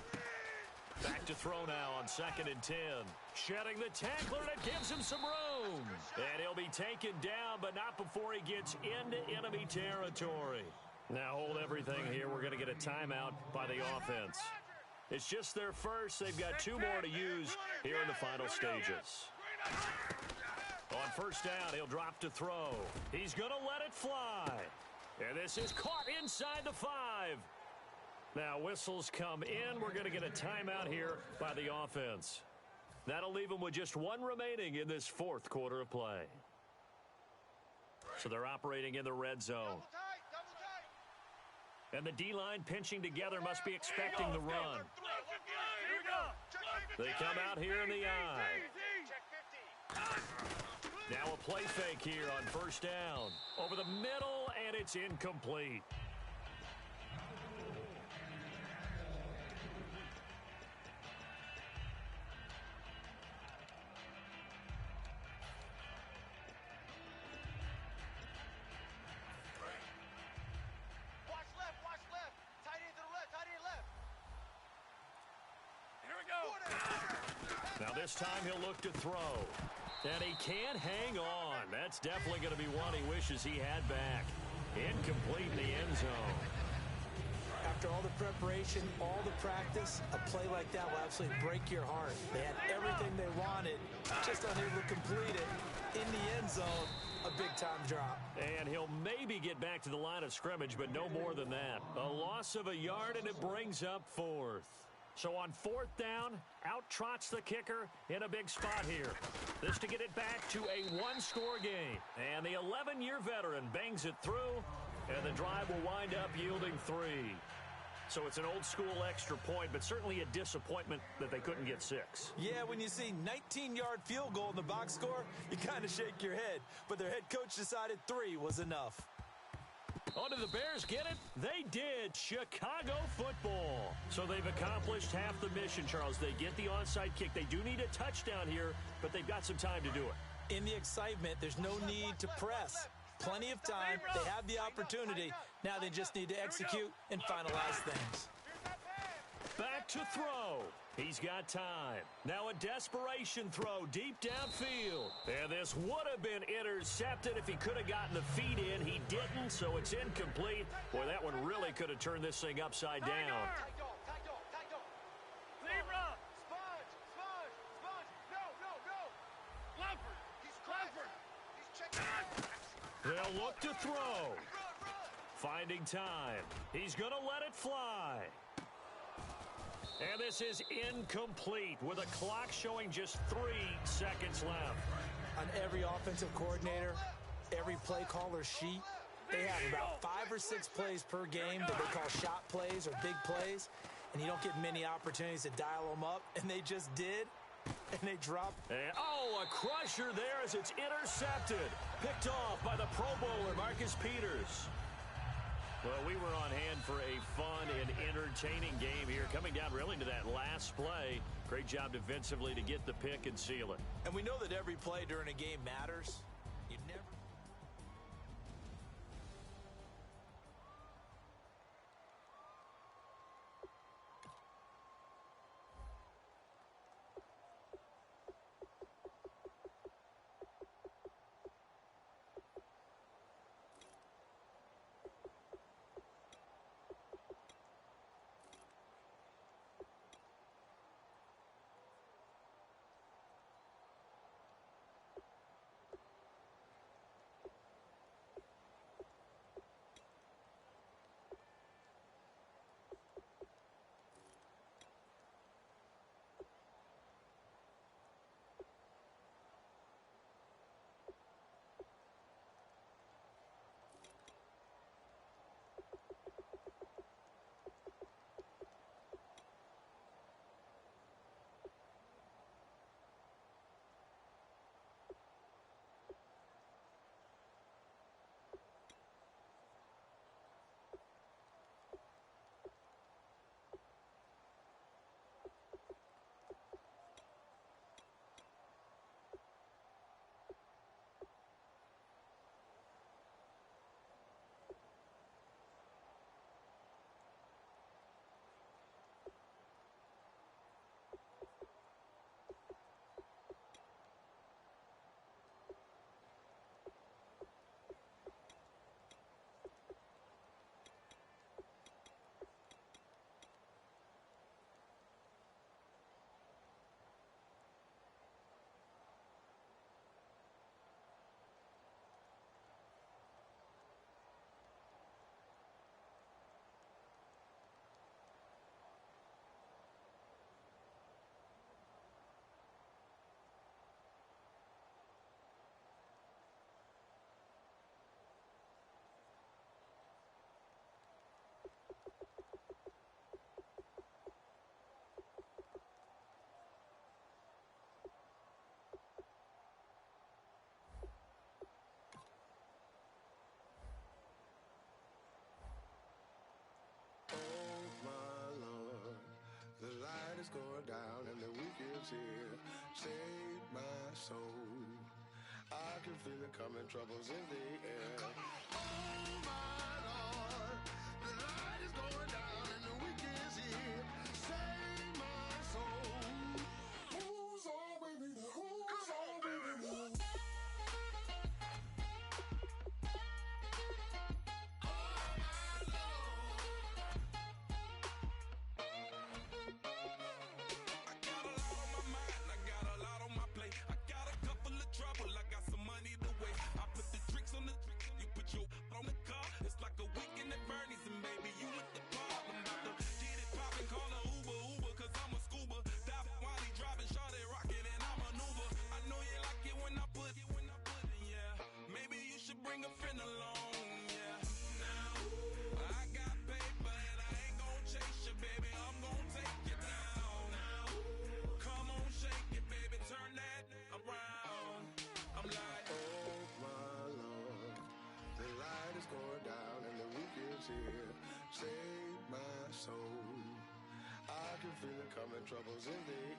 Back to throw now on 2nd and 10. Shedding the tackler, and it gives him some room. And he'll be taken down, but not before he gets into enemy territory. Now hold everything here. We're going to get a timeout by the offense. It's just their first. They've got 2 more to use here in the final stages. On first down, he'll drop to throw. He's going to let it fly. And this is caught inside the 5. Now whistles come in. We're going to get a timeout here by the offense. That'll leave them with just 1 remaining in this 4th quarter of play. So they're operating in the red zone. And the D-line pinching together must be expecting the run. They come out here in the eye. Now a play fake here on first down. Over the middle, and it's incomplete. Now this time he'll look to throw. And he can't hang on. That's definitely going to be one he wishes he had back. Incomplete in the end zone. After all the preparation, all the practice, a play like that will absolutely break your heart. They had everything they wanted, just unable to complete it. In the end zone, a big-time drop. And he'll maybe get back to the line of scrimmage, but no more than that. A loss of a yard, and it brings up 4th. So on 4th down, out trots the kicker in a big spot here. This to get it back to a 1-score game. And the 11-year veteran bangs it through, and the drive will wind up yielding 3. So it's an old-school extra point, but certainly a disappointment that they couldn't get 6. Yeah, when you see 19-yard field goal in the box score, you kind of shake your head. But their head coach decided 3 was enough. Oh, did the Bears get it? They did. Chicago football. So they've accomplished half the mission, Charles. They get the onside kick. They do need a touchdown here, but they've got some time to do it. In the excitement, there's no need to press. Plenty of time. They have the opportunity. Now they just need to execute and finalize things. Back to throw. He's got time. Now a desperation throw deep downfield. And this would have been intercepted if he could have gotten the feet in. He didn't, so it's incomplete. Boy, that one really could have turned this thing upside down. Zebra! Sponge! No! Lumford! He's checking. They'll look to throw. Finding time. He's going to let it fly. And this is incomplete with a clock showing just 3 seconds left. On every offensive coordinator, every play caller sheet, they have about 5 or 6 plays per game that they call shot plays or big plays, and you don't get many opportunities to dial them up, and they just did, and they dropped. And, a crusher there as it's intercepted. Picked off by the Pro Bowler, Marcus Peters. Well, we were on hand for a fun and entertaining game here. Coming down really to that last play. Great job defensively to get the pick and seal it. And we know that every play during a game matters. You never... Going down and the weekend's here. Save my soul. I can feel it coming, troubles in the air. Oh my Lord, the light is going down and the weekend's here. Save my soul. Who's all with me? Who's all with me? Here, save my soul. I can feel it coming, troubles in the